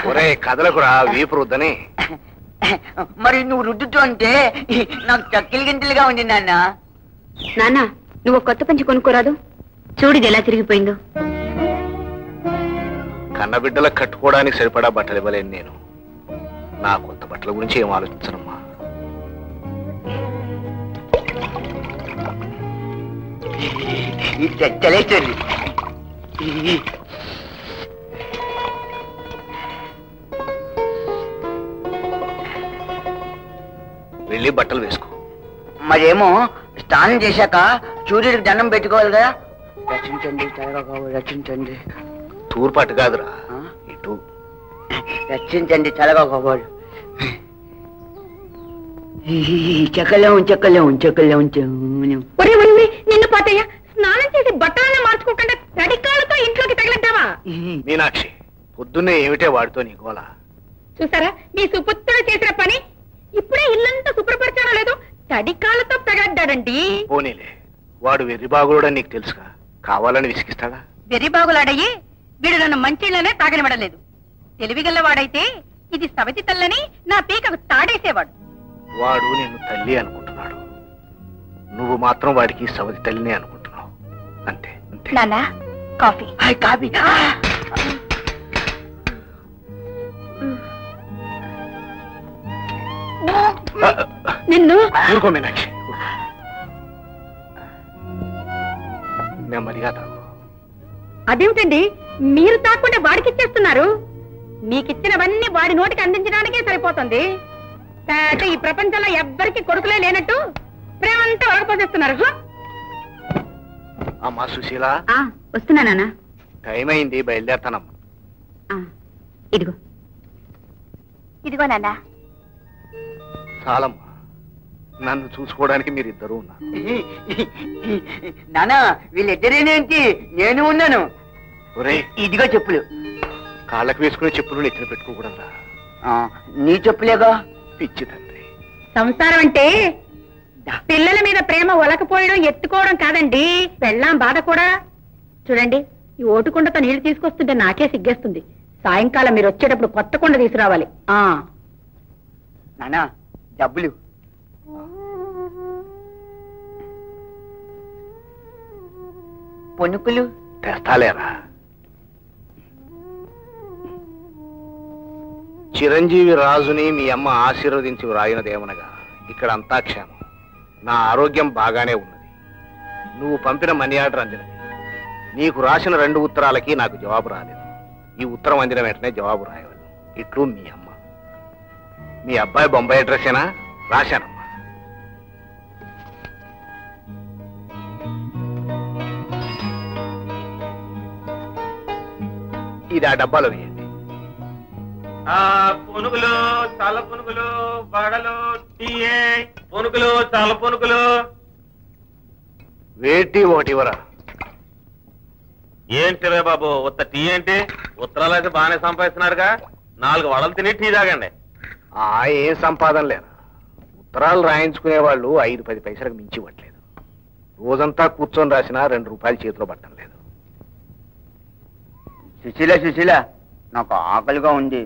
ఒరే కదలకురా వీపు రుద్దని. మరి నువ్వు రుద్దుతూ అంటే నాకు చక్కిలి గింతలుగా ఉంది నాన్న. నాన్న నువ్వు కొత్త పంచి కొనుక్కోరాదు, చూడు ఎలా తిరిగిపోయిందో. కన్నబిడ్డలకు కట్టుకోవడానికి సరిపడా బట్టలు ఇవ్వలేను నేను. నా కొత్త బట్టల గురించి ఏం ఆలోచించనమ్మా. చలేస్తుంది. వెళ్ళి బట్టలు వేసుకో. మరేమో స్నానం చేశాక సూర్యుడికి దండం పెట్టుకోవాలి కదా. రచించండి త్వరగా కావాలి, రచించండి. తూర్పాటు కాదురా, ఇటు. రచించండి త్వరగా కావాలి. చెక్కలేం చెక్కలేం చెక్కలేం. నిన్ను పాతయ్య స్నానం చేసి బట్టలనే మార్చుకోకుండా తడికాలతో ఇంట్లోకి తగలడ్డావా? మీనాక్షి పొద్దున్నే ఏమిటే వాడితో నీ గోల? చూసారా మీ సుపుత్రుడు చేసిన పని. ఇప్పుడే ఇల్లంతా శుభ్రపరచానో లేదు, తడికాలతో తగలడ్డాడండి. పోనీలే, వాడు వెర్రిబాగుడని నీకు తెలుసుగా, కావాలని విసిగిస్తాడా? వెర్రిబాగులాడయ్యి వీడు నన్ను మంచిళ్ళనే తాగనివ్వడలేదు. తెలివిగల్లవాడైతే ఇది సవతి తల్లని నా పీకకు తాడేసేవాడు. వాడు నిన్ను తల్లి అనుకుంటున్నాడు, నువ్వు మాత్రం వాడికి సవతి తల్లిని అనుకుంటున్నావు. అంతే అంతే. నాన్న కాఫీ. కాఫీ. నిన్ను ఊరుకో మీనాక్షి, నెమ్మదిగా తాగు. అదేమిటండి మీరు తాకుండా వాడికిచ్చేస్తున్నారు? మీకిచ్చినవన్నీ వాడి నోటికి అందించడానికే సరిపోతుంది. అంటే ఈ ప్రపంచంలో ఎవ్వరికి కొడుకులే లేనట్టు ప్రేమంతా వడపోసేస్తున్నారు. అమ్మా సుశీల, వస్తున్నానా? టైం అయింది, బయలుదేరుతానమ్మా. ఇదిగో ఇదిగో నాన్న. చాలమ్మా, నన్ను చూసుకోవడానికి మీరిద్దరూ ఉన్నారు. నానా వీళ్ళిద్దరేనేంటి, నేను ఉన్నాను. ఒరే ఇదిగో చెప్పులు. కాళ్ళకు వేసుకునే చెప్పులు నెత్తిన పెట్టుకోకూడదురా. నీ చెప్పులేగా. పిచ్చి తండ్రి. సంసారం అంటే పిల్లల మీద ప్రేమ ఒలకపోయడం ఎత్తుకోవడం కాదండి, పెళ్ళాం బాధ కూడా. చూడండి ఈ ఓటుకుండతో నీళ్లు తీసుకొస్తుంటే నాకే సిగ్గేస్తుంది. సాయంకాలం మీరు వచ్చేటప్పుడు కొత్త కుండ తీసుకురావాలి. నానా డబ్బులు. పొనుకులు తెస్తాలేరా. చిరంజీవి రాజుని మీ అమ్మ ఆశీర్వదించి వ్రాయినదేమనగా ఇక్కడ అంతా క్షేమం. నా ఆరోగ్యం బాగానే ఉన్నది. నువ్వు పంపిన మనీ ఆర్డర్ అందినది. నీకు రాసిన 2 ఉత్తరాలకి నాకు జవాబు రాలేదు. ఈ ఉత్తరం అందిన వెంటనే జవాబు రాయవాలి. ఇట్లు మీ అమ్మ. మీ అబ్బాయి బొంబాయి అడ్రస్సేనా? రాశానమ్మా. ఇది ఆ డబ్బాలో వేయండి. పునుగులు, చల్ల పునుగులు, వడలు, టీయే, పునుగులు, చల్ల పునుగులు. వేటి ఒకటి ఇవ్వరా. ఏంటి బాబు ఉత్త టీ ఏంటి? ఉత్తరాలు అయితే బాగానే సంపాదిస్తున్నారుగా, 4 వడలు తిని టీ తాగండి. ఏం సంపాదన లేరా. ఉత్తరాలు రాయించుకునే వాళ్ళు 5-10 పైసలకు మించి ఇవ్వట్లేదు. రోజంతా కూర్చొని రాసినా 2 రూపాయలు చేతిలో పట్టడం లేదు. సుశీల సుశీల, నాకు ఆకలిగా ఉంది.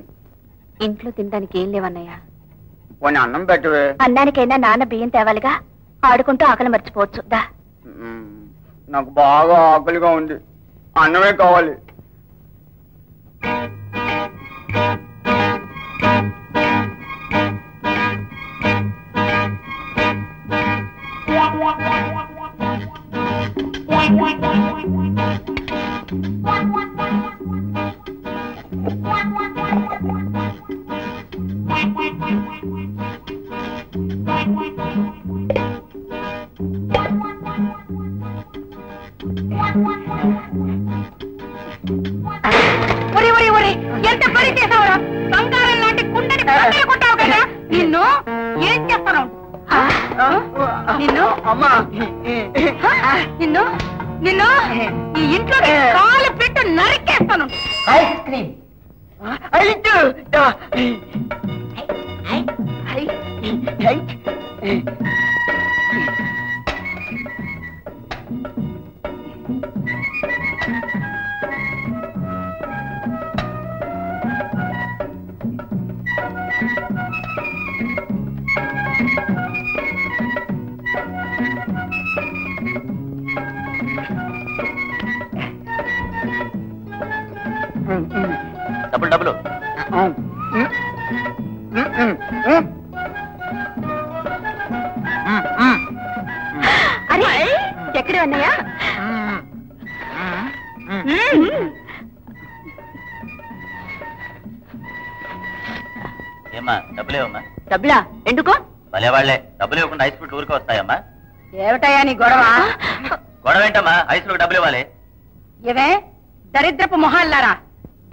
ఇంట్లో తినడానికి ఏం లేవన్నయ్య. పోనీ అన్నం పెట్టవే. అన్నానికైనా నాన్న బియ్యం తేవాలిగా, ఆడుకుంటూ ఆకలి మర్చిపోవచ్చు. దా. నాకు బాగా ఆకలిగా ఉంది, అన్నమే కావాలి. ఎంత పని చేసావురా? బంగారం లాంటి కుండని కొట్టావు కదా. నిన్ను ఏం చేస్తాను? నిన్ను నిన్ను నిన్ను ఈ ఇంట్లో కాలు పెట్టి నరికేస్తాను. Ice cream. డబ్బులు డబ్బులు అరే ఎక్కడ ఉన్నాయా? ఏమ్మా డబ్బులేవమ్మా? డబ్బులా ఎందుకో? భలే వాళ్ళే డబ్బులు ఇవ్వకుండా ఐస్ పెట్టి ఊరికే వస్తాయమ్మా. ఏమిటయా నీ గొడవ? గొడవ ఏంటమ్మా? ఐస్లకు డబ్బులు ఇవ్వాలి. ఏవే దరిద్రపు మొహాల్లారా,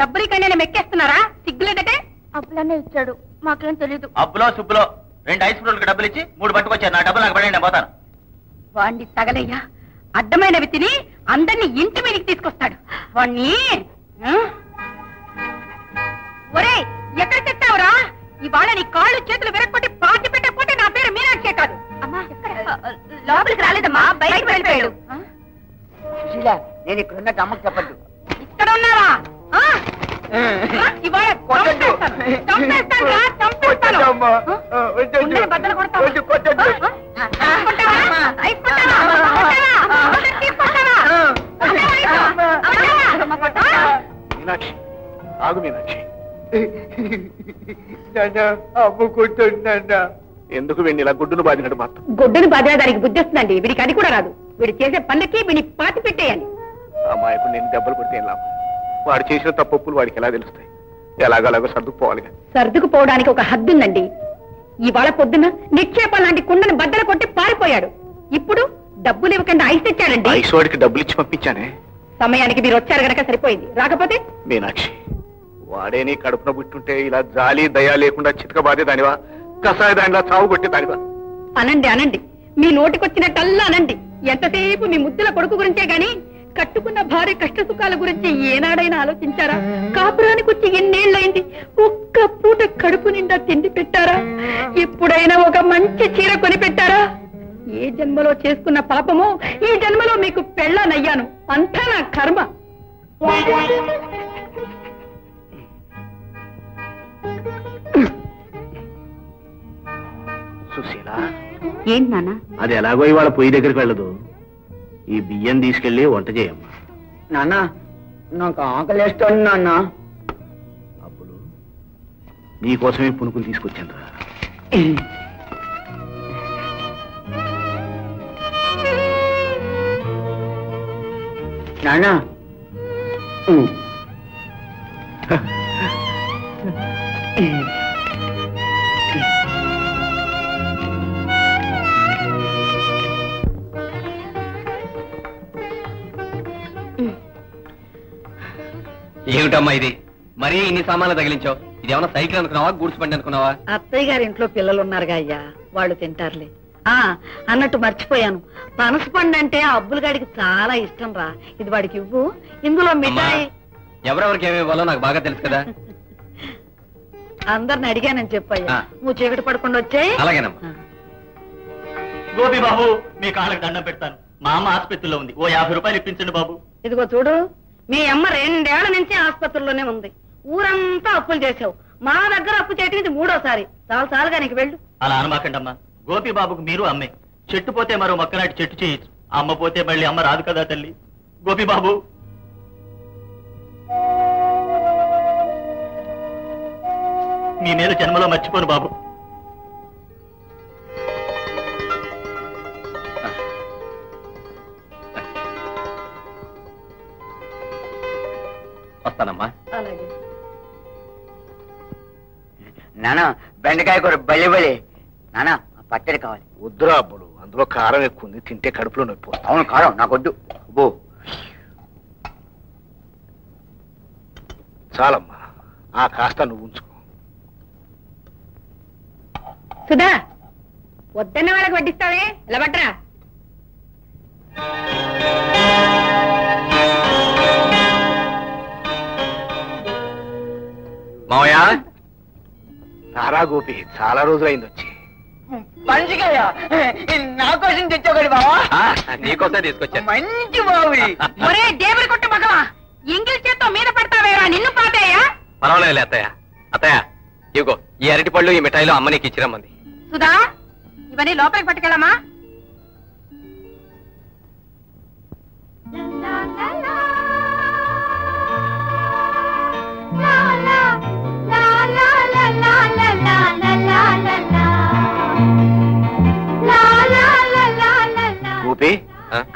డబ్బులు కన్నా మెక్కేస్తున్నారా? సిగ్గులేదటే. అప్పులనే ఇచ్చాడు, మాకేం తెలీదు. అప్పులో సుబ్బులో 2 ఐస్ ఫ్రూట్లకు డబ్బులు ఇచ్చి 3 పట్టుకొచ్చారు. నా డబ్బులు నాకు పడండి, నేను పోతాను. వాణ్ణి తగలయ్యా, అడ్డమైనవి తిని అందరినీ ఇంటి మీదకి తీసుకొస్తాడు వాణ్ణి. ఒరే ఎక్కడ తెచ్చావురా? ఇవాళ నీ కాళ్ళు చేతులు విరగొట్టి పార్టీ పెట్టకపోతే నా పేరు మీనాక్షే కాదు. అమ్మా లోపలికి రాలేదమ్మా, బయటకు వెళ్ళిపోయాడు. నేను ఇక్కడ ఉన్న అమ్మకు చెప్పద్దు. ఇక్కడ ఉన్నావా? ఇవాళ మీనాక్షి ఆగు మీనాక్షి. ఎందుకు వీడిని ఇలా గుడ్డును బాధినట్టు మాత్రం? గుడ్డును బాధిన దానికి బుద్ధి వస్తుందండి. వీడికి అది కూడా రాదు. వీడు చేసే పనులకి వీడిని పాతి పెట్టేయాలి. అమ్మాయికు నేను దెబ్బలు కొడితే లాభం? వాడు చేసిన తప్పులు వాడికి ఎలా తెలుస్తాయి? ఎలాగలాగో సర్దుకుపోవాలిగా. సర్దుకుపోవడానికి ఒక హద్దు ఉందండి. ఇవాళ పొద్దున నిక్షేపం లాంటి కుండను బద్దలు కొట్టి పారిపోయాడు. ఇప్పుడు డబ్బులు ఇవ్వకుండా ఐస్ తెచ్చాడండి. ఐస్ వాడికి డబ్బులు ఇచ్చి పంపించానే. సమయానికి మీరు వచ్చారు గనక సరిపోయింది, రాకపోతే మీనాక్షి వాడే నీ కడుపున పుట్టుంటే ఇలా జాలి దయ లేకుండా చితకబాదే దానివా? కసాయ దానిలా చావు కొట్టే దానివా? అనండి అనండి, మీ నోటికొచ్చినట్టల్లా అనండి. ఎంతసేపు మీ ముద్దుల కొడుకు గురించే గాని కట్టుకున్న భార్య కష్ట సుఖాల గురించి ఏనాడైనా ఆలోచించారా? కాపురానికి వచ్చి ఎన్నేళ్లైంది, ఒక్క పూట కడుపు నిండా తిండి పెట్టారా? ఎప్పుడైనా ఒక మంచి చీర కొని పెట్టారా? ఏ జన్మలో చేసుకున్న పాపమో ఈ జన్మలో మీకు పెళ్ళానయ్యాను. అంతా నా కర్మ. సుశీల, ఏంటి నాన్న? అది ఎలాగో ఇవాళ పొయ్యి దగ్గరికి వెళ్ళదు. ఈ బియ్యం తీసుకెళ్లి వంట చేయమ్మా. నాన్న నాకు ఆకలిస్తుంది నాన్న. అప్పుడు నీకోసమే పునుకులు తీసుకొచ్చాను రా. నాన్న ఏమిటమ్మా ఇది? మరీ ఇన్ని సామాన్లు తగిలించావు. ఇదేమన్నా సైకిల్ అనుకున్నావా, గూడ్స్ బండి అనుకున్నావా? అత్తయ్య గారి ఇంట్లో పిల్లలు ఉన్నారుగా అయ్యా, వాళ్ళు తింటారులే. అన్నట్టు మర్చిపోయాను, పనస పండు అంటే ఆ అబ్బుల గాడికి చాలా ఇష్టం రా. ఇది వాడికి ఇవ్వు. ఇందులో మిఠాయి. ఎవరెవరికి ఏమి ఇవ్వాలో నాకు బాగా తెలుసు కదా. అందరిని అడిగానని చెప్పయ్యా. నువ్వు చీకటి పడకుండా వచ్చాయి. అలాగేనమ్మా. గోపి బాబు మీ కాళ్ళకి దండం పెడతాను. మా అమ్మ ఆసుపత్రిలో ఉంది, ఓ 50 రూపాయలు ఇప్పించండి బాబు. ఇదిగో చూడు, మీ అమ్మ 2 ఏళ్ల నుంచి ఆసుపత్రిలోనే ఉంది. ఊరంతా అప్పులు చేసావు. మా దగ్గర అప్పు చేయటం ఇది 3వ సారి. చాలుగా నీకు వెళ్ళు. అలా అనమాకండమ్మా. గోపి బాబుకు మీరు అమ్మే. చెట్టు పోతే మరో మొక్కనాటి చెట్టు చేయొచ్చు. అమ్మ పోతే మళ్ళీ అమ్మ రాదు కదా తల్లి. గోపి బాబు మీ మీద జన్మలో మర్చిపోను బాబు. వస్తానమ్మా. అలాగే. నాన్న బెండకాయ కూర బలి బలి. నాన్న పచ్చడి కావాలి. వద్దురా అబ్బుడు, అందులో కారం ఎక్కువ ఉంది, తింటే కడుపులో నొప్పి వస్తుంది. అవును కారం నాకొద్దు. అబ్బో చాలమ్మా, ఆ కాస్త నువ్వు ఉంచుకో. సుధా, వద్దన్న వాళ్ళకి వడ్డిస్తావే, ఇలా పట్టరా. మావయ్య, రారా గోపి, చాలా రోజులైంది వచ్చి. మంచిగా నా కోసం తెచ్చావు బావా. నీకోసం తీసుకొచ్చాను. మంచి బావి. ఒరే దేవుడి కొట్టు మగవా, ఎంగిల్ చేత్తో మీద పడతావేరా, నిన్ను పాతయ్యా. పర్వాలేదు అత్తయ్య. అత్తయ్య ఇదిగో ఈ అరటి పళ్ళు, ఈ మిఠాయిలు అమ్మ నీకు ఇచ్చిరమ్మంది. సుధా, ఇవన్నీ లోపలికి పట్టుకెళ్ళమా.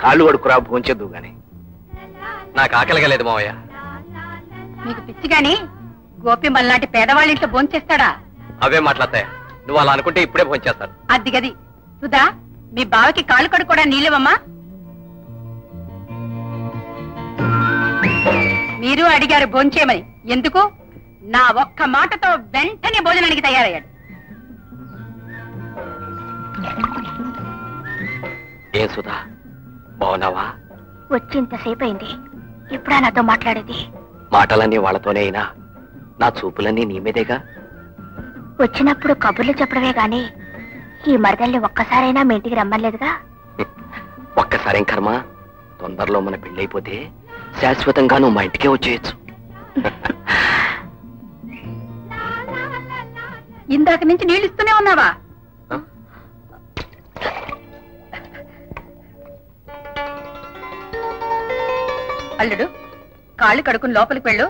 కాళ్ళు కడుక్కురా, భోంచేద్దు గాని. నాకు ఆకలిగా లేదు మావయ్య. మీకు పిచ్చి గాని గోపి మళ్ళాంటి పేదవాళ్ళ ఇంట్లో భోంచేస్తాడా? అవే మాట్లాడతాయా? నువ్వు అలా అనుకుంటే ఇప్పుడే భోంచేస్తాను. అది గది. సుధా, మీ బావకి కాళ్ళు కడుక్కోడా నీళ్ళవమ్మా. మీరు అడిగారు భోంచేయమని. ఎందుకు? నా ఒక్క మాటతో వెంటనే భోజనానికి తయారయ్యాడు. ఏం సుధా, బాగున్నావా? వచ్చింతసేపు అయింది, ఎప్పుడా నాతో మాట్లాడేది? మాటలన్నీ వాళ్ళతోనే అయినా నా చూపులన్నీ నీ మీదేగా. వచ్చినప్పుడు కబుర్లు చెప్పడమే గాని ఈ మరదల్ని ఒక్కసారైనా మీ ఇంటికి రమ్మలేదుగా. ఒక్కసారేం కర్మ, తొందరలో మన పెళ్ళైపోతే శాశ్వతంగా నువ్వు మా ఇంటికే వచ్చేయచ్చు. ఇందాక నుంచి నీళ్ళిస్తూనే ఉన్నావా? అల్లుడు, కాళ్ళు కడుకుని లోపలికి వెళ్ళు,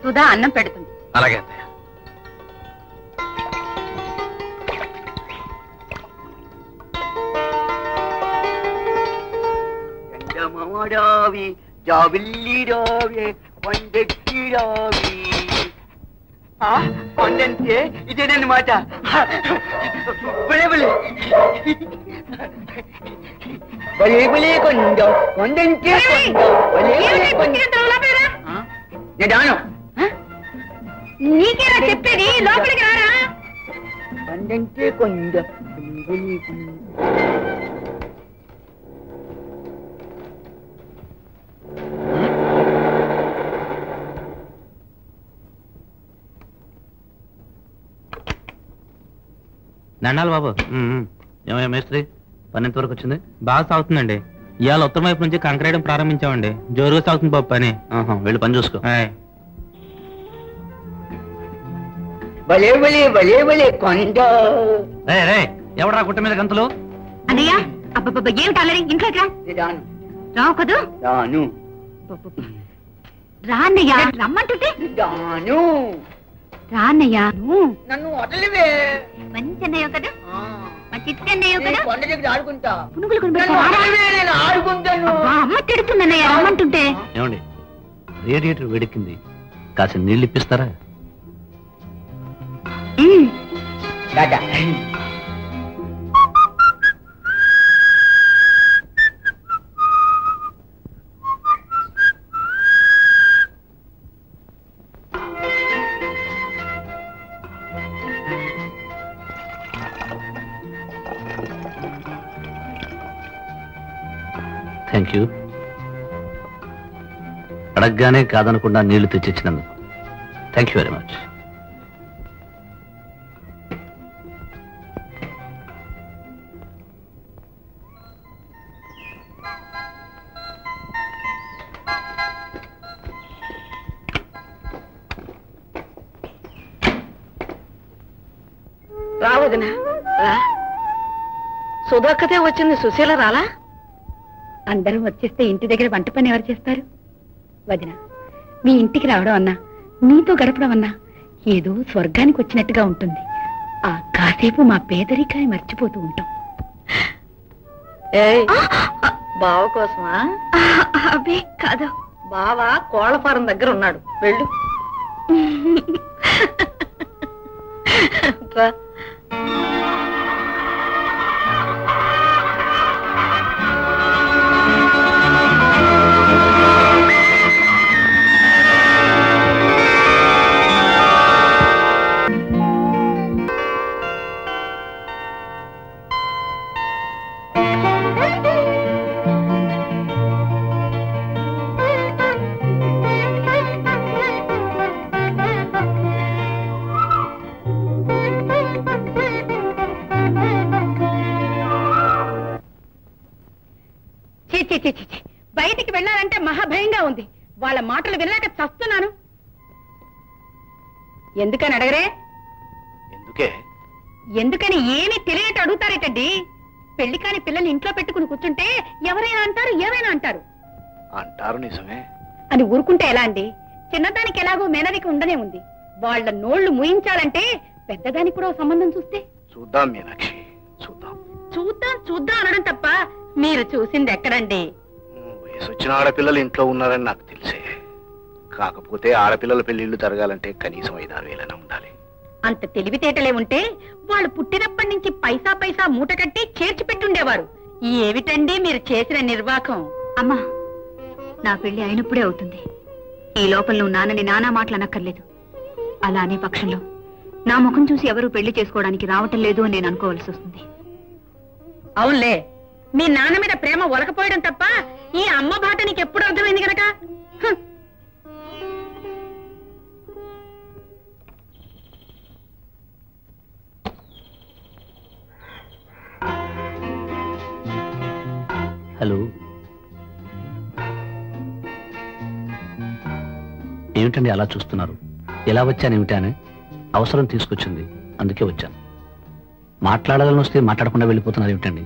సుధా అన్నం పెడుతుంది. అలాగే అత్తయ్య. కొండంతే ఇదేనమాట. కొండంతే నీకేనా చెప్పేది? లోపలికి రారా. కొండంతే కొండ. దండాలి బాబు. ఏమయ్యా మేస్త్రి, పని ఎంతవరకు వచ్చింది? బాగా సాగుతుందండి. ఇవాళ ఉత్తరం వైపు నుంచి కంకరేయడం ప్రారంభించామండి. జోరుగా సాగుతుంది బాబు పని. వెళ్ళి పని చూసుకో. భలే భలే భలే భలే కొండ. ఎవడరా గుట్ట మీద గంతులు? అన్నయ్య, అబ్బబ్బబ్బ, ఏమిటి అల్లరి? ఇంట్లోకి రా. రావు కదూ? రాను. రా అన్నయ్య, రమ్మంటుంటే. రాను. రా అన్నయ్య. నన్ను వదలివే. మంచి అన్నయ్య కదా, మా చిట్టి అన్నయ్య కదా. కొండ దగ్గర ఆడుకుంటా. పునుగులు నేను ఆడుకుంటాను. అమ్మ తిడుతుందన్నయ్య రమ్మంటుంటే. ఏమండి, రేడియేటర్ వేడెక్కింది, కాసిన నీళ్ళు ఇప్పిస్తారా? దాదా. Thank you. అడగగానే కాదనకుండా నీళ్లు తెచ్చిచ్చినందుకు థ్యాంక్ యూ వెరీ మచ్. రావదనా రా. సుధాకతే వచ్చింది, సుశీల రాలా? అందరం వచ్చేస్తే ఇంటి దగ్గర వంట పని ఎవరు చేస్తారు? వదిన, మీ ఇంటికి రావడం అన్నా, నీతో గడపడం అన్నా ఏదో స్వర్గానికి వచ్చినట్టుగా ఉంటుంది. ఆ కాసేపు మా పేదరికాన్ని మర్చిపోతూ ఉంటాం. బావ కోసమా? అబ్బే కాదు, బావ కోళ్ల ఫారం దగ్గర ఉన్నాడు, వెళ్ళు. బయటికి వెళ్ళాలంటే మహాభయంగా ఉంది. వాళ్ళ మాటలు విన్నాక చస్తున్నాను. ఎందుకని అడగరే? ఎందుకని ఏమీ తెలియట అడుగుతారేటండి. పెళ్లి కాని పిల్లల్ని ఇంట్లో పెట్టుకుని కూర్చుంటే ఎవరైనా అంటారు, ఏమైనా అంటారు. అంటారు నిజమే అని ఊరుకుంటే ఎలా అండి? చిన్నదానికి ఎలాగో మేనరిక ఉండనే ఉంది. వాళ్ళ నోళ్లు ముయించాలంటే పెద్దదానికి కూడా సంబంధం చూస్తే. చూద్దాం మీనాక్షి, చూద్దాం. చూద్దాం చూద్దాం అనడం తప్ప మీరు చూసింది ఎక్కడండి? వయసు వచ్చిన ఆడపిల్లలు ఇంట్లో ఉన్నారని నాకు తెలిసే. కాకపోతే ఆడపిల్లల పెళ్లిళ్ళు జరగాలంటే కనీసం 5-6 వేలైనా ఉండాలి. అంత తెలివితేటలే ఉంటే వాళ్ళు పుట్టినప్పటి నుంచి పైసా పైసా మూట కట్టి చేర్చి పెట్టుండేవారు. ఏమిటండి మీరు చేసిన నిర్వాకం? అమ్మా, నా పెళ్లి అయినప్పుడే అవుతుంది. ఈ లోపల నువ్వు నాన్నని నానా మాటలు అనక్కర్లేదు. అలా అనే పక్షంలో నా ముఖం చూసి ఎవరూ పెళ్లి చేసుకోవడానికి రావటం లేదు అని నేను అనుకోవాల్సి వస్తుంది. అవునులే, మీ నాన్న మీద ప్రేమ ఒలకపోయడం తప్ప ఈ అమ్మ బాట నీకు ఎప్పుడు అర్థమైంది గనక. హలో, ఏమిటండి అలా చూస్తున్నారు? ఎలా వచ్చానేమిటని అవసరం తీసుకొచ్చింది, అందుకే వచ్చాను. మాట్లాడాలని వస్తే మాట్లాడకుండా వెళ్ళిపోతున్నారు ఏమిటండి?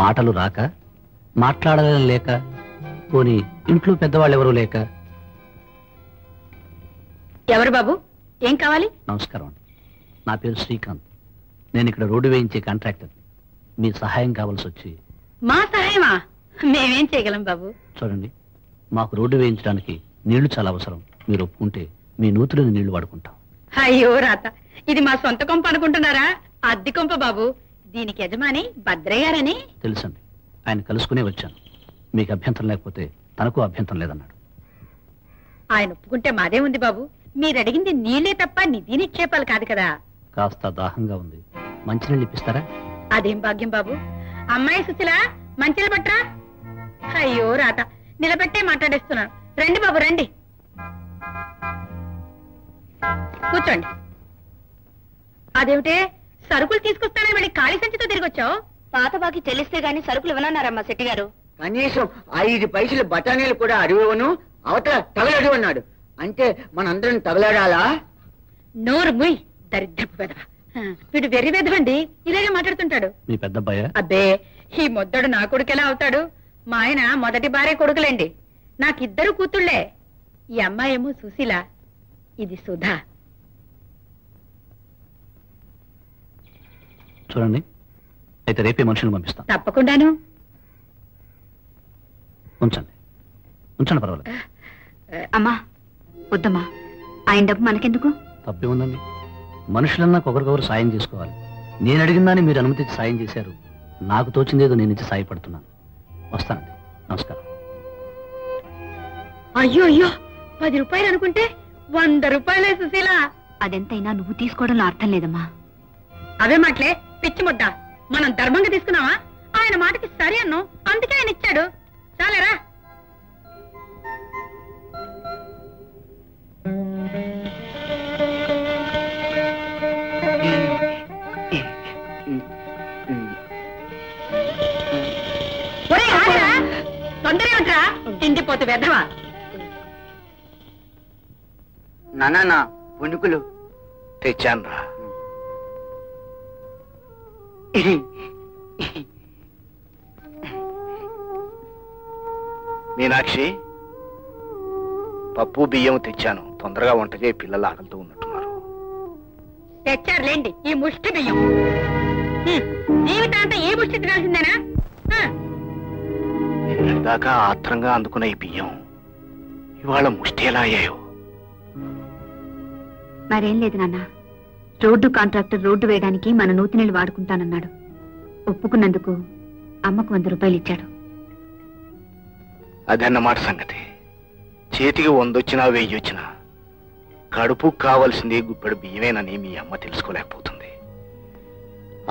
మాటలు రాక, మాట్లాడాలని లేక, పోనీ ఇంట్లో పెద్దవాళ్ళు ఎవరూ లేక? ఎవరు బాబు, ఏం కావాలి? నమస్కారం అండి, నా పేరు శ్రీకాంత్. నేను ఇక్కడ రోడ్డు వేయించే కాంట్రాక్టర్. మీ సహాయం కావాల్సి వచ్చి. మా సహాయమా? మేమేం చేయగలం బాబు? చూడండి, మాకు రోడ్డు వేయించడానికి నీళ్లు చాలా అవసరం. మీరు ఒప్పుకుంటే మీ నూతులను నీళ్లు వాడుకుంటాం. అయ్యో రాత, ఇది మా సొంత కొంప అనుకుంటున్నారా? అద్దె కొంప బాబు. దీనికి యజమాని భద్రయ్య గారని. తెలుసండి, ఆయన కలుసుకునే వచ్చాను. మీకు అభ్యంతరం లేకపోతే తనకు అభ్యంతరం లేదన్నాడు. ఆయన ఒప్పుకుంటే మాదే ఉంది బాబు. మీరు అడిగింది నీళ్లే తప్ప నిధి నిక్షేపాలు కాదు కదా. కాస్త దాహంగా ఉంది, మంచినీళ్ళు ఇప్పిస్తారా? అదేం భాగ్యం బాబు. అమ్మాయి సుశీల, మంచిలు పట్రా. అయ్యో రాత, నిలబెట్టే మాట్లాడేస్తున్నాను. రండి బాబు రండి, కూర్చోండి. అదేమిటే, సరుకులు తీసుకొస్తానని మళ్ళీ ఖాళీ సంచితో తిరిగొచ్చావు? పాత బాకి చెల్లిస్తే గాని సరుకులు ఇవ్వనన్నారమ్మా శెట్టి గారు. కనీసం 5 పైసలు బఠానీలు కూడా అడిగివను, అవతల తగలడు అన్నాడు. అంటే మనందరం తగలడాలా? నోరు ముయ్, దరిద్రపు వెధవ. వీడు వెర్రి వెధవండి, ఇలాగే మాట్లాడుతుంటాడు. మీ పెద్దబ్బాయ? అబ్బే, ఈ మొద్దడు నా కొడుకు ఎలా అవుతాడు? మా ఆయన మొదటి భార్య కొడుకులేండి. నాకిద్దరు కూతుళ్లే. ఈ అమ్మాయేమో సుశీల, ఇది సుధా. చూడండి, అయితే రేపే మనుషులను పంపిస్తాం. తప్పకుండాను. ఉంచండి ఉంచండి, పర్వాలేదు. అమ్మా వద్దమ్మా, ఆయన డబ్బు మనకెందుకు? తప్పే ఉందండి, మనుషులన్నా ఒకరికొకరు సాయం చేసుకోవాలి. నేను అడిగిన దాన్ని మీరు అనుమతించి సాయం చేశారు. నాకు తోచిందేదో నేను ఇచ్చి సాయపడుతున్నాను. వస్తానండి, నమస్కారం. అయ్యో అయ్యో, 10 రూపాయలు అనుకుంటే 100 రూపాయలే సుశీల. అదెంతైనా నువ్వు తీసుకోవడంలో అర్థం లేదమ్మా. అవే మాటలే, పిచ్చి ముద్ద. మనం ధర్మంగా తీసుకున్నావా? ఆయన మాటకి సరి అన్ను, అందుకే ఆయన ఇచ్చాడు. చాలేరా? తొందర ఏమిట్రా, తిండిపోతు వెధవా. నానా పుణుకులు తెచ్చానురా. మీనాక్షి, పప్పు బియ్యం తెచ్చాను. తొందరగా వంట చేయి, పిల్లలు ఆకలితో ఉన్నట్టున్నారు. తెచ్చారులేండి ఈ ముష్టి బియ్యం. జీవితాంతా ఈ ముష్టి తినాల్సిందేనా? దాకా ఆత్రంగా అందుకున్న ఈ బియ్యం ఇవాళ ముష్టి ఎలా అయ్యాయో. మరేం లేదు నాన్న, రోడ్డు కాంట్రాక్టర్ రోడ్డు వేయడానికి మన నూతినీళ్ళు వాడుకుంటానన్నాడు. ఒప్పుకున్నందుకు అమ్మకు 100 రూపాయలు ఇచ్చాడు. అదన్నమాట సంగతి. చేతికి 100 వచ్చినా 1000 వచ్చినా కడుపు కావలసింది గుప్పెడు బియ్యమేనని మీ అమ్మ తెలుసుకోలేకపోతుంది.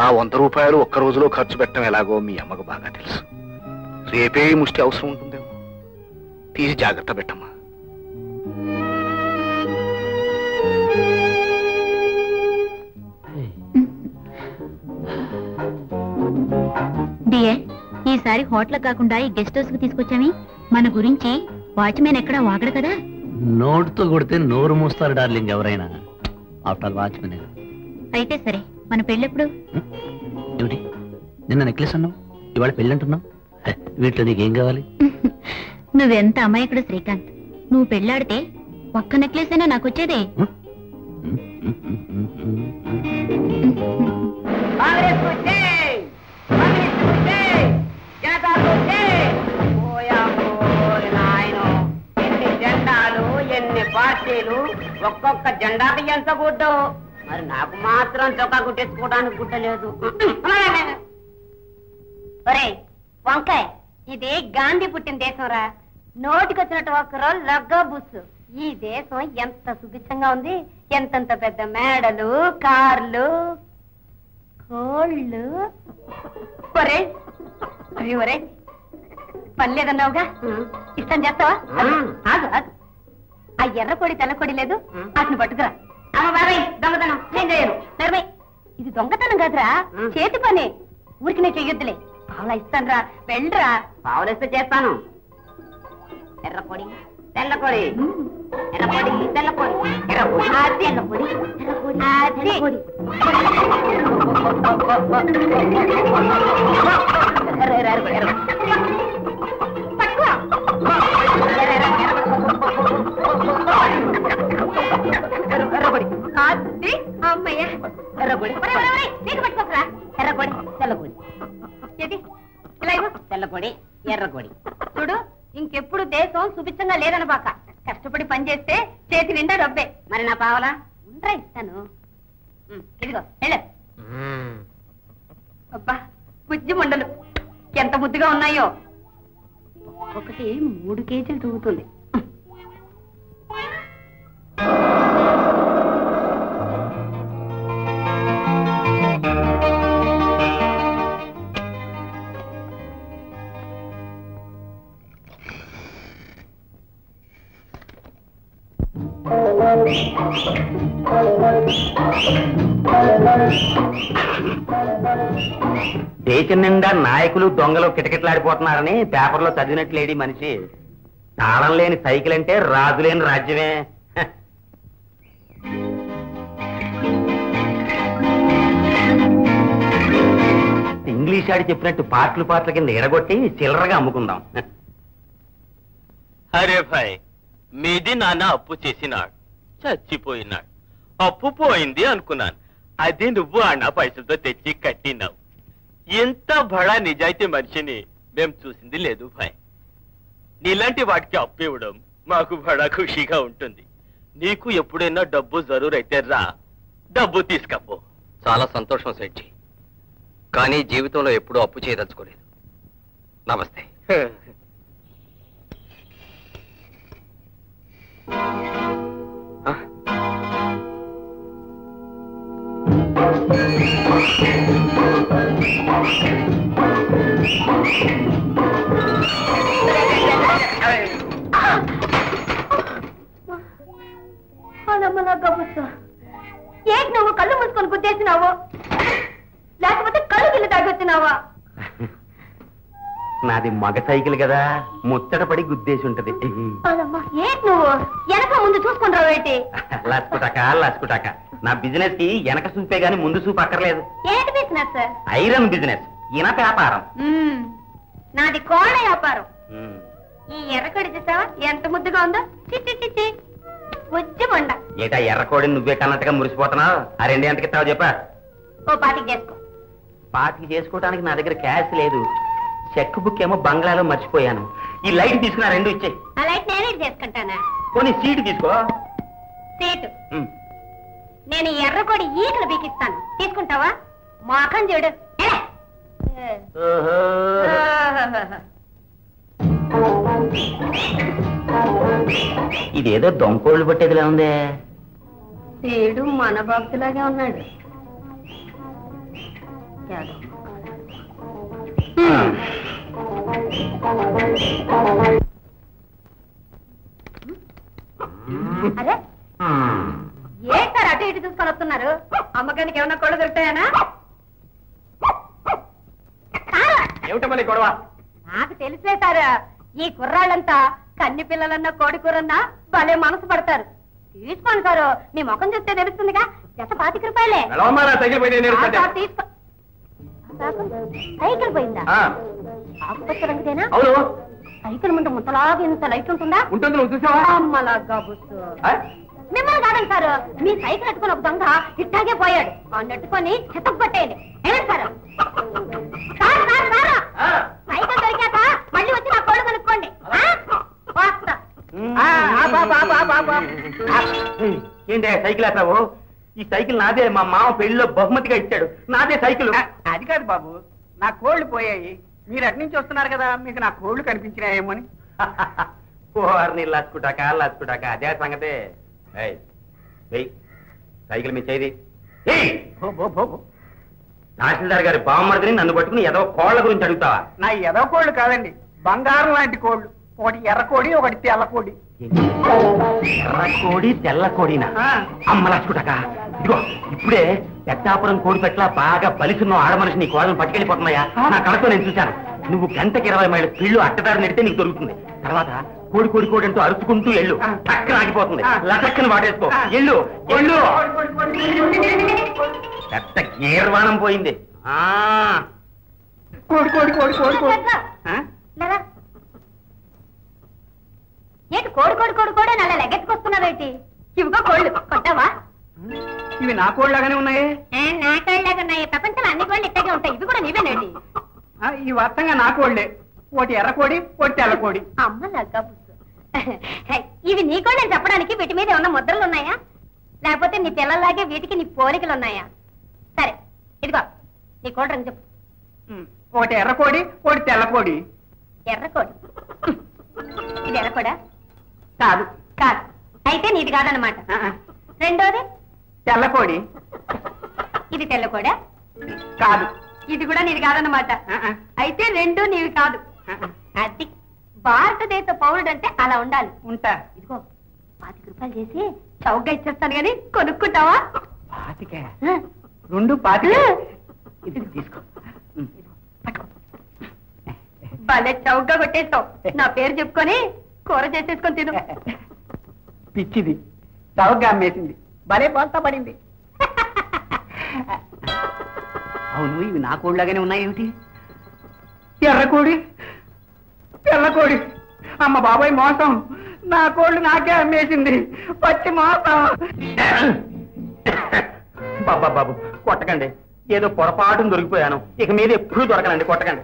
ఆ 100 రూపాయలు ఒక్క రోజులో ఖర్చు పెట్టడం ఎలాగో మీ అమ్మకు బాగా తెలుసు. రేపే ముష్టి అవసరం ఉంటుందేమో, తీసి జాగ్రత్త పెట్టమ్మా. డియర్, ఈసారి హోటల్ కాకుండా ఈ గెస్ట్ హౌస్ కి తీసుకొచ్చామి. మన గురించి వాచ్మెన్ ఎక్కడా వాగడు కదా? నోటుతో కొడితే నోరు మూస్తారు డార్లింగ్ ఎవరైనా. After watchman. అయితే సరే, మన పెళ్ళెప్పుడు? ఏమిటి, నిన్న నెక్లెస్ అన్నావు, ఇవాళ పెళ్ళి అంటున్నావు. వీటిలో నీకేం కావాలి? నువ్వెంత అమాయకుడు శ్రీకాంత్. నువ్వు పెళ్ళాడితే ఒక్క నెక్లెస్ అయినా నాకు వచ్చేదే. జనతా పార్టీలు ఒక్కొక్క జెండాకి ఎంత గుడ్డు, మరి నాకు మాత్రం చొక్కా కుట్టేసుకోవడానికి గుడ్డలేదు. ఒరే వంకాయ, ఇది గాంధీ పుట్టిన దేశం రా. నోటికొచ్చినట్టు ఒక్కరో లగ్గా బుస్సు. ఈ దేశం ఎంత సుభిక్షంగా ఉంది, ఎంతంత పెద్ద మేడలు, కార్లు, కోళ్ళు. ఒరే అవి ఒరే పని లేదన్నావుగా, ఇష్టం చేస్తావా? ఆగు ఆగు, ఆ ఎర్రకొడి తెల్లకొడి లేదు, వాటిని పట్టుకురా. అమ్మ బాబాయ్, దొంగతనం నేను చేయను. నర్మై, ఇది దొంగతనం కాదురా, చేతి పని. ఊరికి నేను చెయ్యొద్దులే. పావులా ఇస్తాను రా, వెళ్ళరా. పావులేస్తే చేస్తాను. ఎర్రపొడి తెల్లపొడి, ఎర్రపొడి తెల్లపొడి, ఎర్రపొడి అది ఎర్రపొడి, ఎర్రపొడి అది పట్టుకో. ఎర్రపొడి అది అమ్మయ్య. ఎర్రపొడి నీకు పట్టుకోకరా. ఎర్రపొడి తెల్లపొడి, ఇది ఇలా తెల్లపొడి ఎర్రపొడి. చూడు, ఇంకెప్పుడు దేశం సుభిక్షంగా లేదనబాక. కష్టపడి పనిచేస్తే చేతి నిండా రబ్బే. మరి నా పావలా ఉండరా, ఇస్తాను. ఇదిగో వెళ్ళు. అబ్బా బుజ్జి ముండలు ఎంత ముద్దుగా ఉన్నాయో. ఒకటి 3 కేజీలు తూగుతుంది. దేశం నిండా నాయకులు దొంగలు కిటకిటలాడిపోతున్నారని పేపర్లో చదివినట్లేడి మనిషి. తాళం లేని సైకిల్ అంటే రాజు లేని రాజ్యమే. ఇంగ్లీష్ ఆడి చెప్పినట్టు పాటల కింద ఎడగొట్టి చిల్లరగా అమ్ముకుందాం. అరే భాయ్, మీది నాన్న అప్పు చేసినాడు, చచ్చిపోయినాడు. అప్పు పోయింది అనుకున్నాను, అది నువ్వు అన్న పైసలతో తెచ్చి కట్టినావు. ఎంత బడా నిజాయితీ మనిషిని మేం చూసింది లేదు భాయ్. నీలాంటి వాటికి అప్పు ఇవ్వడం మాకు బడా ఖుషిగా ఉంటుంది. నీకు ఎప్పుడైనా డబ్బు జరూరైతే రా, డబ్బు తీసుకపో. చాలా సంతోషం సెట్జీ, కానీ జీవితంలో ఎప్పుడూ అప్పు చేయదలుచుకోలేదు. నమస్తే. ఏంటి నువ్వు కళ్ళు మూసుకొని గుద్దేసినావు, లేకపోతే కళ్ళు గిల్లు తాగొచ్చినావా? నాది మగ సైకిల్ కదా, ముచ్చటపడి గుద్దేసి ఉంటది. ఏంటి నువ్వు వెనక ముందు చూసుకుని రావేటి? లచ్చుకుటాక నా బిజినెస్ కి వెనక చూపే గాని ముందు చూపు అక్కర్లేదు. ఏంటి బిజినెస్? ఐరన్ బిజినెస్, ఇన వ్యాపారం. నాది కోళ్ళ వ్యాపారం. ఈ ఎర్రకొడి చూసావా ఎంత ముద్దుగా ఉందో, చిట్టి బుజ్జి మొండ. ఏటా ఎర్రకోడిని నువ్వే కన్నట్టుగా మురిసిపోతున్నావు. ఆ 2 ఎంతకి ఇస్తావు చెప్పా? ఓ 25 చేసుకో. 25 చేసుకోవడానికి నా దగ్గర క్యాష్ లేదు. చెక్ బుక్ ఏమో బంగ్లాలో మర్చిపోయాను. ఈ లైట్ తీసుకున్నా 2 ఇచ్చే. ఆ లైట్ నేనే చేసుకుంటానా? పోనీ సీటు తీసుకో. సీటు నేను ఎర్రకొడి ఈకలు బీకిస్తాను, తీసుకుంటావా? మాకం చూడు. ఇదేదో దొంకోళ్ళు పట్టేదిలా ఉందే. సేడు మన భక్తులాగే ఉన్నాడు. అరే ఏంటారు అటు ఇటు చూసుకొని వస్తున్నారు? అమ్మకానికి ఏమన్నా కొడు దొరుకుతాయనా? ఏమిటమ్మా గొడవ? నాకు తెలిసే సార్, ఈ కుర్రాళ్ళంతా కన్ని పిల్లలన్నా కోడి కూరన్నా భలే మనసు పడతారు. తీసుకోండి సారు, మీ ముఖం చూస్తే తెలుస్తుందిగా. జత 25 రూపాయలే. తీసుకో. సైకిల్ పోయిందా? ఆకుపచ్చ రంగుదేనా? అవును. సైకిల్ ముందు ముత్తలాగా ఇంత లైట్ ఉంటుందా? ఉంటుంది, నువ్వు చూసావా? అమ్మలాగా బుస్సు. మిమ్మల్ని కాదండి సారు, మీ సైకిల్ ఎట్టుకుని ఒక దొంగ ఇట్టాగే పోయాడు. నెట్టుకొని చెత్తకు పట్టేయండి. ఏమండి సారు? సైకిల్ దొరికాక మళ్ళీ వచ్చి నా కోళ్ళు కనుక్కోండి. వస్తా. ఏంటి సైకిల్ ఆపావు? ఈ సైకిల్ నాదే, మా మామ పెళ్లిలో బహుమతిగా ఇచ్చాడు. నాదే సైకిల్. అది కాదు బాబు, నా కోళ్లు పోయాయి. మీరు అటు నుంచి వస్తున్నారు కదా, మీకు నా కోళ్లు కనిపించినాయేమో అని. కోర్ని లాచుకుంటాక అదే సంగతే. సైకిల్ మీ చేయి. తహసీల్దార్ గారి బామ్మర్దిని నన్ను పట్టుకుని ఏదో కోళ్ల గురించి అడుగుతావా? నా ఎదో కోళ్లు కాదండి, బంగారం లాంటి కోళ్లు. ఒకటి ఎర్రకోడి, ఒకటి తెల్లకోడి. ఎర్రకోడి తెల్లకోడినా? అమ్మ లాచుకుంటాక ఇదిగో ఇప్పుడే పెద్దాపురం కోడి పెట్ల బాగా బలిసున్న ఆడమనిషి నీ కోడలను పట్టుకెళ్ళిపోతున్నాయా? నా కళతో నేను చూశాను. నువ్వు గంటకి 20 మైళ్ళ పిల్లు అట్టదారి నెడితే నీకు దొరుకుతుంది. తర్వాత కోడి కోడి కోడి అంటూ అరుచుకుంటూ ఎళ్ళు, టక్కన ఆగిపోతుంది. లటక్కన వాడేసుకో. ఎళ్ళు ఎళ్ళు. పెద్ద గీర్వాణం పోయింది. కోడి కోడి కోడి కోడి కోడి. ఏంటి కోడి కోడి కోడి కోడి అలా లెగ్గెత్తుకొస్తున్నావేంటి? ఇవిగో కోళ్ళు కొట్టావా? ఇవి నా కోళ్ళలాగానే ఉన్నాయే. నా కోళ్ళలాగా ఉన్నాయి. ప్రపంచంలో అన్ని కోళ్ళు ఇట్టగే ఉంటాయి. ఇవి కూడా నీవేనండి. ఈ వర్తంగా నా కోళ్లే. ఒకటి ఎర్రకోడి, ఒకటి తెల్లకోడి. అమ్మ లగ్గా పుస్తు. ఇవి నీ కోళ్ళని చెప్పడానికి వీటి మీద ఏమన్నా ముద్రలు ఉన్నాయా? లేకపోతే నీ పిల్లల్లాగే వీటికి నీ పోలికలు ఉన్నాయా? సరే ఇదిగో నీ కోడి రంగు చెప్పు. ఒకటి ఎర్రకోడి, ఒకటి తెల్లకోడి. ఎర్రకోడి. ఇది ఎర్రకోడా? కాదు. కాదు. అయితే నీది కాదన్నమాట. రెండోది తెల్లకోడి. ఇది తెల్లకోడా? కాదు. ఇది కూడా నీది కాదన్నమాట. అయితే రెండు నీవి కాదు. అది భారతదేశ పౌరుడు అంటే అలా ఉండాలి. ఉంటా. ఇదిగో 25 రూపాయలు చేసి చౌకగా ఇచ్చేస్తాను కానీ కొనుక్కుంటావా? 25? రెండు 25? ఇది తీసుకో. భలే చౌకగా కొట్టేస్తావు. నా పేరు చెప్పుకొని కూర చేసేసుకొని తిను. పిచ్చిది, చౌకగా అమ్మేసింది. భలే పోల్తా పడింది. అవును, ఇవి నా కోళ్ళలాగానే ఉన్నాయేమిటి? ఎర్రకోడి, తెల్లకోడి. అమ్మ బాబాయ్ మోసం. నా కోళ్ళు నాకే అమ్మేసింది. పచ్చి మోసం. బాబా బాబు కొట్టకండి, ఏదో పొరపాటును దొరికిపోయాను. ఇక మీద ఎప్పుడూ దొరకనండి, కొట్టకండి.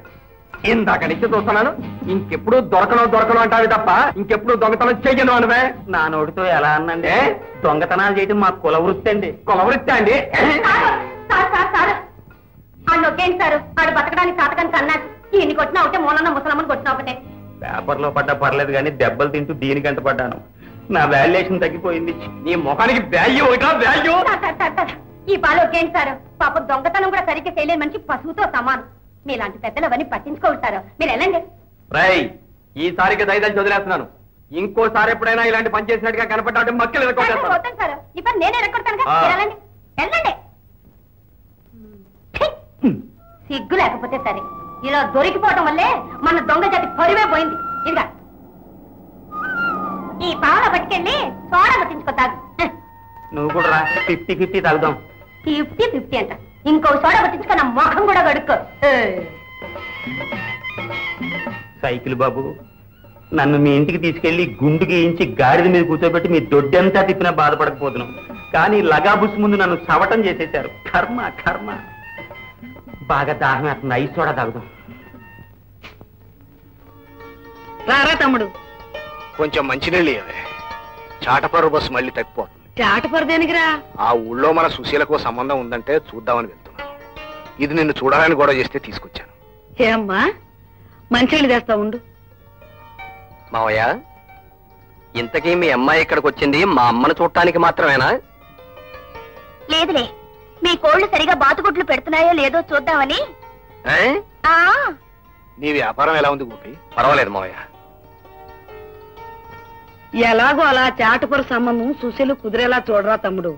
ఇందాక నుంచి చూస్తున్నాను, ఇంకెప్పుడు దొరకను అంటావి తప్ప ఇంకెప్పుడు దొంగతనం చెయ్యను అనవే. నా నోటితో ఎలా అన్నండి? దొంగతనాలు చేయడం మా కుల వృత్తి అండి. కుల వృత్తి అండి? నొక్కేంటి సారు? ఆడు బతకడానికి సాతకానికి అన్నాడు. ఈయన్ని కొట్టినా ఒకటే, మూలన్న ముసలమ్మని కొట్టినా ఒకటే. పేపర్లో పడ్డా పర్లేదు కానీ దెబ్బలు తింటూ దీనికంట పడ్డాను. నా వాల్యుయేషన్ తగ్గిపోయింది. నీ ముఖానికి వాల్యూ ఒకటా? వాల్యూ ఈ పాలు ఒకేంటి సారు? పాప దొంగతనం కూడా సరిగ్గా చేయలేని మనిషి పశువుతో సమానం. మీలాంటి పెద్దలు అవన్నీ పట్టించుకుంటారు. మీరు వెళ్ళండి. రై, ఈసారికి దయదాచి వదిలేస్తున్నాను. ఇంకోసారి ఎప్పుడైనా ఇలాంటి పని చేసినట్టుగా కనపడ్డా మక్కలు వద్దాను సార్. ఈ పని నేనే రెక్కొడతాను. వెళ్ళండి వెళ్ళండి. సిగ్గు లేకపోతే సరే, ఇలా దొరికిపోవటం వల్లే మన దొంగ జాతి పరువే పోయింది. ఇదిగా ఈ పావుల పట్టుకెళ్ళి సోడా పట్టించుకోతాగు. నువ్వు కూడా 50-50 తాగుదాం. 50-50 అంట. ఇంకో సోడా పట్టించుకో, నా ముఖం కూడా కడుక్కో. సైకిల్ బాబు, నన్ను మీ ఇంటికి తీసుకెళ్లి గుండు గీయించి గాడిద మీద కూర్చోబెట్టి మీ దొడ్డంతా తిప్పినా బాధపడకపోతున్నాం. కానీ లగాబుస్ ముందు నన్ను సవటం చేసేశారు. కర్మ కర్మ. బాగా దాహం వేస్తుంది, ఐస్ సోడా తాగుదాం. రారా తమ్ముడు. కొంచెం మంచినీళ్ళు ఇవ్వవే. చాటపరు బస్సు మళ్ళీ తప్పిపోతుంది. చాటపరు దేనికిరా? ఆ ఊళ్ళో మన సుశీలకు సంబంధం ఉందంటే చూద్దామని వెళ్తున్నాను. ఇది నిన్ను చూడాలని గొడవ చేస్తే తీసుకొచ్చాను. ఏమ్మా, మంచినీళ్ళు తెస్తా ఉండు. మావయ్య, ఇంతకీ మీ అమ్మాయి ఇక్కడికి వచ్చింది మా అమ్మను చూడటానికి మాత్రమేనా? లేదులే, మీ కోళ్లు సరిగా బాతుగుడ్లు పెడుతున్నాయో లేదో చూద్దామని. నీ వ్యాపారం ఎలా ఉంది గోపి? పర్వాలేదు మావయ్య. ఎలాగో అలా చాటపరు సంబంధం సుశీలు కుదిరేలా చూడరా తమ్ముడు.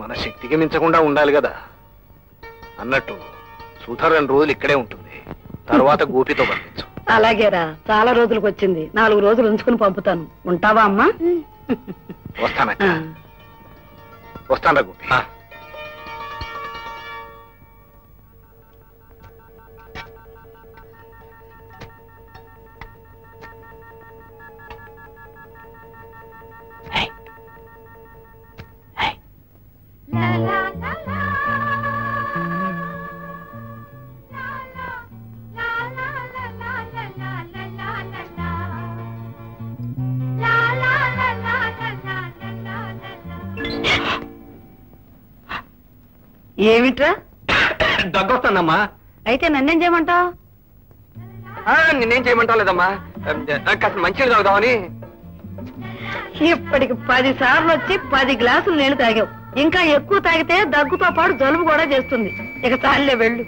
మన శక్తికి మించకుండా ఉండాలి కదా. అన్నట్టు సుధా 2 రోజులు ఇక్కడే ఉంటుంది, తర్వాత గోపితో పంపించు. అలాగేరా, చాలా రోజులకు వచ్చింది. 4 రోజులు ఉంచుకుని పంపుతాను. ఉంటావా అమ్మా? వస్తానరా గోపి. ఏమిట్రా? దగ్గొస్తానమ్మా. అయితే నన్నేం చేయమంటావు? నిన్నేం చేయమంటావు లేదమ్మా, కాస్త మంచిగా తాగుదామని. ఇప్పటికి 10 సార్లు వచ్చి 10 గ్లాసులు నీళ్లు తాగావు. ఇంకా ఎక్కువ తాగితే దగ్గుతో పాటు జలుబు కూడా చేస్తుంది. ఇక చాలే వెళ్ళు.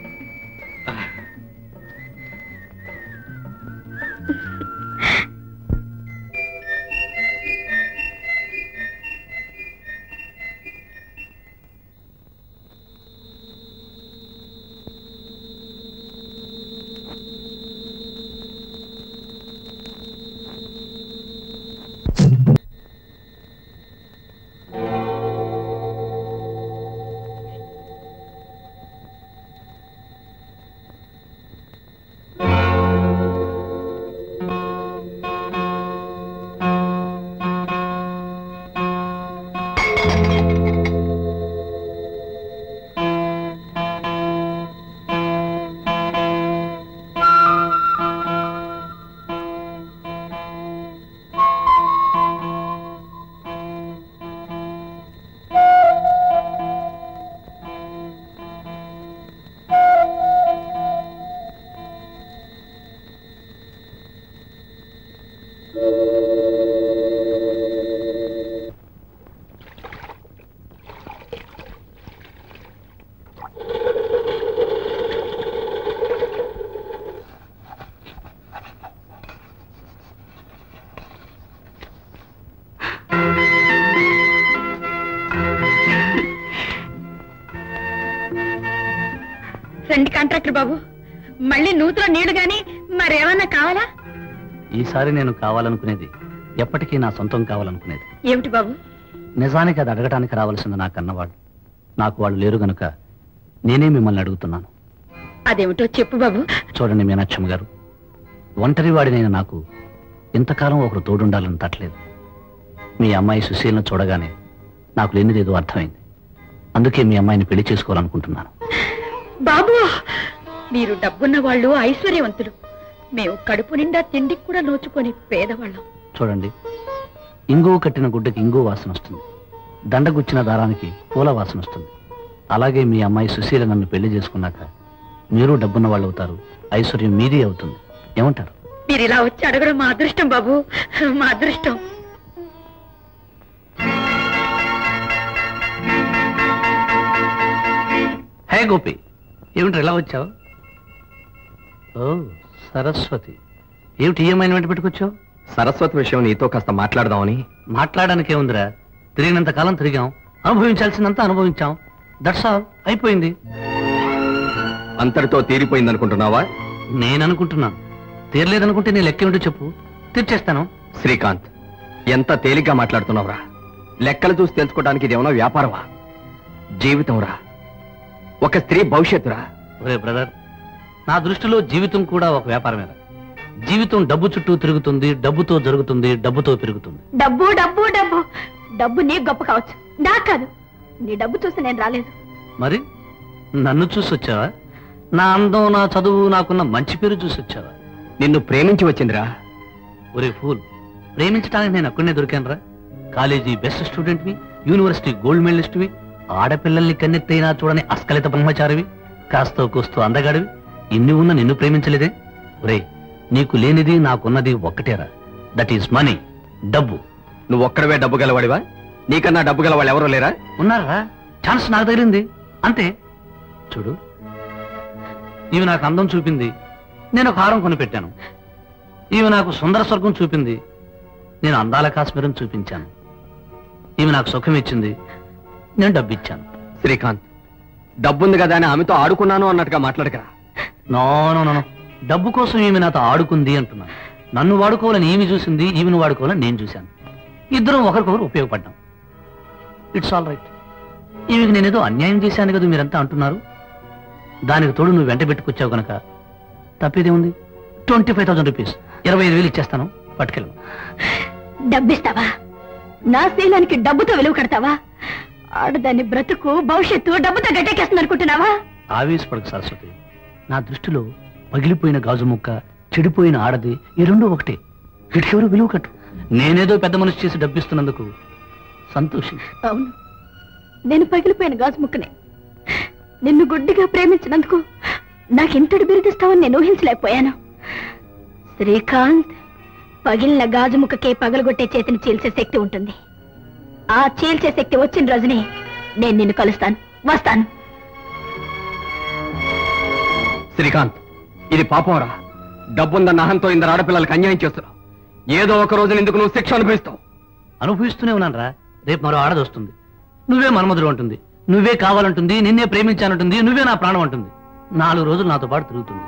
రండి కాంట్రాక్టర్ బాబు, మళ్ళీ నూతులో నీళ్లు గాని మరేమన్నా కావాలా? ఈసారి నేను కావాలనుకునేది ఎప్పటికీ నా సొంతం కావాలనుకునేది. ఏమిటి బాబు? నిజానికి అది అడగటానికి రావాల్సింది నా కన్నవాళ్ళు. నాకు వాళ్ళు లేరు గనుక నేనే మిమ్మల్ని అడుగుతున్నాను. అదేమిటో చెప్పు బాబు. చూడండి మీనాక్షమ్మ గారు, ఒంటరి వాడినైనా నాకు ఇంతకాలం ఒకరు తోడుండాలని తట్టలేదు. మీ అమ్మాయి సుశీలను చూడగానే నాకు లేనిదేదో అర్థమైంది. అందుకే మీ అమ్మాయిని పెళ్లి చేసుకోవాలనుకుంటున్నాను. బాబు, మీరు డబ్బున్న వాళ్ళు, ఐశ్వర్యవంతులు. మేము కడుపు నిండా తిండికి కూడా నోచుకొని పేదవాళ్ళం. చూడండి, ఇంగువ కట్టిన గుడ్డకి ఇంగువ వాసన వస్తుంది, దండగుచ్చిన దారానికి పూల వాసన వస్తుంది. అలాగే మీ అమ్మాయి సుశీల నన్ను పెళ్లి చేసుకున్నాక మీరు డబ్బున్న వాళ్ళు అవుతారు, ఐశ్వర్యం మీది అవుతుంది. ఏమంటారు? మీరు ఇలా వచ్చి అడగడం మా అదృష్టం బాబు, మా అదృష్టం. హే గోపి, ఏమిటి ఇలా వచ్చావు? ఓ సరస్వతి, ఏమిటి ఈఎంఐని వెంట పెట్టుకొచ్చావు? సరస్వతి విషయం నీతో కాస్త మాట్లాడదామని. మాట్లాడడానికే ఉందిరా, తిరిగినంత కాలం తిరిగాం, అనుభవించాల్సిందంతా అనుభవించాం. దట్స్ ఆల్, అయిపోయింది. అంతటితో తీరిపోయింది అనుకుంటున్నావా? నేను అనుకుంటున్నాను. తీరలేదనుకుంటే నీ లెక్కేమిటో చెప్పు, తీర్చేస్తాను. శ్రీకాంత్, ఎంత తేలిగ్గా మాట్లాడుతున్నావురా. లెక్కలు చూసి తెలుసుకోవడానికి ఇది ఏమన్నా వ్యాపారమా? జీవితం రా, ఒక స్త్రీ భవిష్యత్తురా. ఒరే బ్రదర్, నా దృష్టిలో జీవితం కూడా ఒక వ్యాపారమేరా. జీవితం డబ్బు చుట్టూ తిరుగుతుంది, డబ్బుతో జరుగుతుంది, డబ్బుతో పెరుగుతుంది. డబ్బు డబ్బు డబ్బు డబ్బు నీకు గొప్ప కావచ్చు, నాకు కాదు. నీ డబ్బు చూసి నేను రాలేదు. మరి నన్ను చూసి వచ్చావా? నా అందం, నా చదువు, నాకున్న మంచి పేరు చూసి వచ్చావా? నిన్ను ప్రేమించి వచ్చిందిరా. ఒరే ఫూల్, ప్రేమించడానికి నేను అక్కడనే దొరికానురా. కాలేజీ బెస్ట్ స్టూడెంట్వి, యూనివర్సిటీ గోల్డ్ మెడలిస్ట్వి, ఆడపిల్లల్ని కన్నెత్తైనా చూడని అస్కలిత బ్రహ్మచారివి, కాస్తో కూస్తూ అందగాడివి. ఇన్ని ఉన్న నిన్ను ప్రేమించలేదే? ఒరే, నీకు లేనిది నాకున్నది ఒక్కటేరా, దట్ ఈస్ మనీ, డబ్బు. నువ్వు ఒక్కడవే డబ్బు గలవాడివా? నీకన్నా డబ్బు గల వాళ్ళు ఎవరో లేరా? ఉన్నారా? ఛాన్స్ నాకు తగిలింది అంతే. చూడు, ఇవి నాకు అందం చూపింది, నేను ఒక హారం కొనిపెట్టాను. ఇవి నాకు సుందర స్వర్గం చూపింది, నేను అందాల కాశ్మీరం చూపించాను. ఇవి నాకు సుఖం ఇచ్చింది, నేను డబ్బు ఇచ్చాను. శ్రీకాంత్, డబ్బుంది కదా అని ఆమెతో ఆడుకున్నాను అన్నట్టుగా మాట్లాడకరా. నో నో నో, డబ్బు కోసం ఈమె నాతో ఆడుకుంది అంటున్నాను. నన్ను వాడుకోవాలని ఈమె చూసింది, ఈమెను వాడుకోవాలని నేను చూశాను. ఇద్దరం ఒకరికొకరు ఉపయోగపడ్డాం. It's all right. ఈమెకి నేనేదో అన్యాయం చేశాను కదా మీరంతా అంటున్నారు. దానికి తోడు నువ్వు వెంట పెట్టుకొచ్చావు కనుక తప్పేదేముంది? 25,000 రూపీస్, 25,000 ఇచ్చేస్తాను, పట్టుకెళ్ళు. డబ్బిస్తావా? నా శీలానికి డబ్బుతో విలువ కడతావా? ఆడదాన్ని బ్రతుకు భవిష్యత్తు డబ్బుతో గట్టెక్కేస్తుంది అనుకుంటున్నావా? ఆవేశపడకు సరస్వతి. నా దృష్టిలో పగిలిపోయిన గాజు ముక్క, చెడిపోయిన ఆడది, ఈ రెండు ఒకటే. వీటికెవరు విలువ కట్టు. నేనేదో పెద్ద మనసు చేసి డబ్బిస్తున్నందుకు సంతోషం. అవును, నేను పగిలిపోయిన గాజు ముక్కనే. నిన్ను గుడ్డిగా ప్రేమించినందుకు నాకింతటి బిరుదిస్తావని నేను ఊహించలేకపోయాను. శ్రీకాంత్, పగిలిన గాజు ముక్కకే పగలగొట్టే చేతిని చీల్చే శక్తి ఉంటుంది. ఆ చీల్చే శక్తి వచ్చిన రోజునే నేను నిన్ను కలుస్తాను. వస్తాను. శ్రీకాంత్, ఇది పాపంరా. డబ్బుందన్న అహంతో ఇందరు ఆడపిల్లలకు అన్యాయం చేస్తున్నావు. ఏదో ఒక రోజున ఎందుకు నువ్వు శిక్ష అనుభవిస్తావు. అనుభవిస్తూనే ఉన్నాను రా. రేపు మరో ఆడది వస్తుంది, నువ్వే మన్మధుడు అంటుంది, నువ్వే కావాలంటుంది, నిన్నే ప్రేమించానంటుంది, నువ్వే నా ప్రాణం అంటుంది. 4 రోజులు నాతో పాటు తిరుగుతుంది.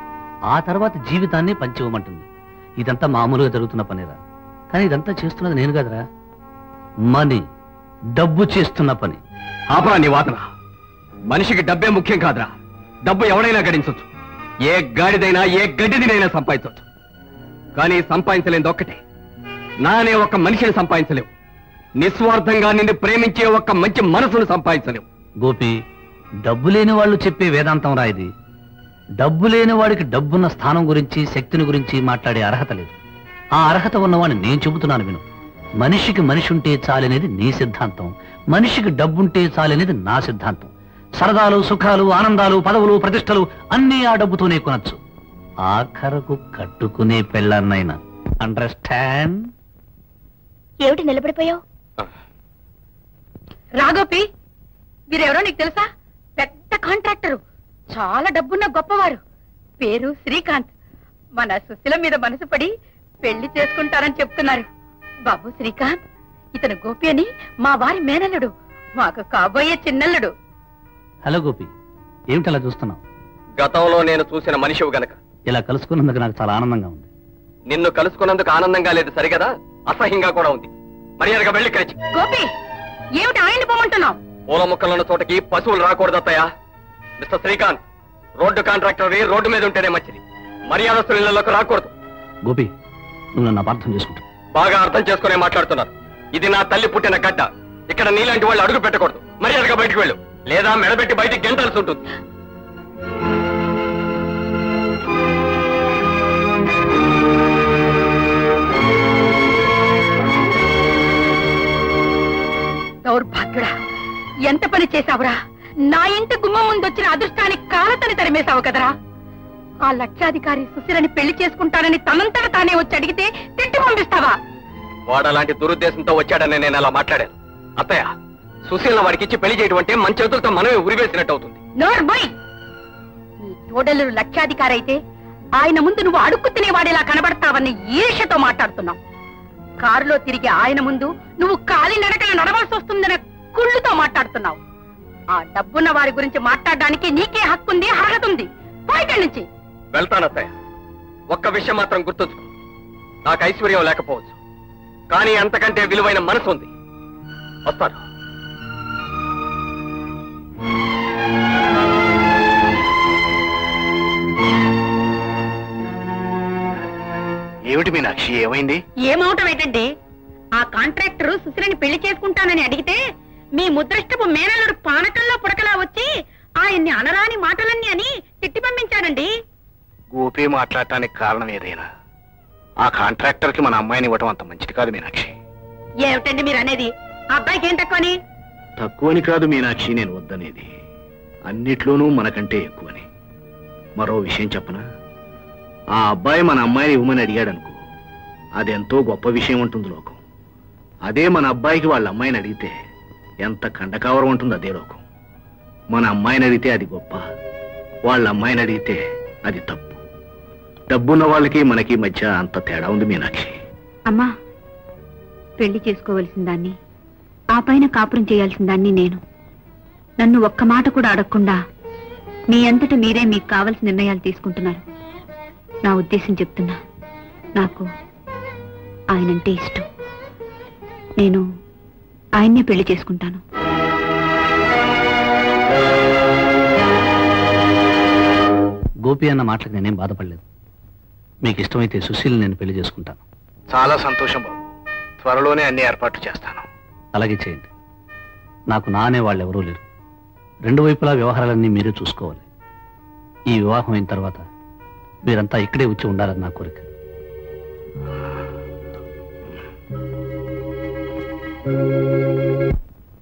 ఆ తర్వాత జీవితాన్ని పంచివ్వమంటుంది. ఇదంతా మామూలుగా జరుగుతున్న పనిరా. కానీ ఇదంతా చేస్తున్నది నేను కదరా. మనీ, డబ్బు చేస్తున్న పని. ఆపరా నీ వాదన. మనిషికి డబ్బే ముఖ్యం కాదురా. డబ్బు ఎవడైనా గడించవచ్చు. ఏ గాడిదైనా ఏ గడ్డిదినైనా సంపాదించవచ్చు. కానీ సంపాదించలేంది ఒక్కటే, నానే ఒక్క మనిషిని సంపాదించలేవు. నిస్వార్థంగా నిన్ను ప్రేమించే ఒక్క మంచి మనసును సంపాదించలేవు. గోపి, డబ్బు లేని వాళ్ళు చెప్పే వేదాంతం రా ఇది. డబ్బు లేని వాడికి డబ్బున్న స్థానం గురించి, శక్తిని గురించి మాట్లాడే అర్హత లేదు. ఆ అర్హత ఉన్నవాడిని నేను చెబుతున్నాను విను. మనిషికి మనిషి ఉంటే చాలనేది నీ సిద్ధాంతం, మనిషికి డబ్బుంటే చాలనేది నా సిద్ధాంతం. సరదాలు, సుఖాలు, ఆనందాలు, పదవులు, ప్రతిష్టలు అన్నీ ఆ డబ్బుతోనే కొనొచ్చు. ఆఖరకు కట్టుకునే పెళ్ళన్నైనా. అండర్స్టాండ్? ఏమిటి నిలబడిపోయావు? రాగోపి, మీరెవరో నీకు తెలుసా? పెద్ద కాంట్రాక్టరు, చాలా డబ్బున్న గొప్పవారు. పేరు శ్రీకాంత్. మన సుశీల మీద మనసు పడి పెళ్లి చేసుకుంటారని చెప్తున్నారు. బాబు శ్రీకాంత్, ఇతను గోపి అని మా వారి మేనల్లుడు, మాకు కాబోయే చిన్నల్లుడు. హలో గోపి, ఏమిటి అలా చూస్తున్నావు? గతంలో నేను చూసిన మనిషివి గనక ఇలా కలుసుకున్నందుకు నాకు చాలా ఆనందంగా ఉంది. నిన్ను కలుసుకున్నందుకు ఆనందంగా లేదు సరిగదా, అసహ్యంగా కూడా ఉంది. మర్యాదగా వెళ్ళి కలిసి. గోపి, ఏమిటి ఆయన్ని పోమంటున్నావు? పూల మొక్కలున్న చోటకి పశువులు రాకూడదు అత్తయ్య. Mister Srikanth, road contractor road మీద ఉంటేనే మంచిది. మర్యాదస్తుల ఇళ్లలోకి రాకూడదు. గోపి, నువ్వు నన్ను అపార్థం చేసుకుంటావు. బాగా అర్థం చేసుకునే మాట్లాడుతున్నారు. ఇది నా తల్లి పుట్టిన గడ్డ. ఇక్కడ నీలాంటి వాళ్ళు అడుగు పెట్టకూడదు. మర్యాదగా బయటకు వెళ్ళు, లేదా మెడబెట్టి బయటికి గెంటాల్సి ఉంటుంది. దౌర్భాగ్యుడా, ఎంత పని చేశావురా! నా ఇంటి గుమ్మం ముందొచ్చిన అదృష్టానికి కాలతని తరిమేశావు కదరా. ఆ లక్షాధికారి సుశీలని పెళ్లి చేసుకుంటానని తనంతట తానే వచ్చి అడిగితే తిట్టి పంపిస్తావా? వాడలాంటి దురుద్దేశంతో వచ్చాడని నేను అలా మాట్లాడాను. అత్తయ్య, సుశీల వాడికి ఇచ్చి పెళ్లి చేయడం అంటే మన చేతులతో మనమే ఉరివేసినట్టు అవుతుంది. నోర్బోయ్! నీ తోడలు లక్షాధికారి అయితే ఆయన ముందు నువ్వు అడుక్కు తినేవాడేలా కనబడతావని ఈర్ష్యతో మాట్లాడుతున్నావు. కారులో తిరిగి ఆయన ముందు నువ్వు కాలి నడకన నడవలసి వస్తుందన్న కుళ్ళుతో మాట్లాడుతున్నావు. ఆ డబ్బున్న వారి గురించి మాట్లాడడానికి నీకే హక్కుంది, అర్హత ఉంది. పోయిక్కడి నుంచి. వెళ్తానత్తయ్య. ఒక్క విషయం మాత్రం గుర్తుంచుకో, నాకు ఐశ్వర్యం లేకపోవచ్చు, కానీ అంతకంటే విలువైన మనసు ఉంది. వస్తాను. ఏమిటి మీనాక్షి, ఏమైంది? ఏమవటం ఏంటండి? ఆ కాంట్రాక్టర్ సుశీలని పెళ్లి చేసుకుంటానని అడిగితే మీ ముద్రష్టపు మేనల్లుడు పానకంలో పుడకలా వచ్చి ఆయన్ని అనరాని మాటలన్నీ అని తిట్టి పంపించాడండి. గోపి మాట్లాడటానికి కారణం ఏదైనా ఆ కాంట్రాక్టర్ కి మన అమ్మాయిని ఇవ్వటం అంత మంచిది కాదు మీనాక్షి. ఏమిటండి మీరు అనేది? ఆ అబ్బాయికి ఏం తక్కువని? తక్కువని కాదు మీనాక్షి నేను వద్దనేది, అన్నిట్లోనూ మనకంటే ఎక్కువని. మరో విషయం చెప్పనా? ఆ అబ్బాయి మన అమ్మాయిని ఇవ్వమని అడిగాడనుకో, అదెంతో గొప్ప విషయం ఉంటుంది లోకం. అదే మన అబ్బాయికి వాళ్ళ అమ్మాయిని అడిగితే ఎంత కండకావరం ఉంటుంది అదే లోకం. మన అమ్మాయిని అడిగితే అది గొప్ప, వాళ్ళ అమ్మాయిని అడిగితే అది తప్పు. డబ్బున్న వాళ్ళకి మనకి మధ్య అంత తేడా ఉంది మీనాక్షి. అమ్మా, పెళ్లి చేసుకోవలసిన దాన్ని, ఆ పైన కాపురం చేయాల్సిన దాన్ని నేను. నన్ను ఒక్క మాట కూడా అడగకుండా మీ అంతట మీరే మీకు కావలసిన నిర్ణయాలు తీసుకుంటున్నారు. నా ఉద్దేశం చెప్తున్నా, నాకు ఆయనంటే ఇష్టం. నేను ఆయన్నే పెళ్లి చేసుకుంటాను. గోపి అన్న మాటలకు నేనేం బాధపడలేదు. మీకు ఇష్టమైతే సుశీల్ నేను పెళ్లి చేసుకుంటాను. చాలా సంతోషం బాబు, త్వరలోనే అన్ని ఏర్పాట్లు చేస్తాను. అలాగే చేయండి. నాకు నానే వాళ్ళు ఎవరూ లేరు. 2 వైపులా వ్యవహారాలన్నీ మీరే చూసుకోవాలి. ఈ వివాహం అయిన తర్వాత మీరంతా ఇక్కడే వచ్చి ఉండాలని నా కోరిక.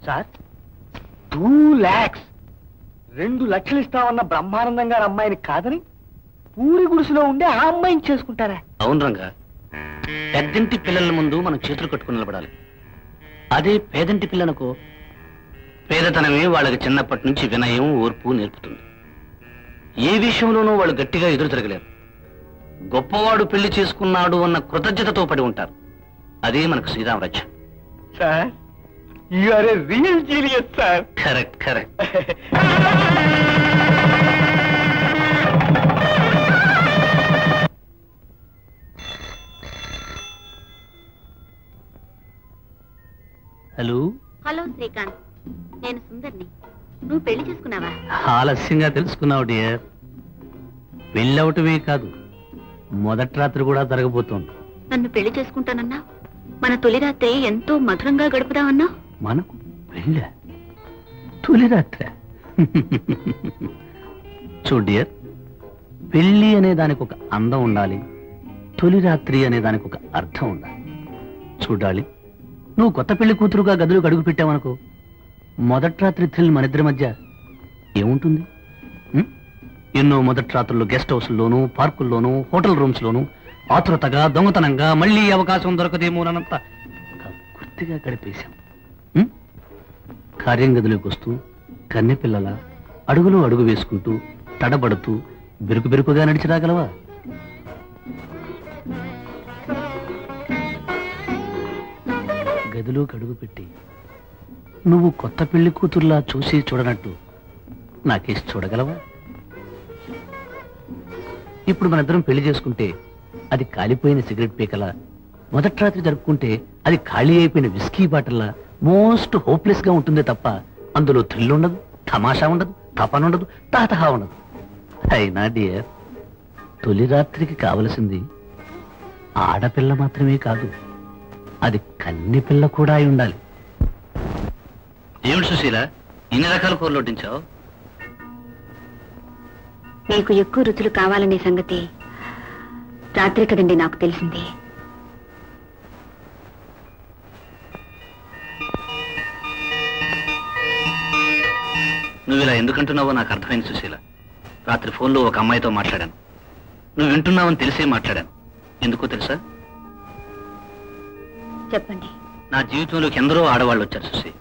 సార్, 2 lakhs 2 లక్షలు ఇస్తామన్న బ్రహ్మానందం గారి అమ్మాయిని కాదని పూరి గుడిసెలో ఉండే ఆ అమ్మాయిని చేసుకుంటారా? అవును రంగా, పెద్దింటి పిల్లల ముందు మనం చేతులు కట్టుకుని నిలబడాలి. అదే పేదంటి పిల్లలకు పేదతనమే వాళ్ళకి చిన్నప్పటి నుంచి వినయం, ఓర్పు నేర్పుతుంది. ఏ విషయంలోనూ వాళ్ళు గట్టిగా ఎదురు తిరగలేరు. గొప్పవాడు పెళ్లి చేసుకున్నాడు అన్న కృతజ్ఞతతో పడి ఉంటారు. అదే మనకు శ్రీరామరాజ్యం. Sir, you are a real genius sir. Correct correct. Hello hello Srikanth, నేను సుందర్ని. నువ్వు పెళ్లి చేసుకున్నావా? ఆలస్యంగా తెలుసుకున్నావు డియర్. పెళ్ళవటమే కాదు, మొదటి రాత్రి కూడా జరగబోతోంది. నన్ను పెళ్లి చేసుకుంటానన్నా, మన తొలి రాత్రి ఎంతో మధురంగా గడుపుదామన్నా. మనకు పెళ్ళ తొలి రాత్రి? చూడు డియర్, పెళ్లి అనే దానికి ఒక అందం ఉండాలి, తొలి రాత్రి అనే దానికి ఒక అర్థం ఉండాలి. చూడాలి, నువ్వు కొత్త పెళ్లి కూతురుగా గదిలోకి అడుగు పెట్టావనుకో, మొదటి రాత్రి థ్రిల్ మనిద్దరి మధ్య ఏముంటుంది? ఎన్నో మొదటి రాత్రులు గెస్ట్ హౌస్లోనూ, పార్కుల్లోనూ, హోటల్ రూమ్స్ లోనూ ఆతురతగా, దొంగతనంగా, మళ్ళీ అవకాశం దొరకదేమోనంత గుర్తిగా గడిపేశాం. కార్యం గదిలోకి వస్తూ కన్నెపిల్లల అడుగులో అడుగు వేసుకుంటూ, తడబడుతూ, బిరుకు బిరుకుగా నడిచి రాగలవా? గదిలోకి అడుగు పెట్టి నువ్వు కొత్త పెళ్లి కూతుర్లా చూసి చూడనట్టు నాకేసి చూడగలవా? ఇప్పుడు మనిద్దరం పెళ్లి చేసుకుంటే అది కాలిపోయిన సిగరెట్ పీకలా, మొదటి రాత్రి జరుపుకుంటే అది ఖాళీ అయిపోయిన విస్కీ బాటిల్లా మోస్ట్ హోప్లెస్ గా ఉంటుందే తప్ప అందులో థ్రిల్ ఉండదు, తమాషా ఉండదు, తపనుండదు, తాతహా ఉండదు. అయినా డియర్, తొలి రాత్రికి కావలసింది ఆడపిల్ల మాత్రమే కాదు, అది కన్ని పిల్ల కూడా అయి ఉండాలి. ఏమిటి సుశీల, ఇన్ని రకాల కూరలు వడ్డించావు? నీకు ఎక్కువ రుచులు కావాలనే సంగతి రాత్రి కదండి నాకు తెలిసింది. నువ్వు ఇలా ఎందుకంటున్నావో నాకు అర్థమైంది సుశీల. రాత్రి ఫోన్లో ఒక అమ్మాయితో మాట్లాడాను. నువ్వు వింటున్నావని తెలిసే మాట్లాడాను. ఎందుకో తెలుసా? చెప్పండి. నా జీవితంలోకి ఎందరో ఆడవాళ్ళు వచ్చారు సుశీ.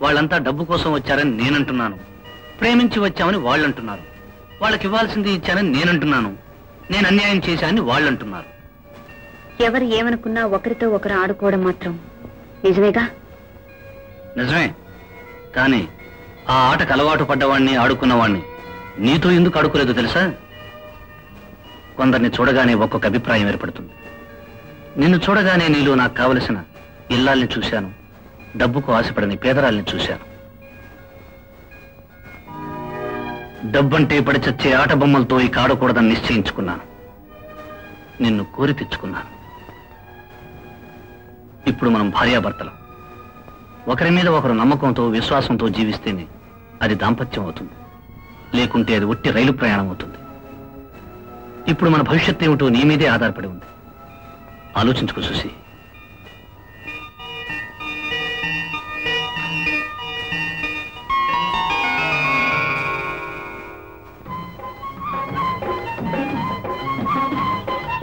వాళ్ళంతా డబ్బు కోసం వచ్చారని నేనంటున్నాను, ప్రేమించి వచ్చామని వాళ్ళు అంటున్నారు. వాళ్ళకి ఇవ్వాల్సింది ఇచ్చానని నేనంటున్నాను, నేను అన్యాయం చేశానని వాళ్ళు అంటున్నారు. ఎవరు ఏమనుకున్నా ఒకరితో ఒకరు ఆడుకోవడం మాత్రం నిజమేగా? నిజమే, కానీ ఆ ఆటకు అలవాటు పడ్డవాణ్ణి, ఆడుకున్నవాణ్ణి నీతో ఎందుకు ఆడుకోలేదు తెలుసా? కొందరిని చూడగానే ఒక్కొక్క అభిప్రాయం ఏర్పడుతుంది. నిన్ను చూడగానే నీలో నాకు కావలసిన ఇల్లాల్ని చూశాను, డబ్బుకు ఆశపడని పేదరాల్ని చూశాను. డబ్బంటే పడి చచ్చే ఆట బొమ్మలతో ఇక ఆడకూడదని నిశ్చయించుకున్నాను. నిన్ను కోరి తెచ్చుకున్నాను. ఇప్పుడు మనం భార్యాభర్తలం. ఒకరి మీద ఒకరు నమ్మకంతో, విశ్వాసంతో జీవిస్తేనే అది దాంపత్యం అవుతుంది. లేకుంటే అది ఒట్టి రైలు ప్రయాణం అవుతుంది. ఇప్పుడు మన భవిష్యత్తు ఏమిటో నీ మీదే ఆధారపడి ఉంది. ఆలోచించుకో సుశీ.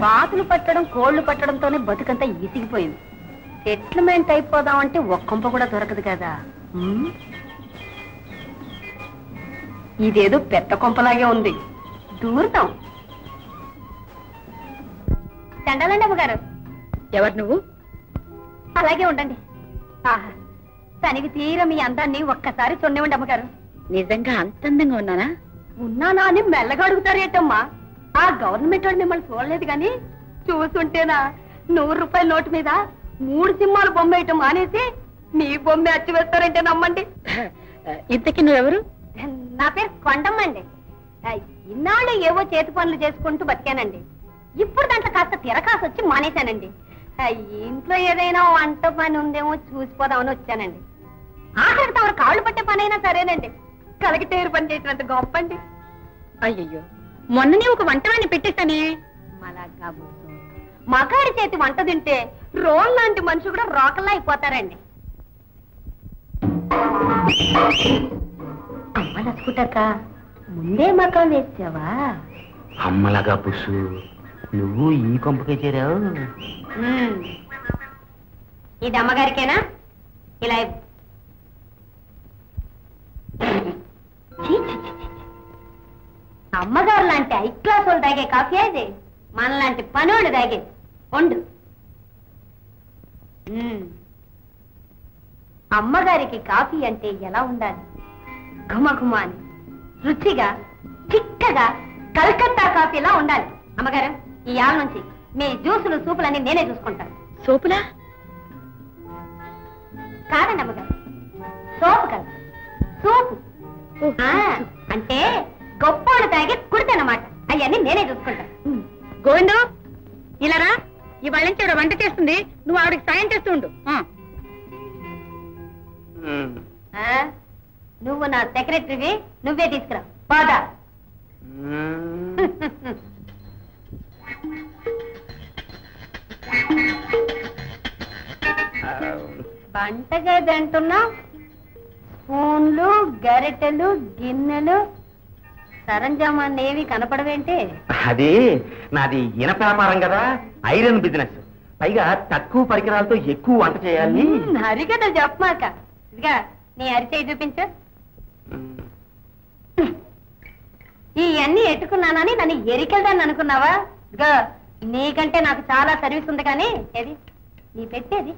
బాతులు పట్టడం, కోళ్లు పట్టడంతోనే బతుకంతా ఈసిగిపోయింది. సెటిల్మెంట్ అయిపోదామంటే ఒక్కంప కూడా దొరకదు కదా. ఇదేదో పెద్ద కొంపలాగే ఉంది, దూరుతాం. దండాలండి అమ్మగారు. ఎవరు నువ్వు? అలాగే ఉండండి. ఆహా, తనకి తీర మీ అందాన్ని ఒక్కసారి చూడండి అమ్మగారు. నిజంగా అంత అందంగా ఉన్నానా? ఉన్నానా అని మెల్లగా అడుగుతారేటమ్మా. ఆ గవర్నమెంట్ వాడు మిమ్మల్ని చూడలేదు గాని చూస్తుంటేనా 100 రూపాయల నోటు మీద 3 సింహాలు బొమ్మ వేయటం మానేసి మీ బొమ్మ అచ్చి వేస్తారంటే నమ్మండి. ఇంతకీ నువ్వెవరు? నా పేరు కొండమ్మండి. ఇన్నాళ్ళు ఏవో చేతి పనులు చేసుకుంటూ బతికానండి. ఇప్పుడు దాంట్లో కాస్త తిరకాసు వచ్చి మానేశానండి. ఇంట్లో ఏదైనా వంట పని ఉందేమో చూసిపోదామని వచ్చానండి. ఆఖరికి తమరు కాళ్ళు పట్టే పని అయినా సరేనండి, కలిగితేరు పని చేసినంత గొప్ప అండి. అయ్యయ్యో, మొన్ననే ఒక వంటవాణ్ణి పెట్టేస్తానే. మలాగా మగాడి చేతి వంట తింటే రోల్ లాంటి మనిషి కూడా రోకల్లా అయిపోతారండి. అమ్మ లసుకుటక్క ముందే మకం వేసావా? అమ్మలాగా పుసు, నువ్వు ఈ కొంపకే చేరావు. ఇది అమ్మగారికేనా? ఇలా అమ్మగారు లాంటి హై క్లాస్ వాళ్ళు తాగే కాఫీ అది, మనలాంటి పనోళ్ళు తాగేది. వండు. అమ్మగారికి కాఫీ అంటే ఎలా ఉండాలి? ఘుమఘుమ అని, రుచిగా, చిక్కగా, కలకత్తా కాఫీలా ఉండాలి. అమ్మగారు, ఈ ఆళ్ళ నుంచి మీ జ్యూసులు సూపులన్నీ నేనే చూసుకుంటాను. సోపులా? కాదండి అమ్మగారు, సోపు కాదు, సూపు. అంటే గొప్పోడు తాగి కుడితేనమాట. అవన్నీ నేనే చూసుకుంటాను. గోవిందు, ఇలా రా. ఇవాళ నుంచి ఆవిడ వంట చేస్తుంది, నువ్వు ఆవిడకి సాయం చేస్తూ ఉండు. నువ్వు నా సెక్రటరీవి, నువ్వే తీసుకురా. బాగా వంటగది అంటున్నా, స్పూన్లు, గరిటెలు, గిన్నెలు, సరంజామాన్ని ఏవి కనపడవేంటి? అది నాది ఇనప వ్యాపారం కదా, ఐరన్ బిజినెస్. పైగా తక్కువ పరికరాలతో ఎక్కువ వంట చేయాలి. హరికథలు చెప్పమాక. ఇదిగా నీ అరిచేయి చూపించు. ఇవన్నీ ఎట్టుకున్నానని నన్ను ఎరికెళ్దాన్ని అనుకున్నావా? ఇదిగా నీకంటే నాకు చాలా సర్వీస్ ఉంది. కానీ ఏది నీ పెట్టేది?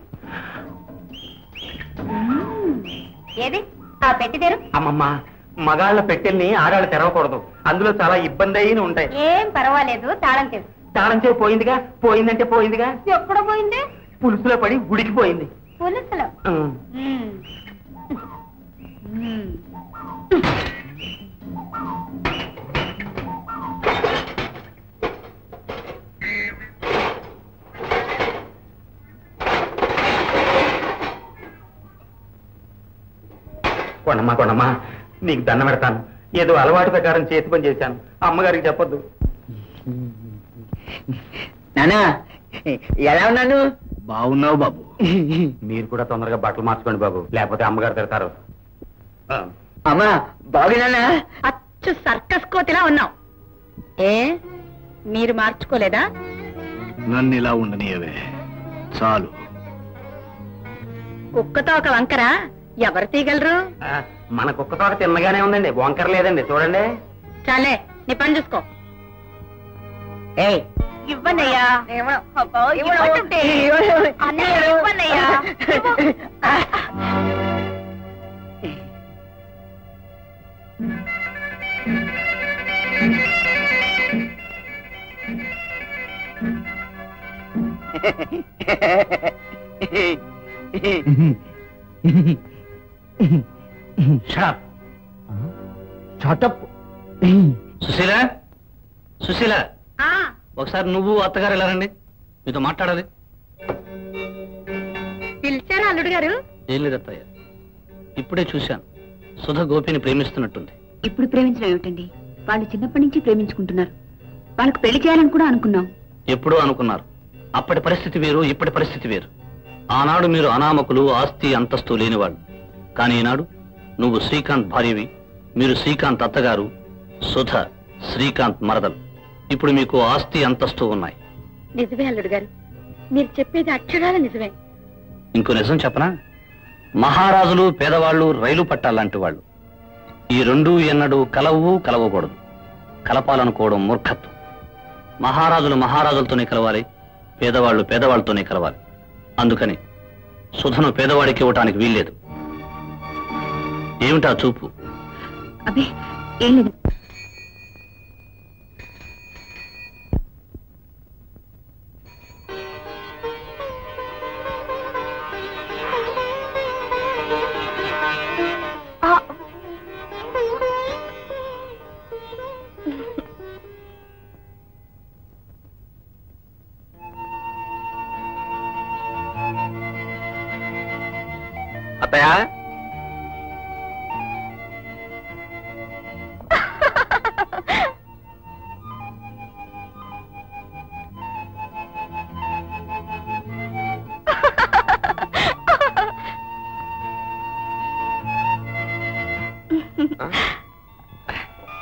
ఏది ఆ పెట్టి తెరు. అమ్మమ్మ, మగాళ్ళ పెట్టెల్ని ఆడాళ్ళు తెరవకూడదు, అందులో చాలా ఇబ్బంది అయిన ఉంటాయి. ఏం పర్వాలేదు, తాళం తెరు. తాళం చేసి పోయిందిగా. పోయిందంటే పోయిందిగా. ఎప్పుడు పోయింది? పులుసులో పడి గుడికి పోయింది. పులుసులో? కొండమ్మా కొండమ్మా, నీకు దండం పెడతాను. ఏదో అలవాటు ప్రకారం చేతి పని చేశాను, అమ్మగారికి చెప్పొద్దు. నానా, ఎలా ఉన్నాను? బాగున్నావు బాబు. మీరు కూడా తొందరగా బట్టలు మార్చుకోండి బాబు, లేకపోతే అమ్మగారు తిడతారు. అమ్మా, బాగున్నానా? అచ్చు సర్కస్ కోతిలా ఉన్నావు. ఏ మీరు మార్చుకోలేదా? నన్ను ఇలా ఉండనియవే చాలు. కుక్కతో ఒక వంకర ఎవరు తీయగలరు? మన కుక్క తోట తిన్నగానే ఉందండి, వంకర లేదండి. చూడండి. చాలే, నీ పని చూసుకో. ఇవ్వనయ్యా. ఇవ్వనయ్యా. సుశీల, సుశీల, ఒకసారి నువ్వు అత్తగారు ఎలా రండి, మీతో మాట్లాడాలి. పిలిచారా అల్లుడు గారు? ఏం లేదు అత్తయ్య, ఇప్పుడే చూశాను, సుధ గోపిని ప్రేమిస్తున్నట్టుంది. ఇప్పుడు ప్రేమించడం ఏమిటండి? వాళ్ళు చిన్నప్పటి నుంచి ప్రేమించుకుంటున్నారు. వాళ్ళకు పెళ్లి చేయాలని కూడా అనుకున్నాం. ఎప్పుడూ అనుకున్నారు. అప్పటి పరిస్థితి వేరు, ఇప్పటి పరిస్థితి వేరు. ఆనాడు మీరు అనామకులు, ఆస్తి అంతస్తు లేనివాళ్ళు. కానీ ఈనాడు నువ్వు శ్రీకాంత్ భార్యవి, మీరు శ్రీకాంత్ అత్తగారు, సుధ శ్రీకాంత్ మరదలు. ఇప్పుడు మీకు ఆస్తి అంతస్తు ఉన్నాయి. నిజమే అల్లుడు గారు, మీరు చెప్పేది అక్షరాల నిజమే. ఇంకో నిజం చెప్పనా? మహారాజులు, పేదవాళ్ళు రైలు పట్టాలంటి వాళ్ళు. ఈ రెండూ ఎన్నడూ కలవకూడదు. కలపాలనుకోవడం మూర్ఖత్వం. మహారాజులు మహారాజులతోనే కలవాలి, పేదవాళ్ళు పేదవాళ్ళతోనే కలవాలి. అందుకని సుధను పేదవాడికి ఇవ్వటానికి వీల్లేదు. ఏమిటా చూపు? అబ్బే ఏం లేదు. అత్తయ్య,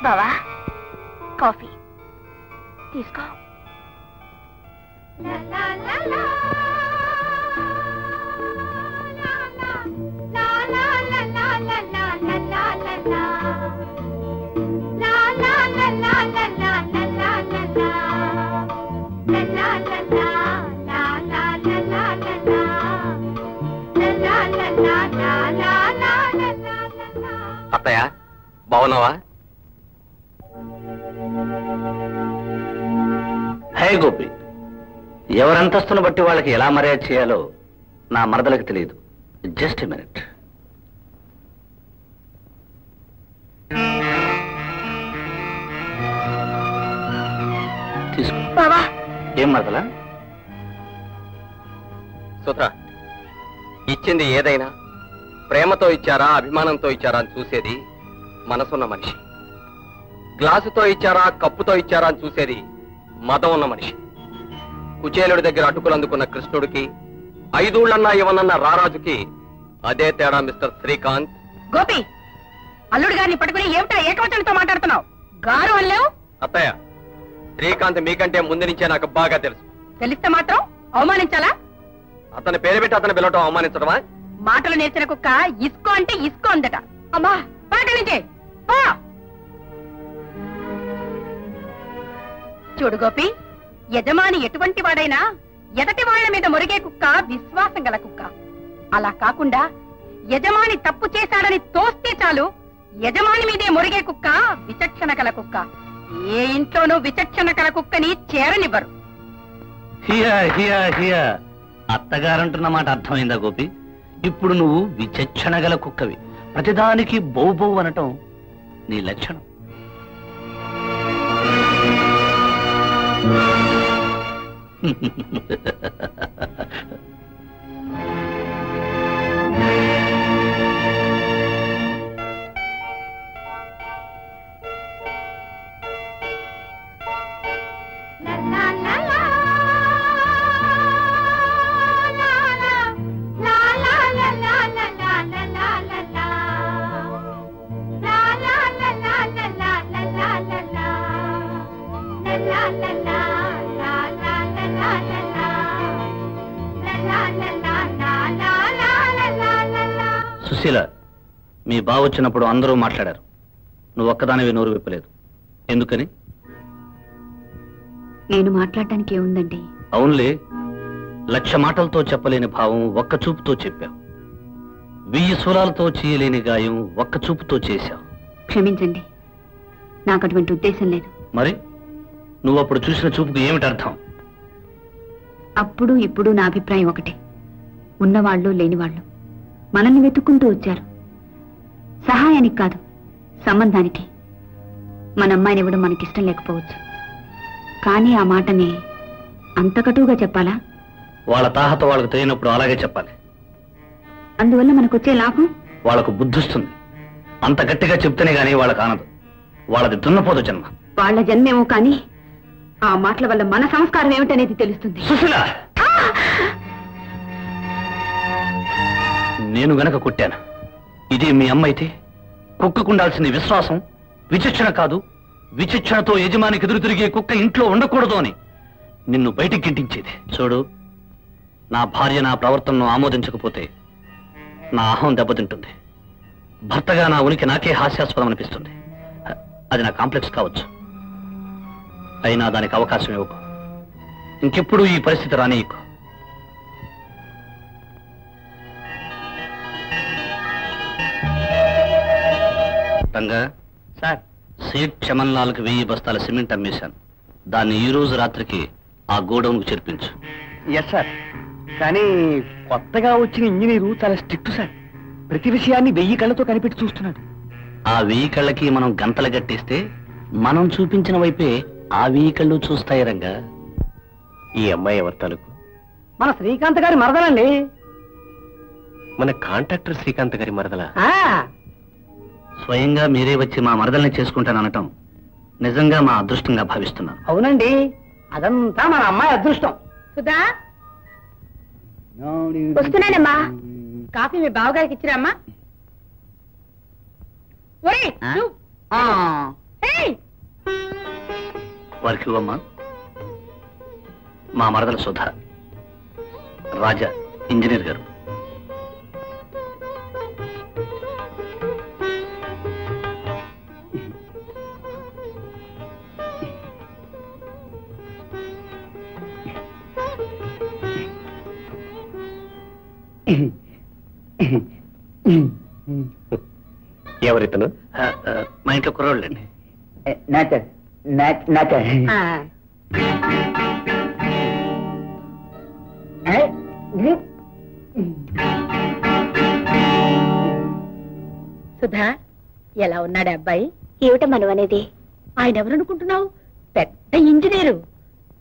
బావా కాఫీ తీసుకో. అత్తయ్య బాగున్నావా? హే గోపి, ఎవరంతస్తును బట్టి వాళ్ళకి ఎలా మర్యాద చేయాలో నా మరదలకు తెలియదు. Just a minute. తీసుకో. బావా ఏం మరదలా? సుధా, ఇచ్చింది ఏదైనా ప్రేమతో ఇచ్చారా అభిమానంతో ఇచ్చారా అని చూసేది మనసున్న మనిషి. గ్లాసుతో ఇచ్చారా కప్పుతో ఇచ్చారా అని చూసేది మదం ఉన్న మనిషి. కుచేలుడి దగ్గర అటుకులు అందుకున్న కృష్ణుడికి 5 ఊళ్ళన్నా ఇవ్వనన్న రారాజుకి అదే తేడా మిస్టర్ శ్రీకాంత్. గోపి, అల్లుడు గారిని పట్టుకుని ఏమిటా ఏకవచనంతో మాట్లాడుతున్నావు? గారు అల్లేవు. అత్తయ్య, శ్రీకాంత్ మీకంటే ముందు నుంచే నాకు బాగా తెలుసు. తెలిస్తే మాత్రం అవమానించాలా? అతని పేరు పెట్టి అతను పిలవటం అవమానించడమా? మాటలు నేర్చిన కుక్క ఇసుకో అంటే ఇసుకో అందట. అమ్మా పాట నుంచే పో. చూడు గోపి, యజమాని ఎటువంటి వాడైనా ఎదటి వాళ్ల మీద మొరిగే కుక్క విశ్వాసం గల కుక్క. అలా కాకుండా యజమాని తప్పు చేశాడని తోస్తే చాలు యజమాని మీదే మొరిగే కుక్క విచక్షణ గల కుక్క. ఏ ఇంట్లోనూ విచక్షణ గల కుక్కని చేరనివ్వరు. హియా హియా హియా. అత్తగారంటున్న మాట అర్థమైందా గోపి? ఇప్పుడు నువ్వు విచక్షణ గల కుక్కవి. ప్రతిదానికి బౌ బౌ అనటం నీ లక్షణం. సుశీల, మీ బావ వచ్చినప్పుడు అందరూ మాట్లాడారు. నువ్వు ఒక్కదానివి నోరు విప్పలేదు. ఎందుకని? నేను మాట్లాడటానికి ఏముందండి? అవునులే, 1,00,000 మాటలతో చెప్పలేని భావం ఒక్క చూపుతో చెప్పావు. 1000 స్వరాలతో చేయలేని గాయం ఒక్క చూపుతో చేశావు. క్షమించండి, నాకు అటువంటి ఉద్దేశం లేదు. మరి నువ్వు అప్పుడు చూసిన చూపుకు ఏమిటి అర్థం? అప్పుడు ఇప్పుడు నా అభిప్రాయం ఒకటే. ఉన్నవాళ్ళు లేనివాళ్ళు మనల్ని వెతుక్కుంటూ వచ్చారు. సహాయానికి కాదు, సంబంధానికి. మన అమ్మాయిని ఇవ్వడం మనకిష్టం లేకపోవచ్చు, కానీ ఆ మాటని అంత కటువుగా చెప్పాలా? వాళ్ళ తాహత వాళ్ళకు తెలియనప్పుడు అలాగే చెప్పాలి. అందువల్ల మనకొచ్చే లాభం? వాళ్ళకు బుద్ధిస్తుంది. అంత గట్టిగా చెప్తేనే గానీ వాళ్ళకు ఆనదు. వాళ్ళది దున్నపోదు జన్మ. వాళ్ళ జన్మేమో కానీ ఆ మాటల వల్ల మన సంస్కారం ఏమిటనేది తెలుస్తుంది. సుశీల, నేను గనక కొట్టాను, ఇదే మీ అమ్మ అయితే కుక్కకుండాల్సిన విశ్వాసం విచక్షణ కాదు, విచక్షణతో యజమానికి ఎదురు తిరిగే కుక్క ఇంట్లో ఉండకూడదు అని నిన్ను బయటికి గింటించేది. చూడు, నా భార్య నా ప్రవర్తనను ఆమోదించకపోతే నా అహం దెబ్బతింటుంది. భర్తగా నా ఉనికి నాకే హాస్యాస్పదం అనిపిస్తుంది. అది నా కాంప్లెక్స్ కావచ్చు, అయినా దానికి అవకాశం ఇవ్వకు. ఇంకెప్పుడు ఈ పరిస్థితి రానియకు. రంగా సార్, సేట్ చమన్లాల్కి 1000 బస్తాల సిమెంట్ అమ్మేశాను. దాన్ని ఈ రోజు రాత్రికి ఆ గోడౌన్కు చేర్పించు. ఎస్ సార్, కానీ కొత్తగా వచ్చిన ఇంజనీరు చాలా స్ట్రిక్ట్ సార్. ప్రతి విషయాన్ని 1000 కళ్ళతో కనిపెట్టి చూస్తున్నాడు. ఆ 1000 కళ్ళకి మనం గంతలు కట్టేస్తే మనం చూపించిన వైపే ఆ 1000 కళ్ళు చూస్తాయి. రంగా, ఈ అమ్మాయి ఎవరి తాలూకు? మన శ్రీకాంత్ గారి మరదలండి. మన కాంట్రాక్టర్ శ్రీకాంత్ గారి మరదలా? స్వయంగా మీరే వచ్చి మా మరదల్ని చేసుకుంటాననటం నిజంగా మా అదృష్టంగా భావిస్తున్నాను. అవునండి, అదంతా మన అమ్మాయి అదృష్టం. సుధా, వస్తున్నానమ్మా. కాఫీ మీ బావగారికి ఇచ్చిరామ్మా. ఒరేయ్, వారికి ఇవ్వమ్మా. మా మరదల సుధా, రాజా ఇంజనీర్ గారు. ఎవరితను? మా ఇంట్లో కుర్రోళ్ళండి. సుధా, ఎలా ఉన్నాడు అబ్బాయి? ఏమిటమ్మా నువ్వు అనేది? ఆయన ఎవరనుకుంటున్నావు? పెద్ద ఇంజనీరు,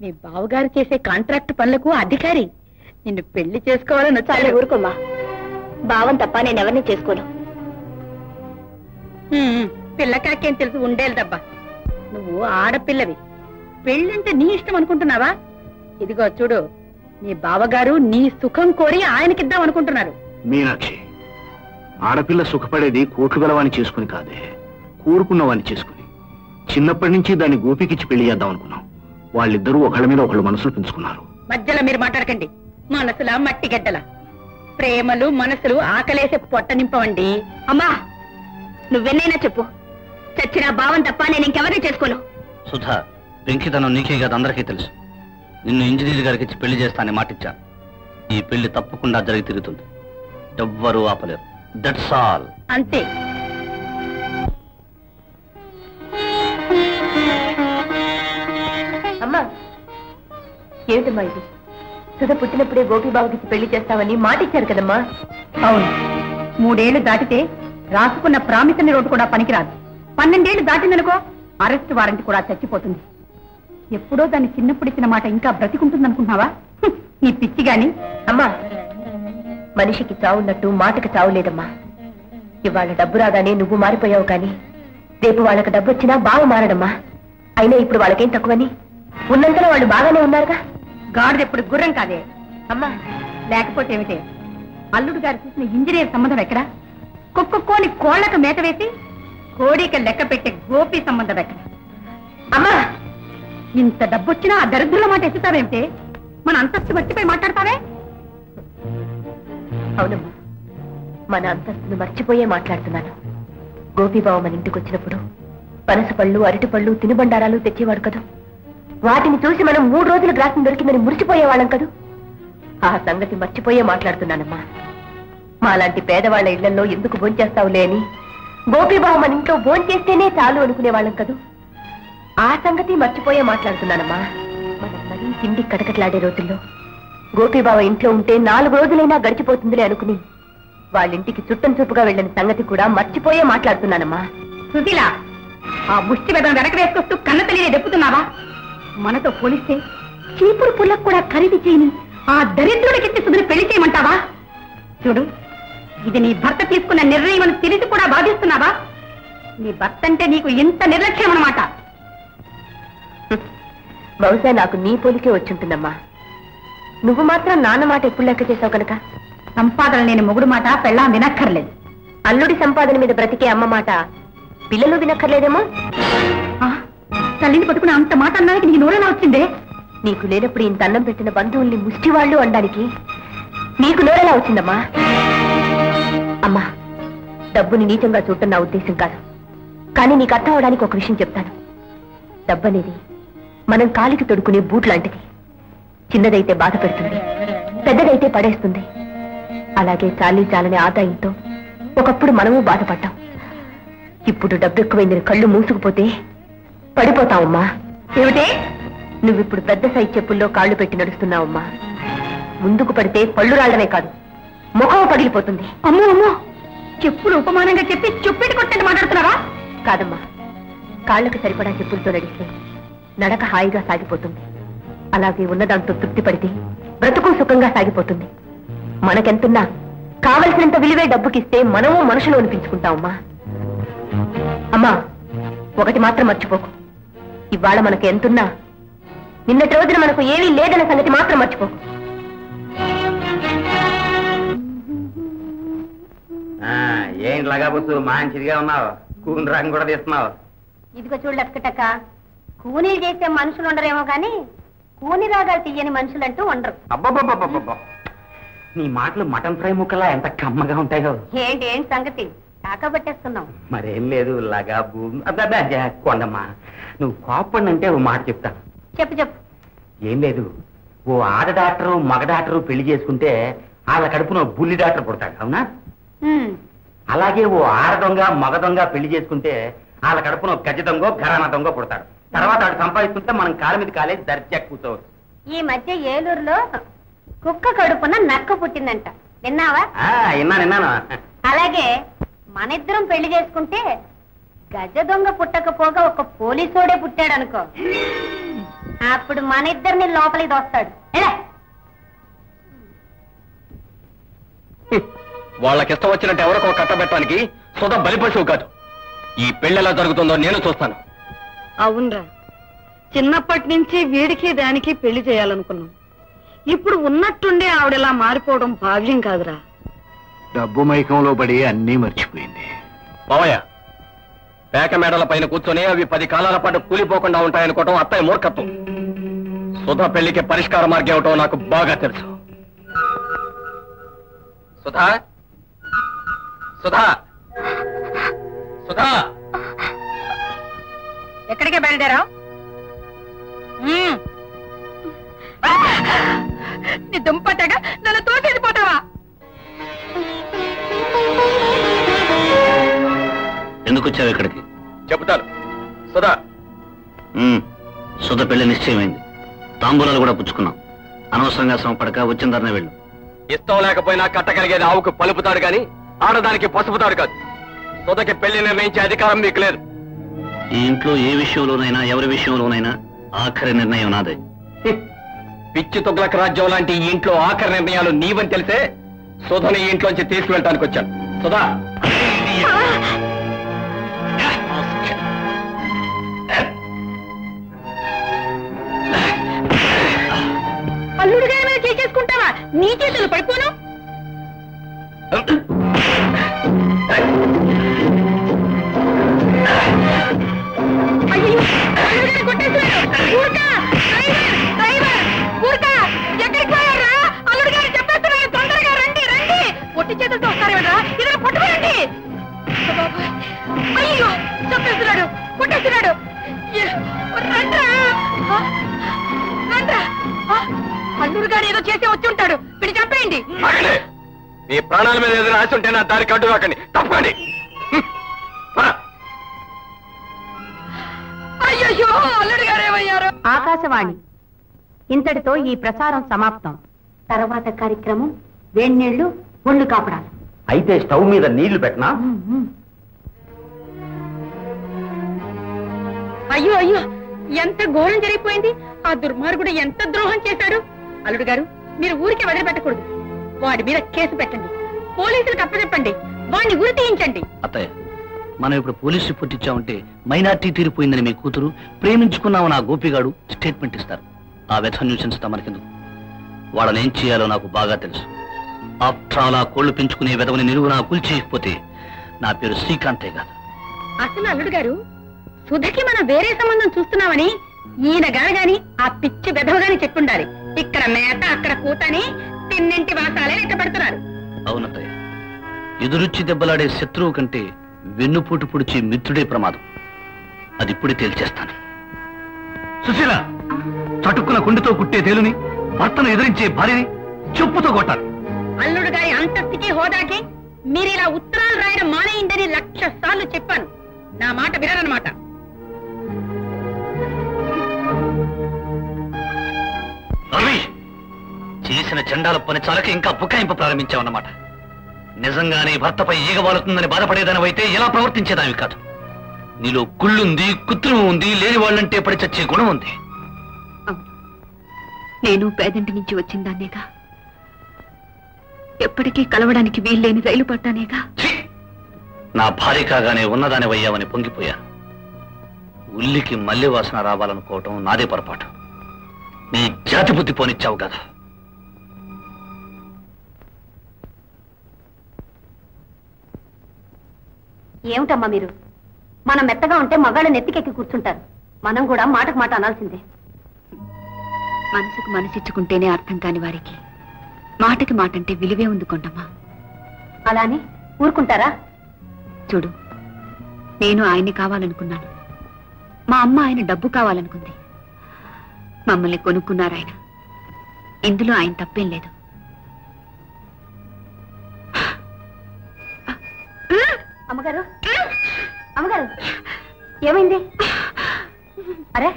మీ బావగారు చేసే కాంట్రాక్ట్ పనులకు అధికారి. నిన్ను పెళ్లి చేసుకోవాలని చాలా వచ్చాడు. ఊరుకోమ్మా, భావం తప్ప నేను ఎవరిని చేసుకోను. పిల్లకాకేం తెలుసు, ఉండేదబ్బా. నువ్వు ఆడపిల్లవి, పెళ్ళంటే నీ ఇష్టం అనుకుంటున్నావా? ఇదిగో చూడు, నీ బావగారు నీ సుఖం కోరి ఆయనకిద్దాం అనుకుంటున్నారు. మీనాక్షి, ఆడపిల్ల సుఖపడేది కోట్లు గలవాణ్ణి చేసుకుని కాదే, కోరుకున్నవాణ్ణి చేసుకుని. చిన్నప్పటి నుంచి దాన్ని గోపికిచ్చి పెళ్లి చేద్దాం అనుకున్నాం. వాళ్ళిద్దరూ ఒకళ్ళ మీద ఒకళ్ళు మనసులు పెంచుకున్నారు. మధ్యలో మీరు మాట్లాడకండి. మనసుల మట్టి గడ్డల ప్రేమలు మనసులు ఆకలేసే పొట్ట నింపవండి. అమ్మా, నువ్వెన్నైనా చెప్పు, చచ్చిన భావం తప్ప నేను ఇంకెవరిని చేసుకోను. సుధా, వెంకితనం నీకే కాదు అందరికీ తెలుసు. నిన్ను ఇంజనీర్ గారికి ఇచ్చి పెళ్లి చేస్తానని మాటిచ్చా. ఈ పెళ్లి తప్పకుండా జరిగి తిరుగుతుంది. ఎవ్వరూ ఆపలేరు. That's all. అంతే. అమ్మా, ఏమిటమ్మా ఇది? సుధ పుట్టినప్పుడే గోపీబాబుకి పెళ్లి చేస్తామని మాటిచ్చారు కదమ్మా. అవును, 3 ఏళ్లు దాటితే రాసుకున్న ప్రామిసరీ నోటు కూడా పనికిరాదు. 12 ఏళ్లు దాటిందనుకో, అరెస్ట్ వారెంట్ కూడా చచ్చిపోతుంది. ఎప్పుడో దాన్ని చిన్నప్పుడు ఇచ్చిన మాట ఇంకా బ్రతికుంటుందనుకుంటున్నావా? నీ పిచ్చి గాని. అమ్మా, మనిషికి చావున్నట్టు మాటకి చావు లేదమ్మా. ఇవాళ డబ్బు రాగానే నువ్వు మారిపోయావు, కానీ రేపు వాళ్ళకి డబ్బు వచ్చినా బాగా మారడమ్మా. అయినా ఇప్పుడు వాళ్ళకేం తక్కువని? ఉన్నంతలో వాళ్ళు బాగానే ఉన్నారుగా. గాడిదెప్పుడు గుర్రం కాదే అమ్మా. లేకపోతే ఏమిటే? అల్లుడు గారు చూసిన ఇంజనీర్ సంబంధం ఎక్కడ? కుక్కుకోని కోళ్లకు మేత వేసి కోడిక లెక్క పెట్టే గోపి సంబంధం ఎక్కడ? అమ్మా, ఇంత డబ్బొచ్చినా ఆ దరిద్రుల మాట ఎత్తుతావేమిటే? మన అంతస్తు మర్చిపోయి మాట్లాడతావే? అవునమ్మా, మన అంతస్తును మర్చిపోయే మాట్లాడుతున్నాను. గోపీబాబు మన ఇంటికి వచ్చినప్పుడు పనస పళ్ళు, అరటి పళ్ళు, తినుబండారాలు తెచ్చేవాడు కదూ. వాటిని చూసి మనం 3 రోజుల గ్రాసం దొరికిందని మురిసిపోయేవాళ్ళం కదూ. ఆ సంగతి మర్చిపోయే మాట్లాడుతున్నానమ్మా. మాలాంటి పేదవాళ్ల ఇళ్లలో ఎందుకు భోంచేస్తావులే అని గోపీబాబు మన ఇంట్లో భోంచేస్తేనే చాలు అనుకునేవాళ్ళం కదూ. ఆ సంగతి మర్చిపోయే మాట్లాడుతున్నానమ్మా. మనం మరీ తిండి కటకట్లాడే రోజుల్లో గోపీబాబు ఇంట్లో ఉంటే 4 రోజులైనా గడిచిపోతుందిలే అనుకుని వాళ్ళింటికి చుట్టం చూపుగా వెళ్ళిన సంగతి కూడా మర్చిపోయే మాట్లాడుతున్నానమ్మా. సుశీల, ఆ ముష్టి వెదం వెనక వేసుకొస్తూ కన్న తల్లినే దెప్పుతున్నావా? మనతో పోలిస్తే చీపురు పుల్లకు కూడా ఖరీదు చేయని ఆ దరిద్రుడికెత్తి సుధుని పెళ్లి చేయమంటావా? చూడు, ఇది నీ భర్త తీసుకున్న నిర్ణయం అని తెలిసి కూడా బాధిస్తున్నావా? నీ భర్త అంటే నీకు ఇంత నిర్లక్ష్యం అన్నమాట. బహుశా నాకు నీ పోలికే వచ్చుంటుందమ్మా. నువ్వు మాత్రం నాన్న మాట ఎప్పుడు లెక్క చేసావు కనుక. సంపాదన లేని మొగుడు మాట పెళ్ళాం వినక్కర్లేదు. అల్లుడి సంపాదన మీద బ్రతికే అమ్మ మాట పిల్లలు వినక్కర్లేదేమో. తల్లిని పట్టుకుని అంత మాట అన్నానికి నీకు నోరేలా వచ్చిందే? నీకు లేనప్పుడు ఇంత అన్నం పెట్టిన బంధువుల్ని ముష్టివాళ్ళు అనడానికి నీకు నోరెలా వచ్చిందమ్మా? అమ్మా, డబ్బుని నీచంగా చూడటం నా ఉద్దేశం కాదు. కానీ నీకు అర్థం అవడానికి ఒక విషయం చెప్తాను. డబ్బు అనేది మనం కాలికి తొడుకునే బూట్ లాంటిది. చిన్నదైతే బాధ పెడుతుంది, పెద్దదైతే పడేస్తుంది. అలాగే చాలని ఆదాయంతో ఒకప్పుడు మనము బాధపడ్డాం. ఇప్పుడు డబ్బు ఎక్కువైందని కళ్ళు మూసుకుపోతే పడిపోతావమ్మా. ఏమిటే? నువ్విప్పుడు పెద్ద సైజ్ చెప్పుల్లో కాళ్ళు పెట్టి నడుస్తున్నావమ్మా. ముందుకు పడితే పళ్ళు రాళ్లనే కాదు, ముఖం పగిలిపోతుంది. అమ్మో అమ్మో, చెప్పులు ఉపమానంగా చెప్పి చుప్పిటి కొట్టండి మాట్లాడుతున్నావా? కాదమ్మా, కాళ్లకు సరిపడా చెప్పులతో నడిస్తే నడక హాయిగా సాగిపోతుంది. అలాగే ఉన్నదాంతో తృప్తి పడితే బ్రతుకు సుఖంగా సాగిపోతుంది. మనకెంతున్నా కావలసినంత విలువే డబ్బుకిస్తే మనము మనుషులు అనిపించుకుంటామమ్మా. అమ్మా, ఒకటి మాత్రం మర్చిపోకు. ఇవాళ మనకు ఎంతున్నా నిన్నటి రోజున మనకు ఏమీ లేదన్న సంగతి మాత్రం మర్చిపోకు. ఏంటి లగాబుత్తు మంచిదిగా ఉన్నావు, కూని రంగు కూడా తీస్తున్నావు. ఇదిగో చూడు లక్కటక్క, కూనీలు చేసే మనుషులు ఉండరేమో కానీ కూని రాగాలు తీయని మనుషులంటూ ఉండరు. అబ్బబ్బబ్బబ్బబ్బా, నీ మాటలు మటన్ ఫ్రై ముక్కలా ఎంత కమ్మగా ఉంటాయో. ఏంటి సంగతి కాకబట్టేస్తున్నావు? మరేం లేదు లాగా కొండమ్మా, నువ్వు కోపడినంటే ఓ మాట చెప్తాను. చెప్పు చెప్పు. ఏం లేదు, ఓ ఆడ డాక్టరు మగ డాక్టరు పెళ్లి చేసుకుంటే వాళ్ళ కడుపున బుల్లి డాక్టర్ పుడతాడు, అవునా? అలాగే ఓ ఆడ దొంగ మగ దొంగ పెళ్లి చేసుకుంటే వాళ్ళ కడుపున గజ దొంగ ఘరానా దొంగ పుడతాడు. తర్వాత వాడు సంపాదిస్తుంటే మనం కాళ్ళ మీద కాలేసి దర్జా కూర్చోవచ్చు. ఈ మధ్య ఏలూరులో కుక్క కడుపున నక్క పుట్టిందంట, విన్నావా? విన్నాను. అలాగే మన ఇద్దరం పెళ్లి చేసుకుంటే గజ దొంగ పుట్టకపోగా ఒక పోలీసోడే పుట్టాడు అనుకో, అప్పుడు మన ఇద్దరిని లోపలికి దోస్తాడు. వాళ్ళకిష్టం వచ్చినట్టు ఎవరికో కట్టబెట్టడానికి సుధ బలిపశువు కాదు. ఈ పెళ్లి ఎలా జరుగుతుందో నేను చూస్తాను. అవునరా, చిన్నప్పటి నుంచి వీడికి దానికి పెళ్లి చేయాలనుకున్నాం. ఇప్పుడు ఉన్నట్టుండే ఆవిడలా మారిపోవడం భావ్యం కాదురా. డబ్బు మైకంలో పడి అన్నీ మర్చిపోయింది. బావయ్య, పేక మేడల పైన కూర్చొని అవి 10 కాలాల పాటు కూలిపోకుండా ఉంటాయనుకోవటం అత్తయ్య మూర్ఖత్వం. సుధ పెళ్లికి పరిష్కార మార్గం ఏమిటో నాకు బాగా తెలుసు. సుధా, సుధా, సుధా, ఎక్కడికే బయలుదేరావు? నీ దుంపటగా నన్ను తోసేసిపోతావా? ఎందుకు వచ్చావు ఇక్కడికి? చెబుతాను. సుధా, సుధ పెళ్లి నిశ్చయమైంది. తాంబూలాలు కూడా పుచ్చుకున్నాం. అనవసరంగా శ్రమ పడక వచ్చిన ధరనే వెళ్ళు. ఇష్టం లేకపోయినా కట్టగలిగేది ఆవుకు పలుపుతాడు గాని ఆడదానికి పసుపుతాడు కాదు. సుధకి పెళ్లి నిర్ణయించే అధికారం మీకు లేదు. ఈ ఇంట్లో ఏ విషయంలోనైనా ఎవరి విషయంలోనైనా ఆఖరి నిర్ణయం నాదే. పిచ్చి తొగ్లక రాజ్యం లాంటి ఈ ఇంట్లో ఆఖరి నిర్ణయాలు నీవని తెలిసే సుధని ఈ ఇంట్లోంచి తీసుకువెళ్ళటానికి వచ్చాను. సుధా, అల్లుడుగా ఏమైనా చేసేసుకుంటావా? నీ చేతులు పడిపోను. అయ్యో, అల్లుడుగారిని కొట్టేస్తున్నాడు. ఊరుకా, డ్రైవర్, డ్రైవర్, ఊరుకా. ఎక్కడికి పోయారా? అల్లుడుగారు చెప్పేస్తున్నాడు, తొందరగా రండి, రండి. పొట్టి చేతులతో వస్తారేమరా? ఇదే పట్టుకోండి. అయ్యో, చెప్పేస్తున్నాడు, కొట్టేస్తున్నాడు. రండ్రా, రండ్రా. అల్లుడు గారు ఏదో చేసి వచ్చి ఉంటాడు, వీడు చెప్పేయండి. మీ ప్రాణాల మీద ఏదైనా ఆశ ఉంటే నా దారి కట్టు కాకండి, తప్పకండి. అయ్యో, అల్లుడు గారు ఏమయ్యారు? ఆకాశవాణి ఇంతటితో ఈ ప్రసారం సమాప్తం. తర్వాత కార్యక్రమం వేణీళ్లు ఒళ్ళు కాపడాలి. అయితే స్టవ్ మీద నీళ్లు పెట్టనా? అయ్యో అయ్యో, ఎంత ఘోరం జరిగిపోయింది. ఆ దుర్మార్గుడు ఎంత ద్రోహం చేశాడు. అల్లుడు గారు, మీరు ఊరికే వదిలిపెట్టకూడదు. వాడి మీద కేసు పెట్టండి, పోలీసులకు అప్పచెప్పండి, వాడిని ఉరి తీయించండి. అత్తయ్య, మనం ఇప్పుడు పోలీస్ రిపోర్ట్ ఇచ్చామంటే మైనార్టీ తీరిపోయిందని మీ కూతురు, ప్రేమించుకున్నామని ఆ గోపిగాడు స్టేట్మెంట్ ఇస్తారు. ఆ వ్యథ న్యూసెన్స్ తమరికెందుకు? వాళ్ళని ఏం చేయాలో నాకు బాగా తెలుసు. ఆఫ్టర్ ఆ కోళ్లు పెంచుకునే వెధవని నిలువునా కూల్చేయకపోతే నా పేరు శ్రీకాంతే కాదు. అసలు అల్లుడు గారు, సుధకి మనం వేరే సంబంధం చూస్తున్నామని ఈయన గాని ఆ పిచ్చి వెధవ గాని చెప్పుండాలి. ఇక్కడ మేత అక్కడ కూతని తిన్నింటి వాసాలే లెక్క పెడుతున్నారు. అవునత్తయ్య, ఎదురుచ్చి దెబ్బలాడే శత్రువు కంటే వెన్నుపోటు పొడిచి మిత్రుడే ప్రమాదం. అది ఇప్పుడే తేల్చేస్తాను. సుశీల, చటుక్కున కుండితో కుట్టే తేలుని, భర్తను ఎదిరించే భార్యని చెప్పుతో కొట్టాలి. అల్లుడు గారి అంతస్తుకి హోదాకి మీరు ఇలా ఉత్తరాలు రాయడం మానేయిందని 1,00,000 సార్లు చెప్పాను. నా మాట వినరన్నమాట. చేసిన చండాల పని చాలక ఇంకా బుకాయింపు ప్రారంభించావన్నమాట. నిజంగానే భర్తపై ఈగ వాలుతుందని బాధపడేదానివైతే ఎలా ప్రవర్తించేదానివి కాదు. నీలో కుళ్ళుంది, కృత్రిమం ఉంది, లేని వాళ్ళంటే పడి చచ్చే గుణం ఉంది. నేను పేదింటి నుంచి వచ్చిందాన్నేగా, ఎప్పటికీ కలవడానికి వీల్లేని రైలు పట్టానేగా. నా భార్య కాగానే ఉన్నదానివయ్యావని పొంగిపోయాను. ఉల్లికి మల్లె వాసన రావాలనుకోవటం నాదే పొరపాటు. నీ జాతి బుద్ధి పోనిచ్చావు కదా. ఏమిటమ్మా మీరు? మనం మెత్తగా ఉంటే మగాళ్ళు నెత్తికెక్కి కూర్చుంటారు. మనం కూడా మాటకు మాట అనాల్సిందే. మనసుకు మనసిచ్చుకుంటేనే అర్థం కాని వారికి మాటకి మాట అంటే విలువే ఉంది కొండమ్మా. అలానే ఊరుకుంటారా? చూడు, నేను ఆయన్ని కావాలనుకున్నాను. మా అమ్మ ఆయన డబ్బు కావాలనుకుంది. మమ్మల్ని కొనుక్కున్నారు ఆయన. ఇందులో ఆయన తప్పేం లేదు. అమ్మగారు, అమ్మగారు, ఏమైంది? అరే,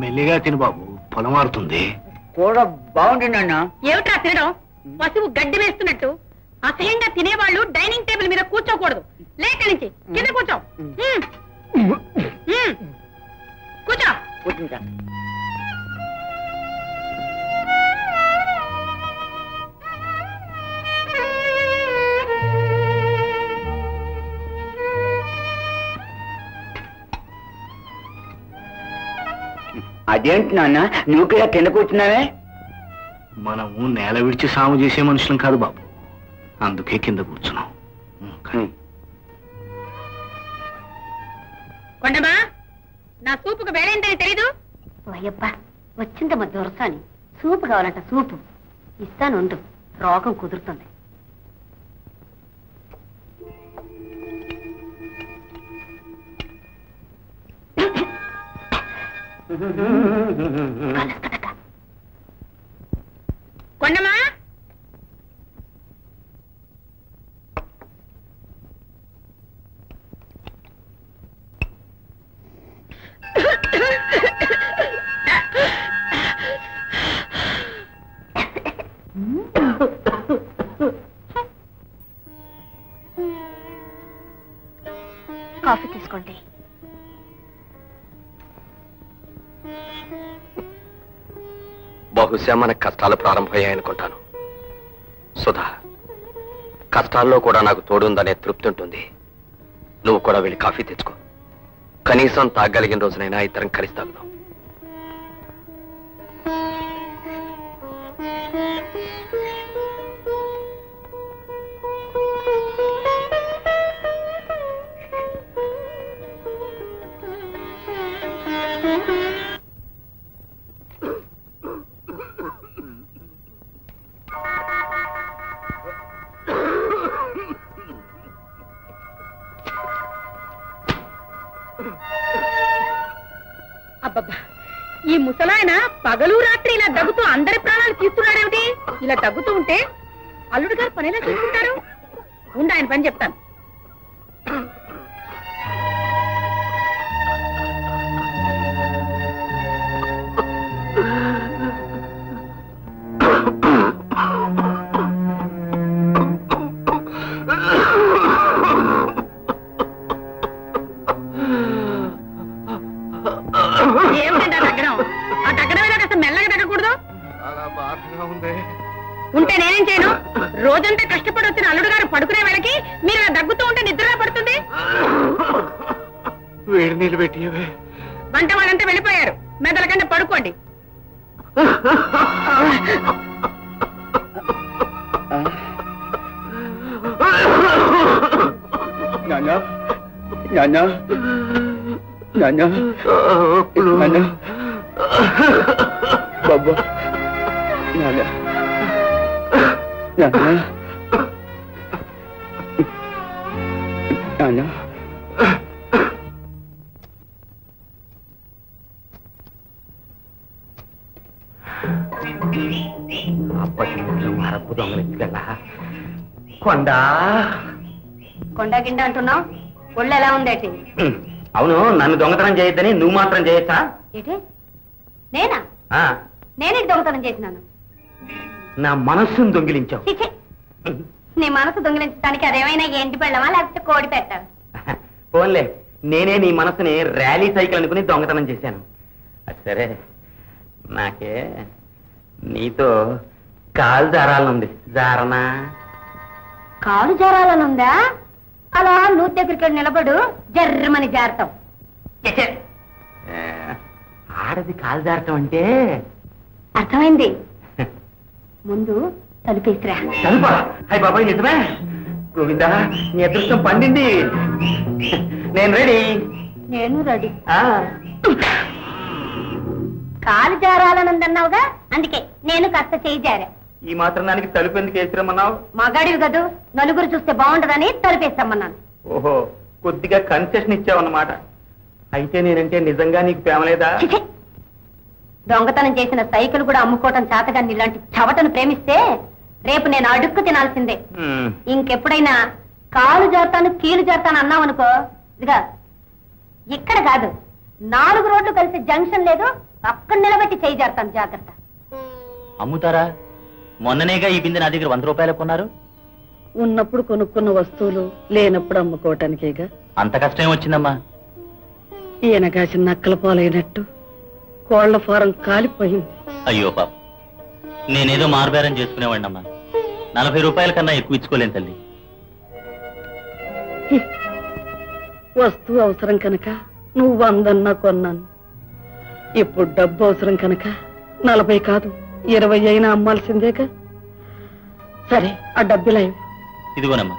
మెల్లిగా తిను బాబు, పొలం మారుతుంది. కూర బాగుంది నాన్న. ఏమిట్రా తినడం? పశువు గడ్డి వేస్తున్నట్టు. అసహ్యంగా తినేవాళ్ళు డైనింగ్ టేబుల్ మీద కూర్చోకూడదు. లేక నుంచి కింద కూర్చో. కూర్చో. కూర్చుంటా. అదేంటి నాన్న, నువ్వు కూడా కింద కూర్చున్నావే? మనము నేల విడిచి సాము చేసే మనుషులం కాదు బాబు, అందుకే కింద కూర్చున్నాం. కొండమా, నా సూపుకు వేళైందని తెలీదు? అయ్యబ్బా, వచ్చిందమ్మా దొరసాని. సూపు కావాలంట, సూపు ఇస్తాను ఉండు. రోగం కుదురుతుంది. కొండమా, కాఫీ తీసుకోండి. బహుశా మన కష్టాలు ప్రారంభమయ్యాయనుకుంటాను. సుధా, కష్టాల్లో కూడా నాకు తోడుందనే తృప్తి ఉంటుంది. నువ్వు కూడా వెళ్ళి కాఫీ తెచ్చుకో. కనీసం తాగలిగిన రోజునైనా ఇద్దరం కలిసి తాగుదాం. అబ్బబ్బా, ఈ ముసలాయన పగలు రాత్రి ఇలా దగ్గుతూ అందరి ప్రాణాలు తీస్తున్నాడేమిటి? ఇలా దగ్గుతూ ఉంటే అల్లుడు గారు పని ఎలా చూసుకుంటారు? ఉండి ఆయన పని చెప్తాను. ఉంటే నేనేం చేయను? రోజంతా కష్టపడి వచ్చిన అల్లుడు గారు పడుకునే వేళకి మీరు ఇలా దగ్గుతూ ఉంటే నిద్రలా పడుతుంది. వేడి నీళ్ళు పెట్టివే. వంట వాళ్ళంతా వెళ్ళిపోయారు, మెదల కింద పడుకోండి. నాన్న నాన్న నాన్న నాన్న బాబా నాన్న నాన్న నాన్న అప్పటి మరపు దొంగలించగల కొండా కొండ గిండ అంటున్నావు, ఒళ్ళు ఎలా ఉందేటి? అవును, నన్ను దొంగతనం చేయొద్దని నువ్వు మాత్రం చేయొచ్చా? ఏంటి? నేనా? నేనేటి దొంగతనం చేసినాను? నా మనస్సును దొంగిలించావు. చిచి, నీ మనసు దొంగిలించడానికి అదేమైనా ఏంటి పెళ్ళమా లేకపోతే కోడి పెట్టావు? పోన్లే, నేనే నీ మనసుని ర్యాలీ సైకిల్ అనుకుని దొంగతనం చేశాను. అది సరే, నాకే నీతో కాలు జారాలనుంది. జారనా? కాలు జారాలనుందా? అలా నూతి దగ్గరికి నిలబడు, జర్రమని జారతాం. ఆడది కాలు జారటం అంటే అర్థమైంది. ముందు తలుపేసిరా. తలుపా? హై బాబాయ్, నిజమే? గోవిందా, నీ అదృష్టం పండింది. నేను రెడీ. నేను రెడీ. కాలు జారాలనుందన్నావుగా, అందుకే నేను కాస్త చేయి జారా. ఈ మాత్రం దానికి తలుపు ఎందుకు వేసిరమ్మన్నావు? మగాడివి కదూ, నలుగురు చూస్తే బాగుండదని తలుపేస్తామన్నాను. ఓహో, కొద్దిగా కన్సెషన్ ఇచ్చావన్నమాట. అయితే నేనంటే నిజంగా నీకు ప్రేమ లేదా? దొంగతనం చేసిన సైకిల్ కూడా అమ్ముకోవటం చేతగాని ఇలాంటి చవటను ప్రేమిస్తే రేపు నేను అడుక్కు తినాల్సిందే. ఇంకెప్పుడైనా కాలు జారుతాను కీలు జారుతాను అన్నావనుకో, ఇదిగా ఇక్కడ కాదు, 4 రోడ్లు కలిసి జంక్షన్ లేదు, అక్కడ నిలబెట్టి చేయి జారుతాను. జాగ్రత్త. అమ్ముతారా? మొన్ననేగా ఈ బిందె నా దగ్గర 100 రూపాయలు కొన్నారు. ఉన్నప్పుడు కొనుక్కున్న వస్తువులు లేనప్పుడు అమ్ముకోవటానికేగా. అంత కష్టం వచ్చిందమ్మా. ఈయన కాసిన నక్కల పాలైనట్టు కోళ్ల ఫారం కాలిపోయింది. అయ్యో పాప, నేనేదో మారుబేరం చేసుకునేవాడినమ్మా. 40 రూపాయల కన్నా ఎక్కువ ఇచ్చుకోలేను తల్లి. వస్తువు అవసరం కనుక నువ్వు 100 కొన్నాను. ఇప్పుడు డబ్బు అవసరం కనుక 40 కాదు 20 అయినా అమ్మాల్సిందేగా. సరే, ఆ డబ్బులా ఇవ్వు. ఇదిగోనమ్మా.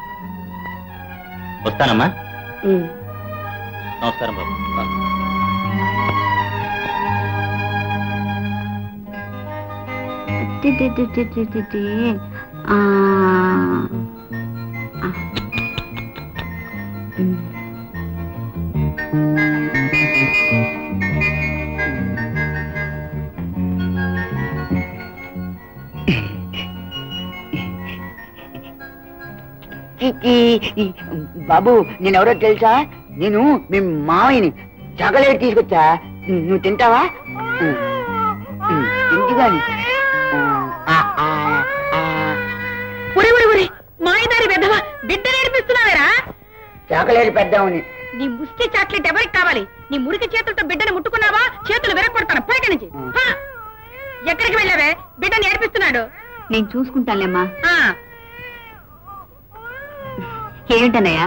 వస్తానమ్మా. నమస్కారం బాబు. బాబు, నేనెవరో తెలుసా? నేను మీ మావయ్యని. చాకలేట్ తీసుకొచ్చా, నువ్వు తింటావా? తింటిగాని. మాయదారి వెధవా, బిడ్డ నేర్పిస్తున్నావేరా? చాకలేట్ పెద్దామని. నీ ముష్టి చాక్లెట్ ఎవరికి కావాలి? నీ మురికి చేతులతో బిడ్డను ముట్టుకున్నావా? చేతులు విరగొడతాను పైకి నుంచి. ఎక్కడికి వెళ్ళావే? బిడ్డను ఏడిపిస్తున్నాడు. నేను చూసుకుంటానులేమ్మా. ఏమిటన్నయ్యా?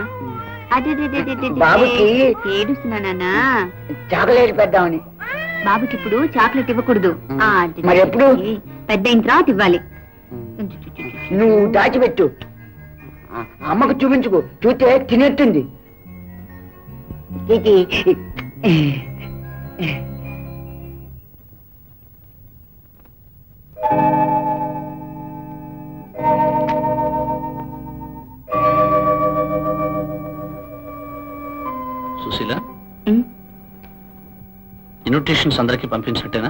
బాబుకి ఏడుస్తున్నానా? చాకలేట్ పెద్దామని. బాబుకి ఇప్పుడు చాక్లెట్ ఇవ్వకూడదు. మరి ఎప్పుడు? పెద్ద అయిన తర్వాత ఇవ్వాలి. నువ్వు దాచిపెట్టు, అమ్మకు చూపించుకో, చూస్తే తినేస్తుంది. సుశీల, ఇన్విటేషన్స్ అందరికీ పంపించినట్టేనా?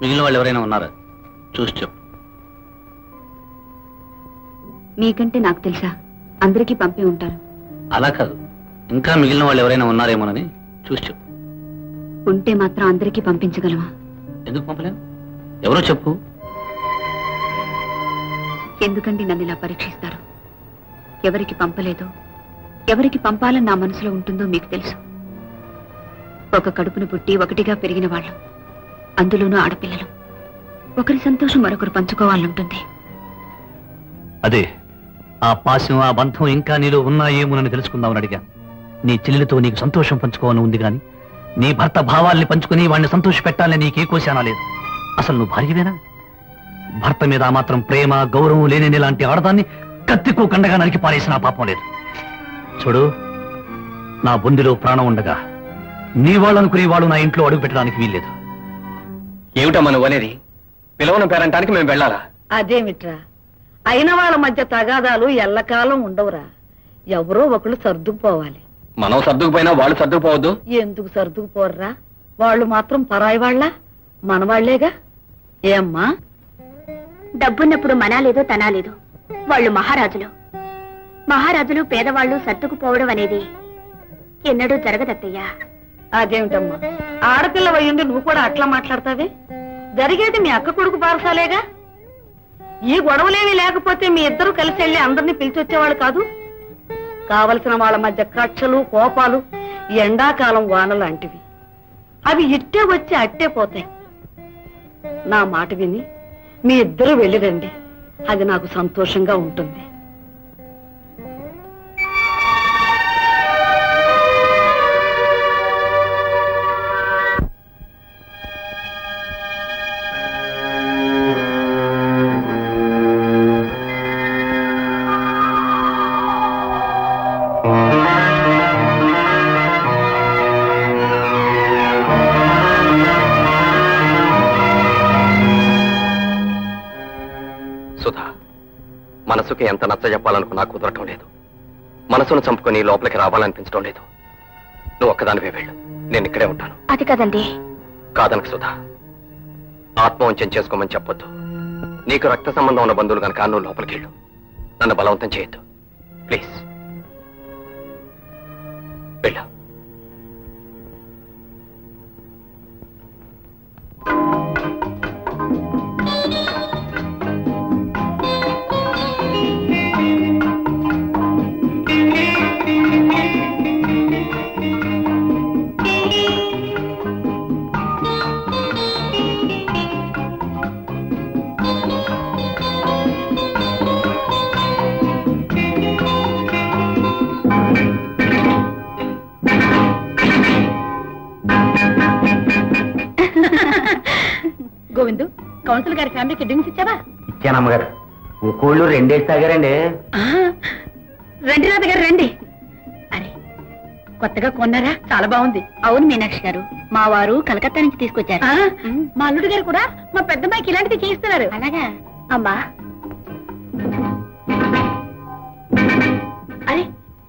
మిగిలిన వాళ్ళు ఎవరైనా ఉన్నారా? చూసి చెప్పు. మీకంటే నాకు తెలుసా? అందరికీ పంపి ఉంటారు. అలా కాదు, ఇంకా మిగిలిన వాళ్ళు ఎవరైనా ఉన్నారేమోనని చూసి చెప్పు. ఉంటే మాత్రం అందరికీ పంపించగలమా? ఎందుకు పంపలేము? ఎవరో చెప్పు. ఎందుకంటే నన్ను ఇలా పరీక్షిస్తారు? ఎవరికి పంపలేదో, ఎవరికి పంపాలని నా మనసులో ఉంటుందో మీకు తెలుసు. ఒక కడుపును పుట్టి ఒకటిగా పెరిగిన వాళ్ళం, అందులోనూ ఆడపిల్లలు. ఒకరి సంతోషం మరొకరు పంచుకోవాలంటుంది. అదే ఆ పాశం ఆ బంధం ఇంకా నీలో ఉన్నాయేమోనని తెలుసుకుందామని అడిగా. నీ చెల్లెలతో నీకు సంతోషం పంచుకోవాలని ఉంది కానీ నీ భర్త భావాల్ని పంచుకుని వాడిని సంతోష పెట్టాలని నీకే కోశానా లేదు. అసలు నువ్వు భార్యవేనా? భర్త మీద ఆ మాత్రం ప్రేమ గౌరవం లేని లాంటి ఆడదాన్ని కత్తికో కండగా నరికి పారేసిన పాపం లేదు. చూడు, నా బొందిలో ప్రాణం ఉండగా నీ వాళ్ళనుకునే వాళ్ళు నా ఇంట్లో అడుగు పెట్టడానికి వీల్లేదు. ఏమిటమ్మా నువ్వు అనేది? పిలవన పేరంటానికి మేము వెళ్ళాలా? అదేమిట్రా, అయిన వాళ్ళ మధ్య తగాదాలు ఎల్లకాలం ఉండవురా. ఎవరో ఒకళ్ళు సర్దుకుపోవాలి. మనం సర్దుకుపోయినా వాళ్ళు సర్దుకుపోవద్దు. ఎందుకు సర్దుకుపోర్రా? వాళ్ళు మాత్రం పరాయి వాళ్ళ, మనవాళ్లేగా. ఏమ్మా? డబ్బున్నప్పుడు మనాలేదు తనాలేదు. వాళ్ళు మహారాజులు. మహారాజులు పేదవాళ్లు సర్దుకుపోవడం అనేది ఎన్నడూ జరగదత్తయ్యా. అదేమిటమ్మా, ఆడపిల్ల వయ్యుండి నువ్వు కూడా అట్లా మాట్లాడతావే? జరిగేది మీ అక్క కొడుకు బారసాలేగా. ఈ గొడవలేవి లేకపోతే మీ ఇద్దరు కలిసి వెళ్ళి అందరినీ పిలిచొచ్చేవాళ్ళు కాదు. కావలసిన వాళ్ళ మధ్య కక్షలు కోపాలు ఎండాకాలం వాన లాంటివి. అవి ఇట్టే వచ్చి అట్టే పోతాయి. నా మాట విని మీ ఇద్దరు వెళ్ళిరండి, అది నాకు సంతోషంగా ఉంటుంది. మనసుకి ఎంత నచ్చ చెప్పాలనుకున్నా కుదరటం లేదు. మనసును చంపుకొని లోపలికి రావాలనిపించడం లేదు. నువ్వు ఒక్కదానివే వెళ్ళు, నేను ఇక్కడే ఉంటాను. అది కదండి. కాదనకు సుధా, ఆత్మవంచం చేసుకోమని చెప్పొద్దు. నీకు రక్త సంబంధం ఉన్న బంధువులు కనుక నువ్వు లోపలికి వెళ్ళు. నన్ను బలవంతం చేయొద్దు ప్లీజ్. వెళ్ళు. గోవిందు, కౌన్సిల్ గారి ఫ్యామిలీకి డ్రింక్స్ ఇచ్చావా? ఇచ్చానమ్మగారు. కోళ్ళు 2 తాగారండి. రండి రాధ గారు రండి. అరే, కొత్తగా కొన్నారా? చాలా బాగుంది. అవును మీనాక్షి గారు, మా వారు కలకత్తా నుంచి తీసుకొచ్చారు. మా అల్లుడు గారు కూడా మా పెద్దమ్మాయికి ఇలాంటివి చేయిస్తున్నారు. అలాగా అమ్మా. అరే,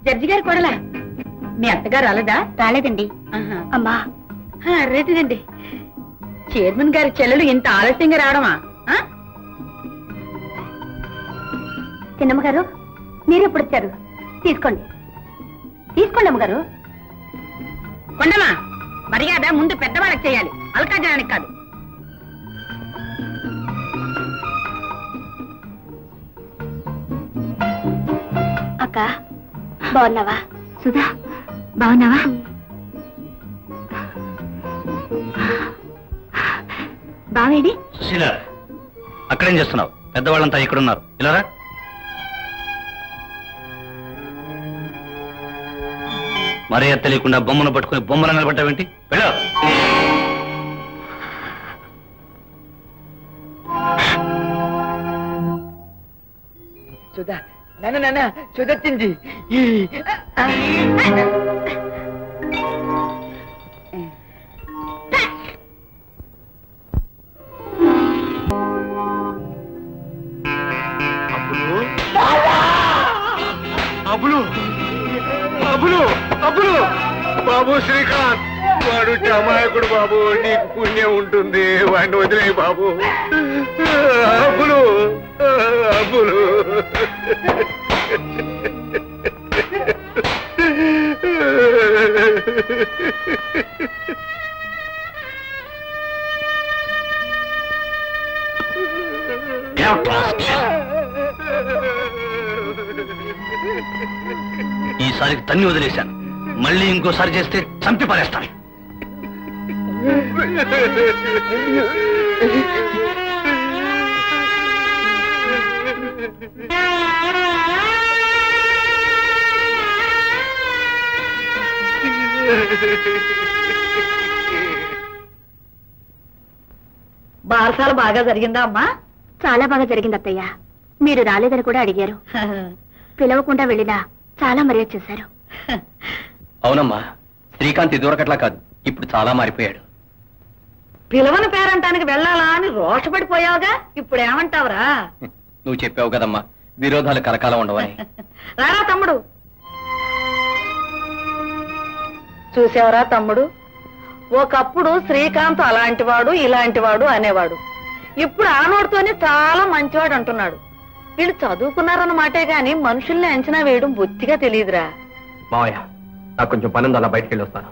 జడ్జి గారు కూడలా? మీ అత్తగారు రాలేదా? రాలేదండి. అమ్మా రేటిదండి. చైర్మన్ గారి చెల్లెలు ఇంత ఆలస్యంగా రావడమా? చిన్నమ్మ గారు, మీరు ఎప్పుడు వచ్చారు? తీసుకోండి తీసుకోండి అమ్మగారు. కొండమా, మర్యాద ముందు పెద్దవాళ్ళకి చేయాలి, అల్కాజనానికి కాదు. అక్క బాగున్నావా? సుధా బాగున్నావా? బావేడి? సుశీల, అక్కడేం చేస్తున్నావు? పెద్దవాళ్ళంతా ఇక్కడున్నారు, ఇలారా. మరే తెలియకుండా బొమ్మను పట్టుకుని బొమ్మలు నిలబడ్డావేంటి? వెళ్ళా. సుధా, నాన్న సుధొచ్చింది. అబ్బులు అబ్బులు అబ్బులు బాబు శ్రీకాంత్, వాడు అమాయకుడు బాబు, నీకు పుణ్యం ఉంటుంది, వాడిని వదిలే బాబు. అబ్బులు అబ్బులు ఈసారికి తన్ని వదిలేశాను, మళ్ళీ ఇంకోసారి చేస్తే చంపి పారేస్తాను. బారసాల బాగా జరిగిందా అమ్మా? చాలా బాగా జరిగింది అత్తయ్య. మీరు రాలేదని కూడా అడిగారు. పిలవకుండా వెళ్ళినా చాలా మర్యాద చేశారు. అవునమ్మా, శ్రీకాంత్ ఇదివరకట్లా కాదు, ఇప్పుడు చాలా మారిపోయాడు. పిలవని పేరంటానికి వెళ్ళాలా అని రోషపడిపోయావుగా, ఇప్పుడు ఏమంటావురా? నువ్వు చెప్పావు కదమ్మా, విరోధాలు కలకాలం ఉండవని. రారా తమ్ముడు. చూసావరా తమ్ముడు, ఒకప్పుడు శ్రీకాంత్ అలాంటివాడు ఇలాంటివాడు అనేవాడు. ఇప్పుడు ఆ నోటితోనే చాలా మంచివాడు అంటున్నాడు. వీళ్ళు చదువుకున్నారన్నమాటే గాని మనుషుల్ని అంచనా వేయడం బొత్తిగా తెలియదురా. మావయ్య, నాకు కొంచెం పని ఉంది, అలా బయటకు వెళ్ళి వస్తాను.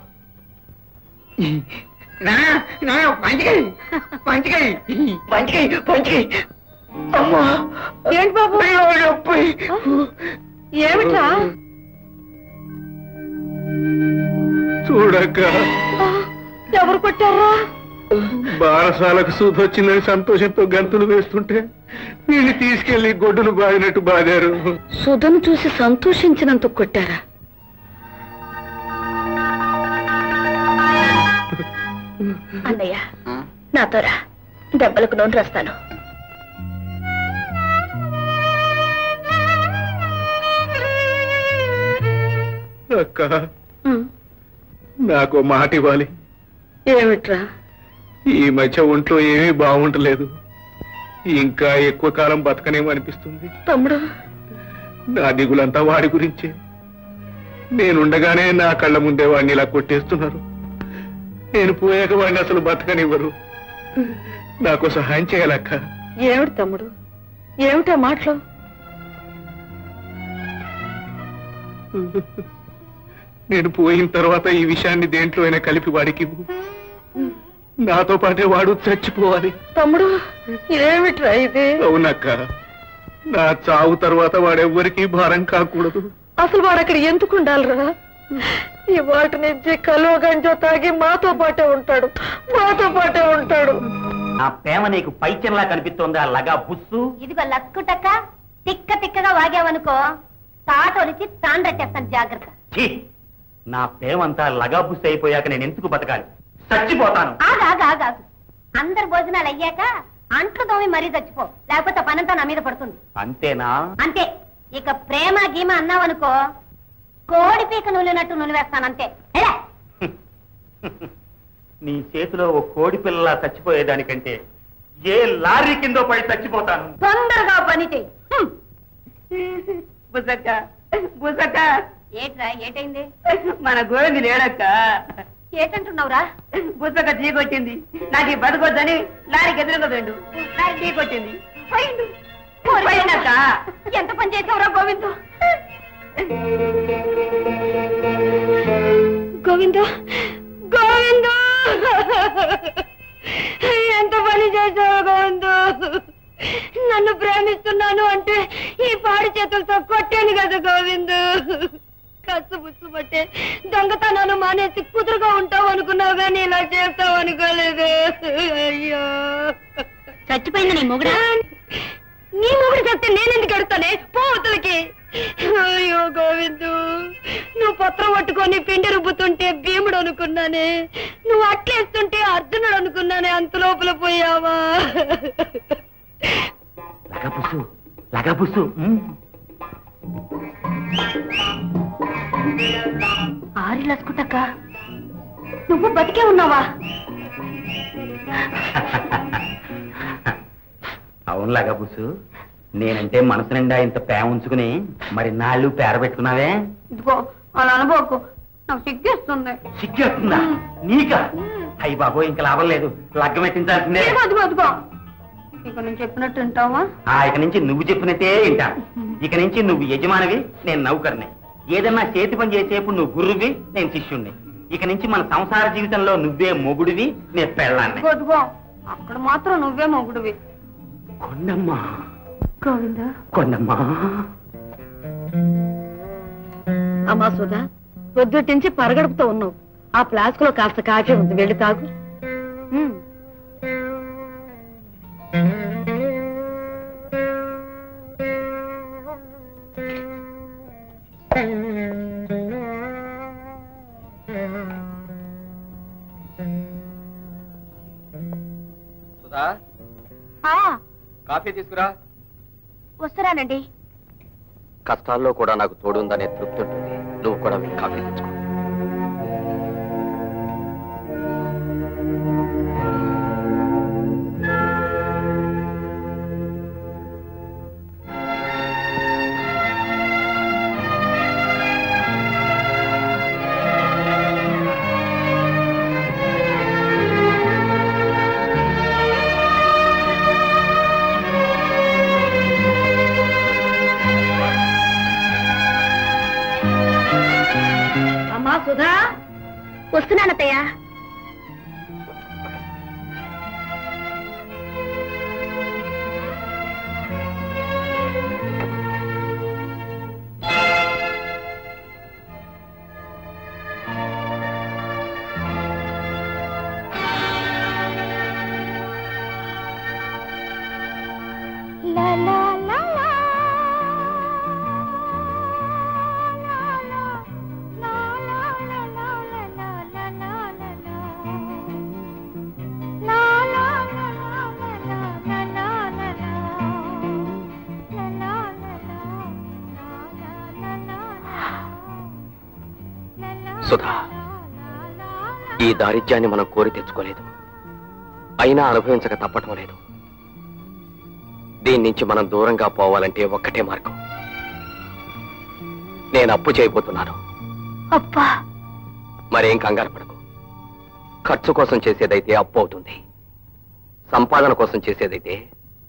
ఏంటి బాబు? ఏమిట్రా? చూడక్క, ఎవరు కొట్టారా? బారసాలకు సూదొచ్చిందని సంతోషంతో గంతులు వేస్తుంటే వీళ్ళు తీసుకెళ్లి గొడ్డును బాదినట్టు బాదారు. సుధను చూసి సంతోషించినందుకు కొట్టారా? అన్నయ్య, నాతో రా, దెబ్బలకు నోరు రాస్తాను. అక్క, నాకు మాట ఇవ్వాలి. ఏమిట్రా? ఈ మధ్య ఒంట్లో ఏమీ బాగుంటలేదు. ఇంకా ఎక్కువ కాలం బతకనేమో అనిపిస్తుంది. తమ్ముడు, నా దిగులంతా వాడి గురించే. నేనుండగానే నా కళ్ళ ముందే వాడిని ఇలా కొట్టేస్తున్నారు. నేను పోయాక వాడిని అసలు బతకనివ్వరు. నాకు సహాయం చేయాలక్క. ఏమిటి తమ్ముడు, ఏమిటా మాటలు? నేను పోయిన తర్వాత ఈ విషయాన్ని దేంట్లో అయినా కలిపి వాడికి ఇవ్వు. నాతో పాటే వాడు చచ్చిపోవాలి. తమ్ముడు, ఏమిట్రా ఇది? అవునక్క, నా చావు తర్వాత వాడెవ్వరికీ భారం కాకూడదు. అసలు వాడు అక్కడ ఎందుకు ఉండాలిరా? ఈ వాటి నుంచి కలువ గంజో తాగి మాతో పాటే ఉంటాడు, మాతో పాటే ఉంటాడు. ఆ ప్రేమ నీకు పైచంలా కనిపిస్తోందా లగా బుస్సు? ఇదిగో లక్కుటక్క, తిక్క తిక్కగా వాగావనుకో తాటొలిచి తాండ్రచ్చేస్తాను, జాగ్రత్త. నా ప్రేమంతా లగా బుస్సు అయిపోయాక నేను ఎందుకు బతకాలి? చచ్చిపోతాను. ఆగాగాగాగు, అందరు భోజనాలు అయ్యాక అంట్లు తోమి మరీ చచ్చిపో, లేకపోతే పనంతా నా మీద పడుతుంది. అంతేనా? అంతే. ఇక ప్రేమ గీమ అన్నావనుకో కోడి పీక నూనెనట్టు నూనెవేస్తానంతే. నీ చేతిలో ఓ కోడి పిల్ల చచ్చిపోయేదానికంటే ఏ లారీ కిందో పడి చచ్చిపోతాను. తొందరగా పని చెయ్యి. బుసక్క, బుసక్క, ఏట్రా, ఏటైంది? మన గోవింది లేడక్క. ఏటంటున్నావురా? బుసక్క చీకొచ్చింది. నాకు ఈ బతుకొద్దని లారీకి ఎదురుగా వెండు. లారీ చీకొచ్చింది. పోయినక్క. ఎంత పని చేసావురా గోవిందు? గోవిందు, గోవిందు, ఎంత పని చేసావు గోవిందు? నన్ను ప్రేమిస్తున్నాను అంటే ఈ పాడి చేతులతో కొట్టాను కదా గోవిందు. కసుబుచ్చు పట్టే దొంగతనాలు మానేసి కుదురుగా ఉంటావు అనుకున్నావు కానీ ఇలా చేస్తావు అనుకోలేదు. అయ్యో, చచ్చిపోయింది నీ మొగుడా? నీ మొగుడు చెప్తే నేనెందుకు అడుగుతానే? పోతులకి. అయ్యో గోవిందు, నువ్వు పత్రం పట్టుకొని పిండి రుబ్బుతుంటే భీముడు అనుకున్నానే, నువ్వు అట్లేస్తుంటే అర్జునుడు అనుకున్నానే, అంత లోపల పోయావా? లగబుస్సు, లగబుస్సు. ఆరి లస్కుటక్క, నువ్వు బతికే ఉన్నావా? అవును లగబుస్సు, నేనంటే మనసు నిండా ఇంత ప్రేమ ఉంచుకుని మరి నాళ్ళు పేరబెట్టుకున్నావే. ఇదిగో అలా అనుకోకు, నాకు సిగ్గేస్తుంది. సిగ్గేస్తుందా నీకా? అయ్యి బాబో, ఇంకా లాభం లేదు, లగ్గం ఎత్తించాల్సిందే. అదిగో అదిగో, ఇక నేను చెప్పినట్టు వింటావా? ఇక నుంచి నువ్వు చెప్పినట్టే వింటాను. ఇక నుంచి నువ్వు యజమానివి, నేను నౌకర్ని. ఏదన్నా చేతి పని చేసేప్పుడు నువ్వు గురువి, నేను శిష్యుణ్ణి. ఇక నుంచి మన సంసార జీవితంలో నువ్వే మొగుడివి, నేను పెళ్ళాన్ని. అదిగో అక్కడ మాత్రం నువ్వే మొగుడివి. కొండమ్మా, గోవిందా, కొండమ్మా. అమ్మా సుధా, పొద్దుటించి పరగడుపుతో ఉన్నావు. ఆ ఫ్లాస్క్ లో కాస్త కాఫీ ఉంది, వెళ్ళి తాగు. కాఫీ తీసుకురా. వస్తున్నానండి. కష్టాల్లో కూడా నాకు తోడుందనే తృప్తి ఉంటుంది. నువ్వు కూడా వెళ్ళి కాఫీ తెచ్చుకో. సుధా, వస్తున్నానత్తయ్య. సుధా, ఈ దారిద్ర్యాన్ని మనం కోరి తెచ్చుకోలేదు, అయినా అనుభవించక తప్పటం లేదు. దీని నుంచి మనం దూరంగా పోవాలంటే ఒక్కటే మార్గం. నేను అప్పు చేయబోతున్నాను. అబ్బా, మరేం కంగారు పడకు. ఖర్చు కోసం చేసేదైతే అప్పు అవుతుంది, సంపాదన కోసం చేసేదైతే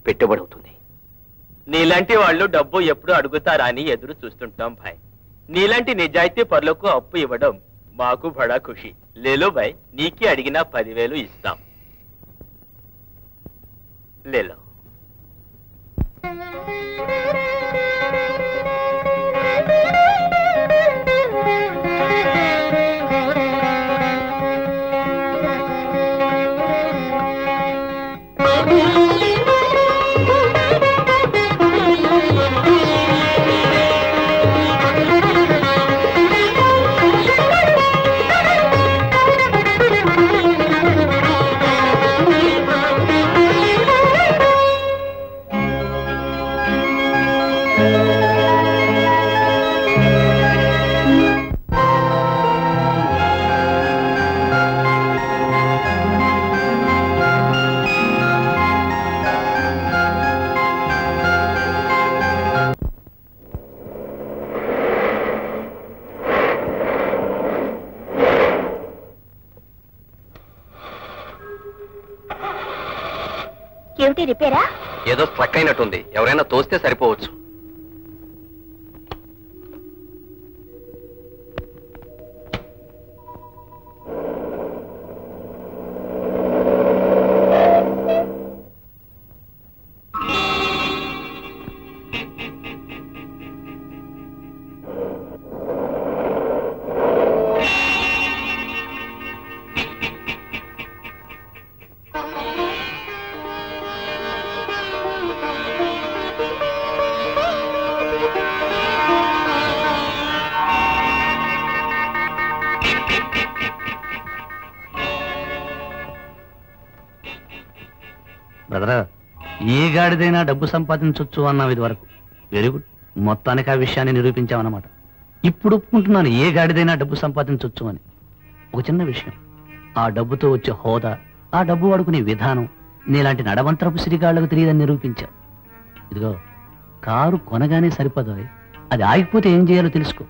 పెట్టుబడి అవుతుంది. నీలాంటి వాళ్ళు డబ్బు ఎప్పుడు అడుగుతారా అని ఎదురు చూస్తుంటాం భాయ్. నీలాంటి నిజాయితీ పరులకు అప్పు ఇవ్వడం మాకు బడా ఖుషి. లేలో భాయ్, నీకే అడిగినా 10,000 ఇస్తాం. లేలో. ఏమిటి రిపేరా? ఏదో స్ట్రక్ అయినట్టుంది. ఎవరైనా తోస్తే సరిపోవచ్చు. బ్రదరా, ఏ గాడిదైనా డబ్బు సంపాదించవచ్చు అన్నాం ఇది వరకు. వెరీ గుడ్, మొత్తానికి ఆ విషయాన్ని నిరూపించామన్నమాట. ఇప్పుడు ఒప్పుకుంటున్నాను, ఏ గాడిదైనా డబ్బు సంపాదించవచ్చు అని. ఒక చిన్న విషయం, ఆ డబ్బుతో వచ్చే హోదా, ఆ డబ్బు వాడుకునే విధానం నీలాంటి నడవంతరపు సిరిగాళ్లకు తెలియదని నిరూపించావు. ఇదిగో, కారు కొనగానే సరిపోదు, అది ఆగిపోతే ఏం చేయాలో తెలుసుకో.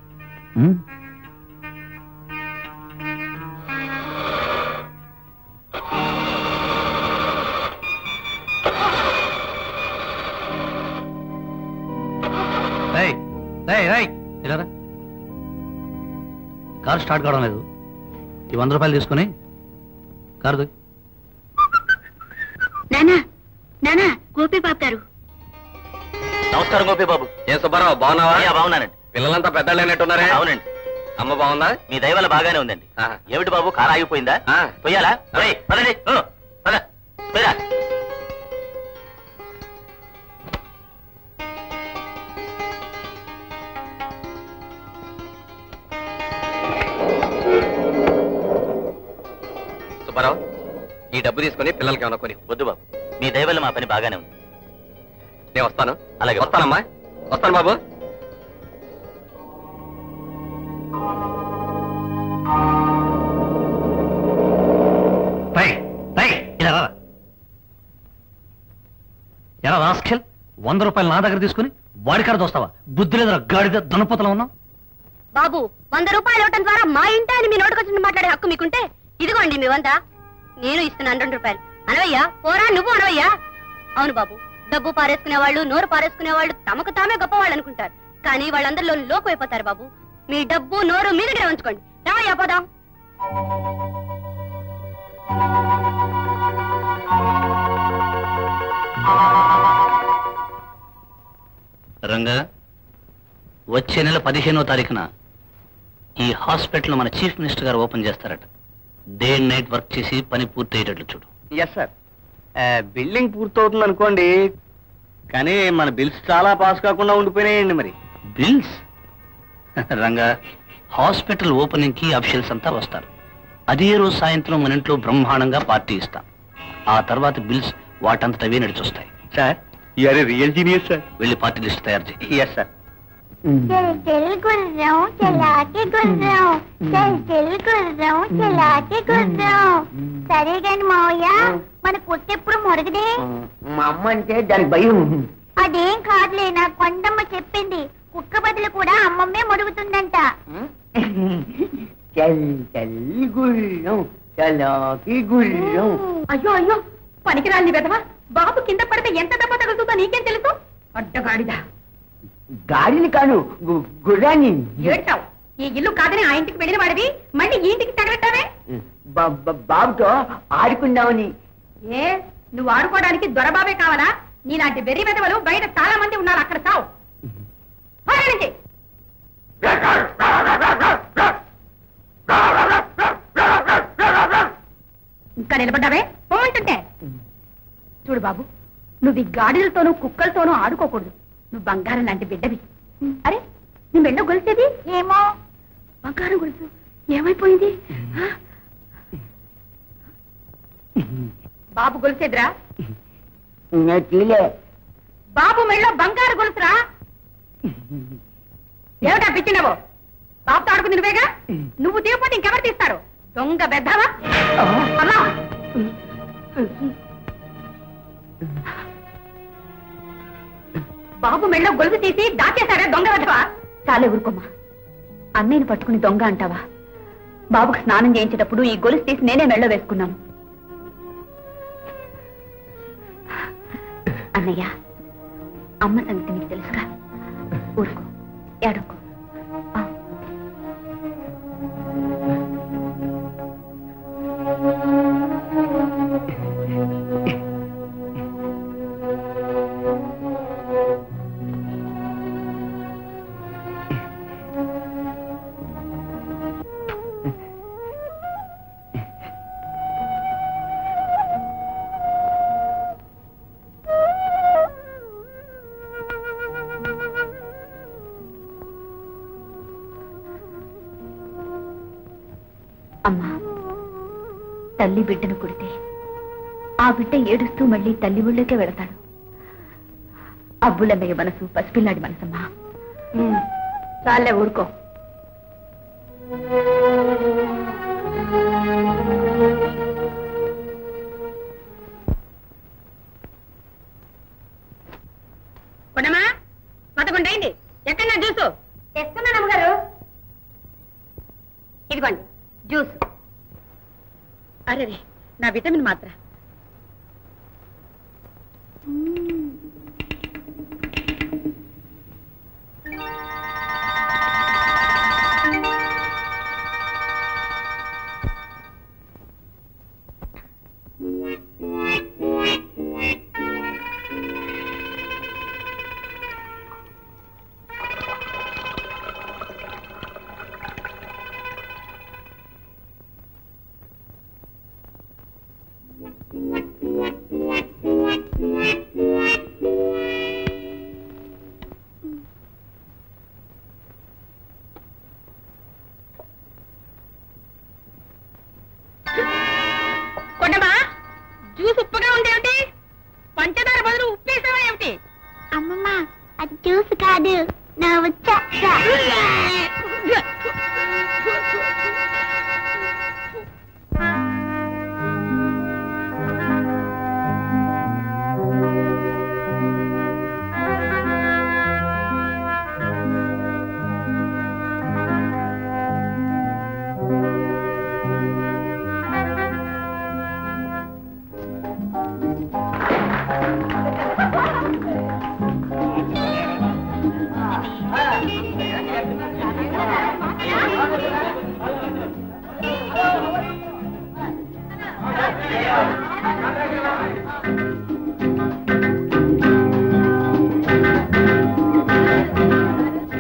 కారు స్టార్ట్ కావడం లేదు. ఈ 100 రూపాయలు తీసుకుని కారు నానా గోపి బాబు గారు. నమస్కారం గోపి బాబు. ఏం సుబ్బారావు, బాగున్నావా? బాగున్నానండి. పిల్లలంతా పెద్దలేనట్టున్నారే? అవునండి. అమ్మ బాగుందా? మీ దయవల్ల బాగానే ఉందండి. ఏమిటి బాబు, కారు ఆగిపోయిందా? తొయ్యాలా? పదండి, పద. సుబ్బారావు, ఈ డబ్బు తీసుకుని పిల్లలకి ఏమన్నా కొని. వద్దు బాబు, మీ దయవల్ల మా పని బాగానే ఉంది. నేను వస్తాను. అలాగే వస్తానమ్మా. వస్తాను బాబు. ఎలా రాస్కెల్ 100 రూపాయలు నా దగ్గర తీసుకుని వాడికాడ దోస్తావా? బుద్ధి లేదా గాడిద దున్నపోతలో ఉన్నావు? బాబు 100 రూపాయలు ఇవ్వటం ద్వారా మా ఇంటి ఆయన మీ నోటుకొచ్చి మాట్లాడే హక్కు మీకుంటే ఇదిగోండి మీ 100. నేను ఇస్తున్నాను 2 రూపాయలు. అనవయ్యా, పోరా నువ్వు అనవయ్యా. అవును బాబు, డబ్బు పారేసుకునే వాళ్ళు, నోరు పారేసుకునే వాళ్ళు తమకు తామే గొప్పవాళ్ళు అనుకుంటారు. కానీ వాళ్ళందరిలో లోకు అయిపోతారు బాబు. మీ డబ్బు నోరు మీ దగ్గర ఉంచుకోండి. రావయ్యా పోదాం. రంగా, వచ్చే నెల 15వ తారీఖున ఈ హాస్పిటల్ మన చీఫ్ మినిస్టర్ గారు ఓపెన్ చేస్తారట. డే అండ్ నైట్ వర్క్ చేసి పని పూర్తి అయ్యేటట్లు చూడు. Yes sir. బిల్డింగ్ పూర్తవుతుంది అనుకోండి, కానీ మన బిల్స్ చాలా పాస్ కాకుండా ఉండిపోయినాయండి. మరి బిల్స్? రంగా, హాస్పిటల్ ఓపెనింగ్ కి అఫీషియల్స్ అంతా వస్తారు. అదే రోజు సాయంత్రం మన ఇంట్లో బ్రహ్మాండంగా పార్టీ ఇస్తాం. ఆ తర్వాత బిల్స్ వాటంతటవే నడిచొస్తాయి. Sir, you are a real genius sir. వెళ్ళి పార్టీ లిస్ట్ తయారు చేయి. Yes sir. సరే గాని మావయ్య, మన పుట్టెప్పుడు మొరగదే. మా అమ్మ అంటే దానికి భయం. అదేం కాదులే, నా కొండమ్మ చెప్పింది. కుక్క బదులు కూడా అమ్మమ్మే మొరుగుతుందంట. చల్లి గుళ్ళం, చలాకి గుళ్ళం. అయ్యో అయ్యో, పనికిరాలి వెదవా. బాబు కింద పడితే ఎంత దెబ్బ తగులుతుందో నీకేం తెలుసు? అడ్డగాడిదా. గాడిని కాను, గుర్రాన్ని. ఏడ్చావు. ఈ ఇల్లు కాదని ఆ ఇంటికి వెళ్ళిన వాడివి మళ్ళీ ఈ ఇంటికి తగలట్టావే. బాబుతో ఆడుకుందామని. ఏ, నువ్వు ఆడుకోవడానికి దొరబాబే కావాలా? నీలాంటి వెర్రి వెదవలు బయట చాలా మంది ఉన్నారు. అక్కడ చావు. ఇంకా నిలబడ్డావే పోంటుంటే. చూడు బాబు, నువ్వు ఈ గాడిలతోనూ కుక్కలతోనూ ఆడుకోకూడదు. నువ్వు బంగారం లాంటి బిడ్డవి. అరే, నీ మెళ్ళ గొలిసేది ఏమో. బంగారం గొలుసు ఏమైపోయింది? బాబు గొలిసేదిరా? బాబు మెళ్ళో బంగారు గొలుసురా. ఏమిటా పిచ్చినవో? బాబుతో ఆడుకుంది నువ్వేగా. నువ్వు తీయపోతే ఇంకెవరు తీస్తారు? దొంగ బెద్దవా. బాబు మెళ్ళో గొలుసు తీసి దాచేశారా దొంగ బెద్దవా? చాలే ఊరుకోమ్మా. అన్నయ్యని పట్టుకుని దొంగ అంటావా? బాబుకు స్నానం చేయించేటప్పుడు ఈ గొలుసు తీసి నేనే మెళ్ళో వేసుకున్నాను. అన్నయ్య, అమ్మ సంగతి నీకు తెలుసుగా. ఊరుకో, ఏడుకో. అమ్మా, తల్లి బిడ్డను కొడితే ఆ బిడ్డ ఏడుస్తూ మళ్ళీ తల్లి ఊళ్ళోకే వెళతాడు. అబ్బులమ్మయ్య మనసు పసిపిల్లాడి మనసమ్మా. చాలే ఊరుకో. కొడమా, 11 అయింది. ఎక్కడ జ్యూసు తెస్తున్నాను అమ్మగారు. ఇదిగోండి జ్యూస్. అరే, నా విటమిన్ మాత్ర. చూసు కాదు నా వచ్చా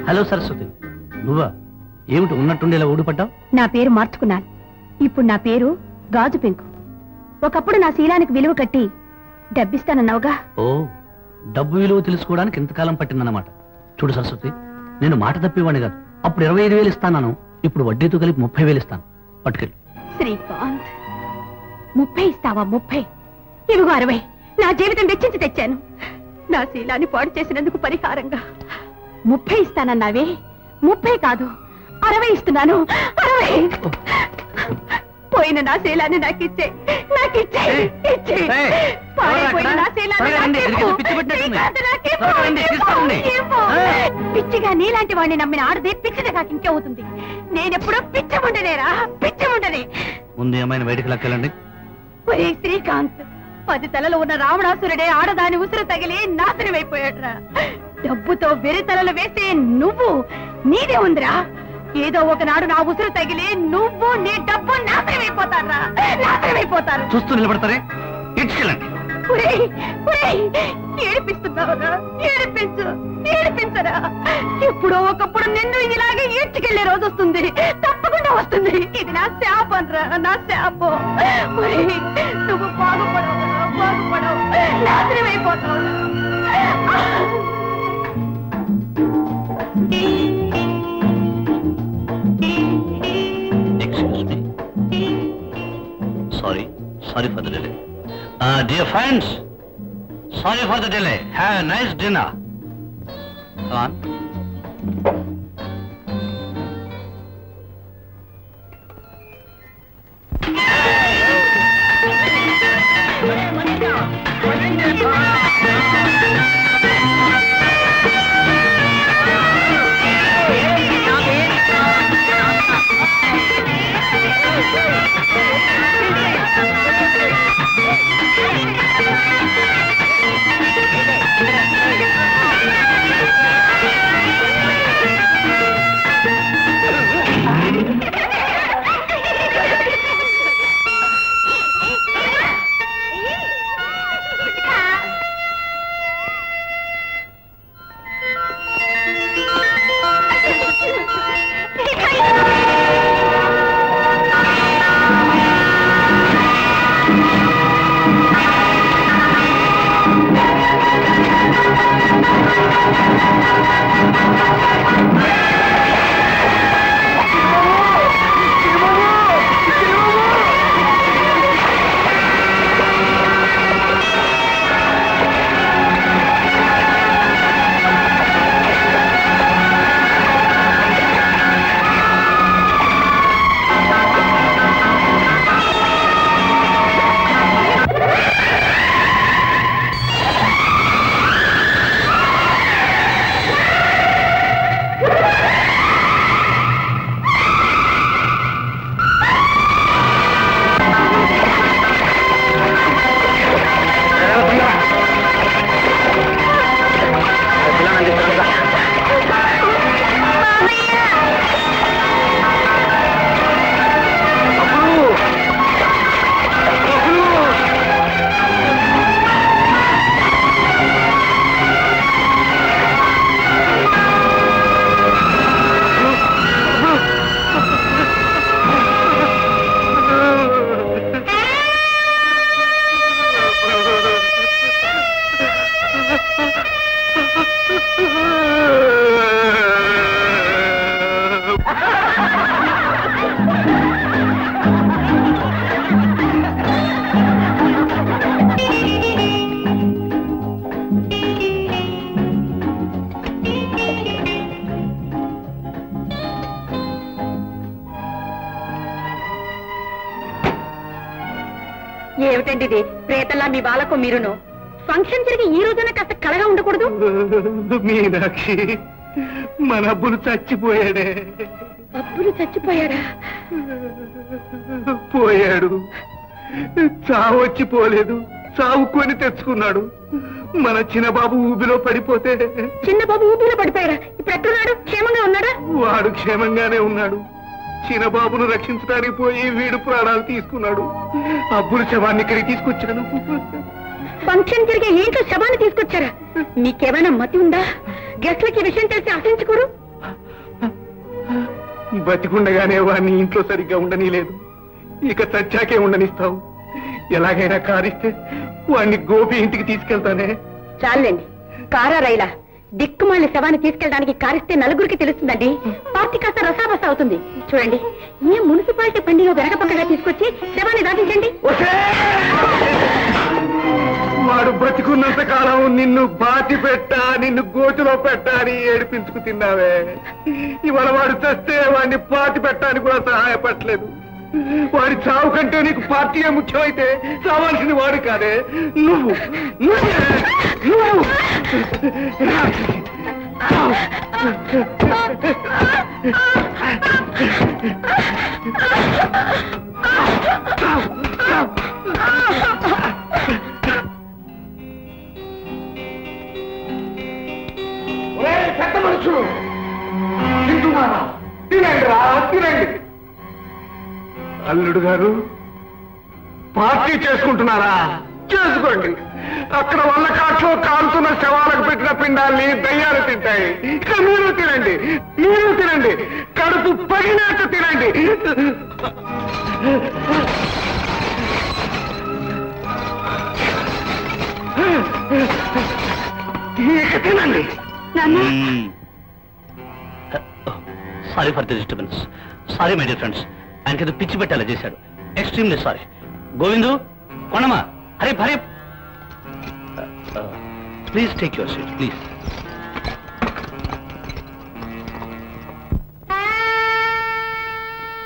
హలో సరస్వతి, నువ్వా? ఏమిటి ఉన్నట్టుండి ఇలా ఊడిపడ్డావు? నా పేరు మార్చుకున్నాను. ఇప్పుడు నా పేరు గాజు పెంకు. ఒకప్పుడు నా శీలానికి విలువ కట్టి డబ్బిస్తానన్నావుగా. ఓ, డబ్బు విలువ తెలుసుకోవడానికి ఇంతకాలం పట్టిందన్నమాట. చూడు సరస్వతి, నేను మాట తప్పేవాడిని కాదు. అప్పుడు 25,000 ఇస్తాను, ఇప్పుడు వడ్డీతో కలిపి 30,000 ఇస్తాను. పట్టుకెళ్ళి. శ్రీకాంత్, 30 ఇస్తావా? 30? ఇదిగో 60. నా జీవితం వెచ్చించి తెచ్చాను. నా శీలాన్ని పాడు చేసినందుకు పరిహారంగా 30 ఇస్తానన్నావే. 30 కాదు, 60 ఇస్తున్నాను. 60. పోయిన నా శీలాన్ని నాకిచ్చే. పిచ్చిగా నీలాంటి వాడిని నమ్మిన ఆడది పిచ్చిది కాక ఇంకేవుతుంది. నేనెప్పుడో పిచ్చముండనేరా, పిచ్చముండనే. ముందు ఏమైనా బయటకు లెక్కెళ్ళండి. ఒరే శ్రీకాంత్, 10 తలలు ఉన్న రావణాసురుడే ఆడదాని ఉసురు తగిలి నాశనమైపోయాడురా. డబ్బుతో వెరి తలలు వేసే నువ్వు, నీదే ఉందిరా. ఏదో ఒకనాడు నా ఉసురు తగిలి నువ్వు నీ డబ్బు నాశనమైపోతారా, నాశనమైపోతారు. చూస్తూ నిలబడతారే, ఇడ్చుకెళ్ళండి. ఏడిపిస్తున్నావురా, ఏడిపించరా. ఎప్పుడో ఒకప్పుడు నిన్ను ఇలాగే ఈడ్చుకెళ్లే రోజు వస్తుంది, తప్పకుండా వస్తుంది. ఇది నా శాపం రా, నా శాపం. నువ్వు బాగుపడవు, నాశనమైపోతావు. Sorry for the delay. Dear friends, sorry for the delay. Have a nice dinner. Come on. ఏమిటండి ఇది? ప్రేతల్లా మీ బాలకు మీరును. ఫంక్షన్ జరిగి ఈ రోజున కాస్త కళగా ఉండకూడదు? మీనాక్షి, మన అబ్బులు చచ్చిపోయాడే. అబ్బులు చచ్చిపోయాడా? పోయాడు. చావు వచ్చి పోలేదు, చావు కొని తెచ్చుకున్నాడు. మన చిన్నబాబు ఊబిలో పడిపోతే. చిన్నబాబు ఊబిలో పడిపోయాడా? ఇప్పుడు ఎక్కడున్నాడు? క్షేమంగా ఉన్నాడా? వాడు క్షేమంగానే ఉన్నాడు. చిన్నబాబును రక్షించడానికి పోయి వీడు ప్రాణాలు తీసుకున్నాడు. అబ్బుల శవాన్ని ఇక్కడికి తీసుకొచ్చాను. ఫంక్షన్ జరిగే ఇంట్లో శవాన్ని తీసుకొచ్చారా? మీకేమైనా మతి ఉందా? గెస్ట్లకి విషయం తెలిసి ఆశించుకోరు. బతికుండగానే వాడిని ఇంట్లో సరిగ్గా ఉండనీలేదు, ఇక చచ్చాకే ఉండనిస్తావు. ఎలాగైనా కారిస్తే వాడిని గోపి ఇంటికి తీసుకెళ్తానే. చాలండి, కారా రైలా దిక్కుమాలి శవాన్ని తీసుకెళ్ళడానికి కారిస్తే నలుగురికి తెలుస్తుందండి. పార్టీ కాస్త రసాబస అవుతుంది. చూడండి, ఏ మున్సిపాలిటీ పండుగ వెనకపక్కగా తీసుకొచ్చి శవాన్ని దాటించండి. వాడు బ్రతికున్నంత కాలం నిన్ను బాతి పెట్టా, నిన్ను గోతులో పెట్టా అని ఏడిపించుకు తిన్నావే. ఇవాళ వాడు చస్తే వాడిని పాతి పెట్టడానికి కూడా సహాయపడలేదు. వాడి చావు కంటే నీకు పార్టీయే ముఖ్యమైతే చావాల్సింది వాడు కాదే, నువ్వు. పెద్ద మనుషులు తింటున్నారా? తినండి రా, తినండి. అల్లుడు గారు, పార్టీ చేసుకుంటున్నారా? చేసుకోండి. అక్కడ వల్ల కాట్లో కాలుతున్న శవాలకు పెట్టిన పిండాల్ని దయ్యాలు తింటాయి. ఇక మీరు తినండి, మీరు తినండి, కడుపు పగినట్టు తినండి. ఇక తినండి. Sorry for the disturbance. Sorry my dear friends. ఆయనకి పిచ్చి పెట్టేలా చేశాడు. Extremely sorry. గోవిందు, కొండమా, హరే హరే, please take your seat please.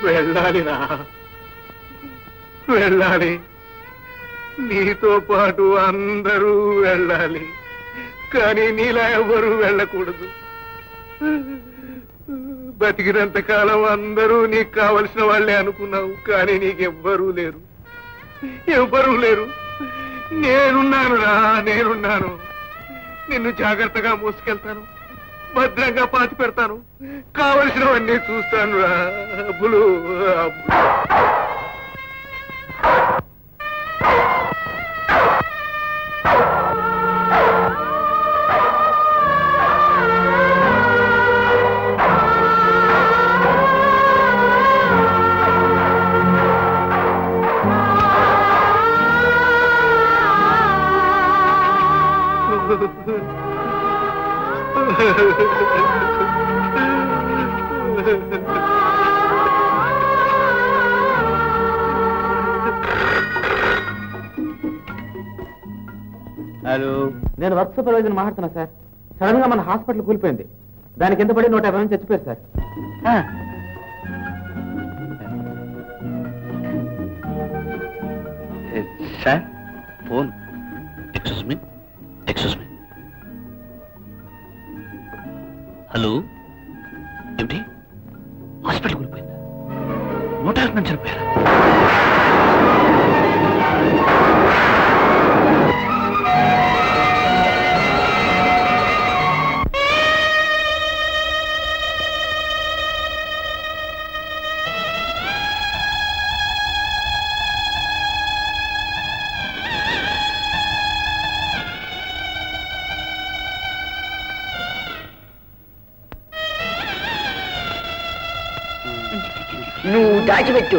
వెళ్ళాలిరా, వెళ్ళాలి. నీతో పాటు అందరూ వెళ్ళాలి, కానీ నీలా ఎవరూ వెళ్ళకూడదు. బతికినంత కాలం అందరూ నీకు కావలసిన వాళ్ళే అనుకున్నావు, కానీ నీకెవ్వరూ లేరు, ఎవ్వరూ లేరు. నేనున్నానురా, నేనున్నాను. నిన్ను జాగ్రత్తగా మోసుకెళ్తాను, భద్రంగా పాతి పెడతాను, కావలసినవన్నీ చూస్తాను రా. అబ్బులు హలో, నేను వర్క్ సూపర్వైజర్ మాట్లాడుతున్నా సార్. సడన్ గా మన హాస్పిటల్ కూలిపోయింది. దానికి ఎంత పడి 150 మంది చచ్చిపోయారు sir. Sir phone. Excuse me, excuse me. Hello, ఏమిటి? హాస్పిటల్ కూలిపోయింది, 150 మంది చనిపోయారు. నువ్వు దాచిపెట్టు,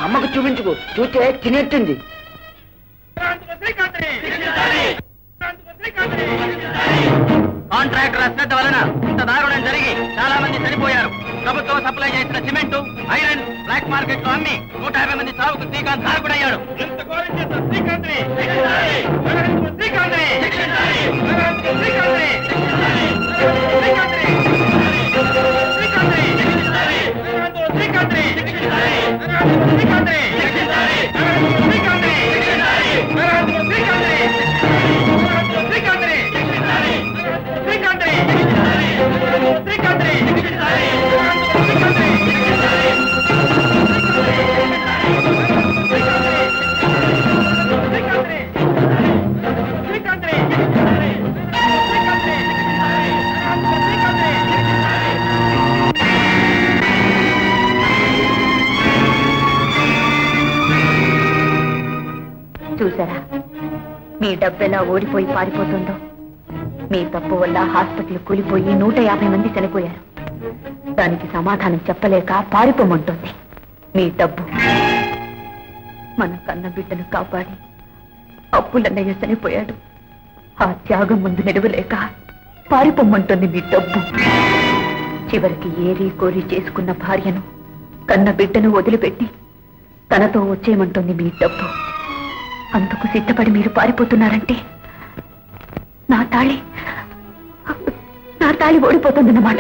అమ్మకు చూపించుకో, చూస్తే తినేస్తుంది. కాంట్రాక్టర్ అశ్రద్ధ వలన ఇంత దారుణం జరిగి చాలా మంది చనిపోయారు. ప్రభుత్వం సప్లై చేసిన సిమెంట్, ఐరన్ బ్లాక్ మార్కెట్ లో అమ్మి 150 మంది చావుకు శ్రీకాంత్ ధారకుడయ్యాడు. శ్రీకాంత్ మీ డబ్బెలా ఓడిపోయి పారిపోతుందో, మీ తప్పు వల్ల హాస్పిటల్ కూలిపోయి 150 మంది చనిపోయారు. దానికి సమాధానం చెప్పలేక పారిపోమంటుంది మీ డబ్బు. మన కన్న బిడ్డను కాపాడి అప్పులన్నయ్య చనిపోయాడు. ఆ త్యాగం ముందు నిలవలేక పారిపోమంటుంది మీ డబ్బు. చివరికి ఏరి కోరి చేసుకున్న భార్యను, కన్న బిడ్డను వదిలిపెట్టి తనతో వచ్చేయమంటుంది మీ డబ్బు. అందుకు సిద్ధపడి మీరు పారిపోతున్నారంటే నా తాళి ఓడిపోతుందన్నమాట.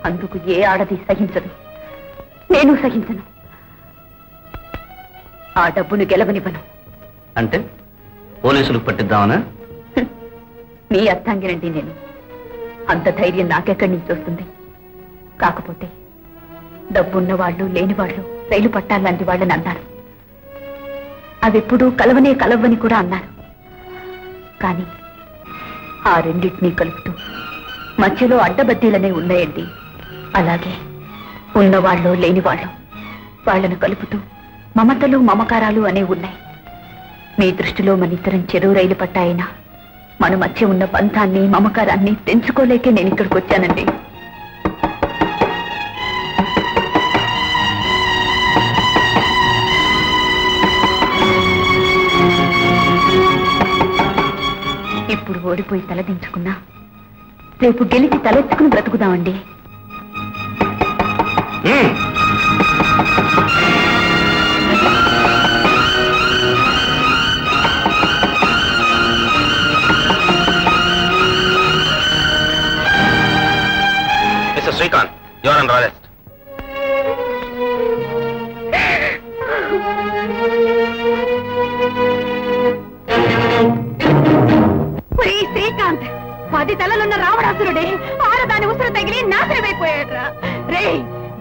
అందుకు ఏ ఆడది సహించదు, నేను సహించను. ఆ డబ్బును గెలవనివ్వను. అంటే పోలీసులకు పట్టిద్దామనా? మీ అర్థంగినండి నేను. అంత ధైర్యం నాకెక్కడి నుంచి వస్తుంది? కాకపోతే డబ్బున్న వాళ్ళు లేని వాళ్ళు రైలు పట్టాలాంటి వాళ్ళని అన్నారు. అవెప్పుడూ కలవని కూడా అన్నారు. కానీ ఆ రెండింటినీ కలుపుతూ మధ్యలో అడ్డబద్దీలనే ఉన్నాయండి. అలాగే ఉన్నవాళ్ళు లేని వాళ్ళు, వాళ్లను కలుపుతూ మమతలు మమకారాలు అనే ఉన్నాయి. మీ దృష్టిలో మనిద్దరం చెరువు రైలు పట్టాయినా మన మధ్య ఉన్న బంధాన్ని మమకారాన్ని తెంచుకోలేకే నేను ఇక్కడికి వచ్చానండి. ఇప్పుడు ఓడిపోయి తలదించుకున్నా రేపు గెలిచి తలెత్తుకుని బ్రతుకుదామండి. Mister Srikanth, you are under arrest. Srikanth, 10 తలలున్న రావణాసురుడే ఆడదాని ఉసురు తగిలి నాశనమైపోయాడ్రా. రే,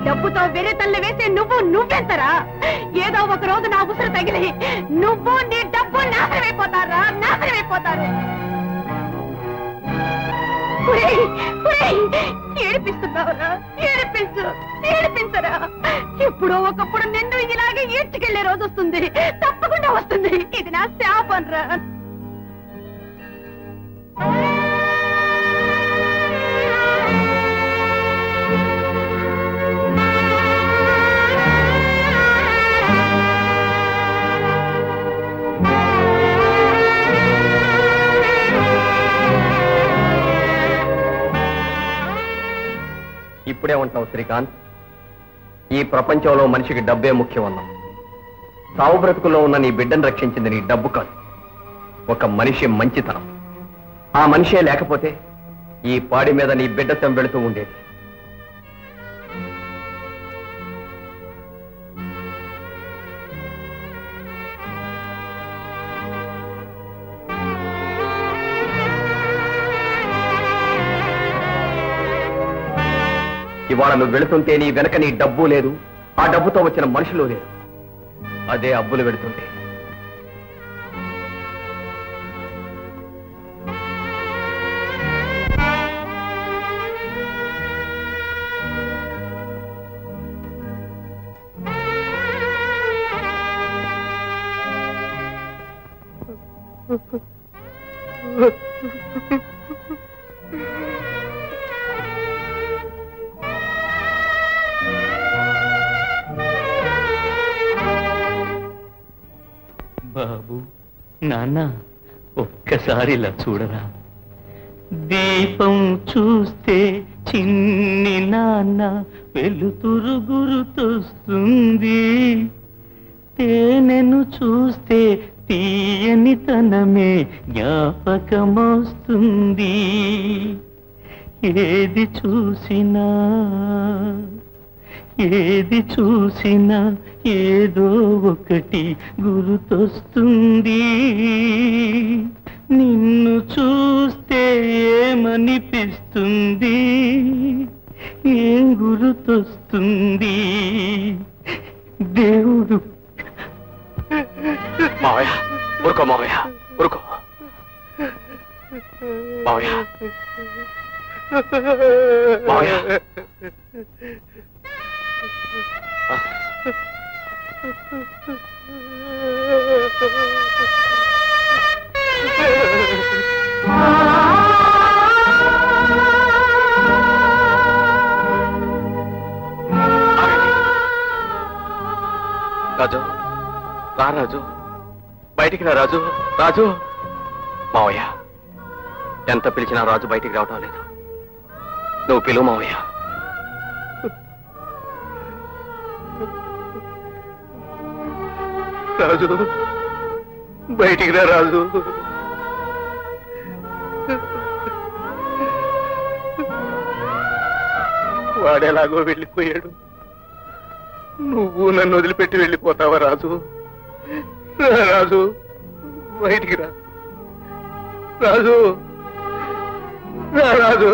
డబ్బుతో వేరే తల్లి వేసే నువ్వెంతరా? ఏదో ఒక రోజు నా ఉసురు తగిలి నువ్వు నీ డబ్బు నాశనమైపోతారా, నాశనమైపోతారు. ఏడిపిస్తున్నావురా, ఏడిపించరా. ఎప్పుడో ఒకప్పుడు నిన్ను ఇలాగే ఈడ్చుకెళ్లే రోజు వస్తుంది, తప్పకుండా వస్తుంది. ఇది నా శాపం రా. ఇప్పుడేమంటావు శ్రీకాంత్? ఈ ప్రపంచంలో మనిషికి డబ్బే ముఖ్యం అన్నాం. సావు బ్రతుకుల్లో ఉన్న నీ బిడ్డను రక్షించింది నీ డబ్బు కాదు, ఒక మనిషి మంచితనం. ఆ మనిషే లేకపోతే ఈ పాడి మీద నీ బిడ్డ తెంబెడుతూ ఉండేది. ఇవాళ నువ్వు వెళుతుంటే నీ వెనక నీ డబ్బు లేదు, ఆ డబ్బుతో వచ్చిన మనుషులు లేదు. అదే అబ్బులు వెళుతుంటే బాబు, నాన్న, ఒక్కసారి ఇలా చూడరా. దీపం చూస్తే చిన్ని నాన్న వెలుతురు గుర్తొస్తుంది. తేనెను చూస్తే తీయని తనమే జ్ఞాపకమొస్తుంది. ఏది చూసినా ఏదో ఒకటి గుర్తొస్తుంది. నిన్ను చూస్తే ఏమనిపిస్తుంది, ఏం గుర్తొస్తుంది? దేవుడు. మావయ్య ఊరుకో, మావయ్య ఊరుకో. మావయ్య మావయ్య రా రాజు, బయటికి రా రాజు. రాజు, మావయ్య ఎంత పిలిచినా రాజు బయటికి రావటం లేదు. నువ్వు పిలువు మావయ్య. రాజు, బయటికి రా రాజు. వాడేలాగో వెళ్ళిపోయాడు, నువ్వు నన్ను వదిలిపెట్టి వెళ్ళిపోతావా రాజు? రాజు, బయటికి రా రాజు. రాజు,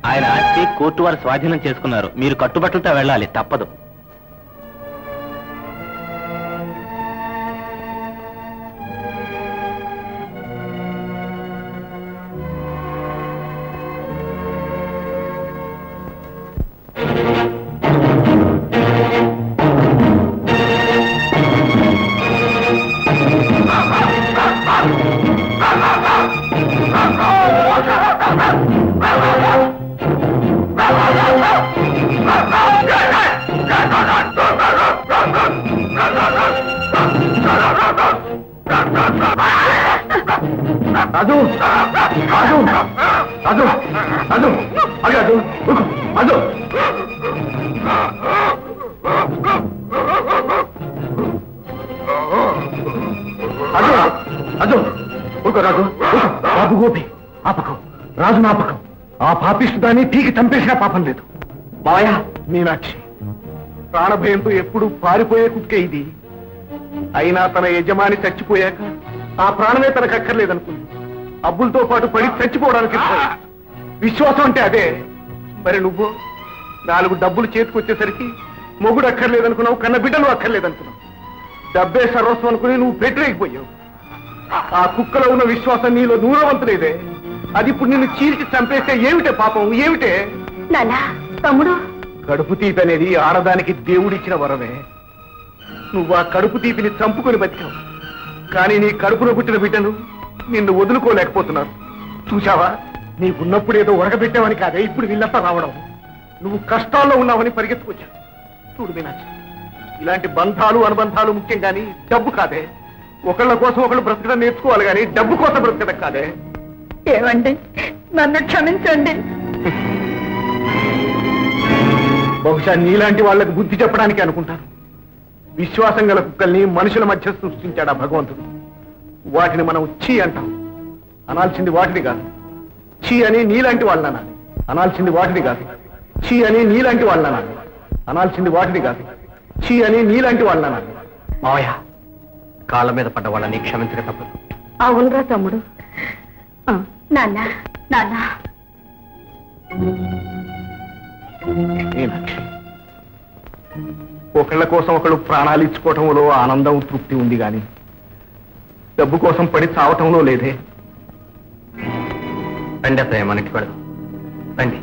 ఆయన ఆస్తి కోర్టు వారు స్వాధీనం చేసుకున్నారు. మీరు కట్టుబట్టలతో వెళ్ళాలి, తప్పదు. రాజు, రాజు, రాజు, రాజు, రాజు, రాజు. రాజు, రాజు, ఊరుకో రాజు. బాబు గోపి, ఆపకం. రాజు నాపకం. ఆ పాపిష్టుదాన్ని పీకి చంపేసిన పాపం లేదు. మాయ మీనాక్షి ప్రాణభయంతో ఎప్పుడు పారిపోయే కుక్కే ఇది. అయినా తన యజమాని చచ్చిపోయాక ఆ ప్రాణమే తనకు అక్కర్లేదనుకుంది. అబ్బులతో పాటు పడి చచ్చిపోవడానికి విశ్వాసం అంటే అదే. మరి నువ్వు 4 డబ్బులు చేతికొచ్చేసరికి మొగుడు అక్కర్లేదనుకున్నావు, కన్న బిడ్డలు అక్కర్లేదనుకున్నావు. డబ్బే సర్వస్వం అనుకుని నువ్వు పెట్టలేకపోయావు. ఆ కుక్కలో ఉన్న విశ్వాసం నీలో నూరవంతులేదే. అది ఇప్పుడు నిన్ను చీల్చి చంపేస్తే ఏమిటే పాపం, ఏమిటే? తమ్ముడు, కడుపు తీపి అనేది ఆడదానికి దేవుడిచ్చిన వరమే. నువ్వు ఆ కడుపు తీపిని చంపుకొని బతికావు. కానీ నీ కడుపులో పుట్టిన బిడ్డను నిన్ను వదులుకోలేకపోతున్నారు. చూశావా, నీకున్నప్పుడేదో ఉరగబెట్టావని కాదే ఇప్పుడు వీళ్ళంతా రావడం. నువ్వు కష్టాల్లో ఉన్నావని పరిగెత్తుకొచ్చావు. చూడు మీనాక్షి, ఇలాంటి బంధాలు అనుబంధాలు ముఖ్యం కానీ డబ్బు కాదే. ఒకళ్ళ కోసం ఒకళ్ళు బ్రతకడం నేర్చుకోవాలి కానీ డబ్బు కోసం బ్రతకడం కాదే. ఏమండి, నన్ను క్షమించండి. బహుశా నీలాంటి వాళ్ళకు బుద్ధి చెప్పడానికి అనుకుంటాను. విశ్వాసం గల కుక్కల్ని మనుషుల మధ్య సృష్టించాడు ఆ భగవంతుడు. వాటిని మనం ఛీ అంటాం. అనాల్సింది వాటిని కాదు, ఛీ అని నీలాంటి వాళ్ళని అనాలి. అనాల్సింది వాటిని కాదు, ఛీ అని నీలాంటి వాళ్ళని అనాలి. అనాల్సింది వాటిని కాదు, ఛీ అని నీలాంటి వాళ్ళని అనాలి. మావయ్య, కాళ్ళ మీద పడ్డ వాళ్ళని క్షమించక తప్పదు. అవునరా తమ్ముడు. నాన్న, నాన్న. మీనాక్షి, ఒకళ్ళ కోసం ఒకళ్ళు ప్రాణాలు ఇచ్చుకోవటంలో ఆనందం తృప్తి ఉంది కానీ డబ్బు కోసం పడి చావటంలో లేదే. రండి అత్తయ్య, మన ఇంటికి వెళదాం. రండి.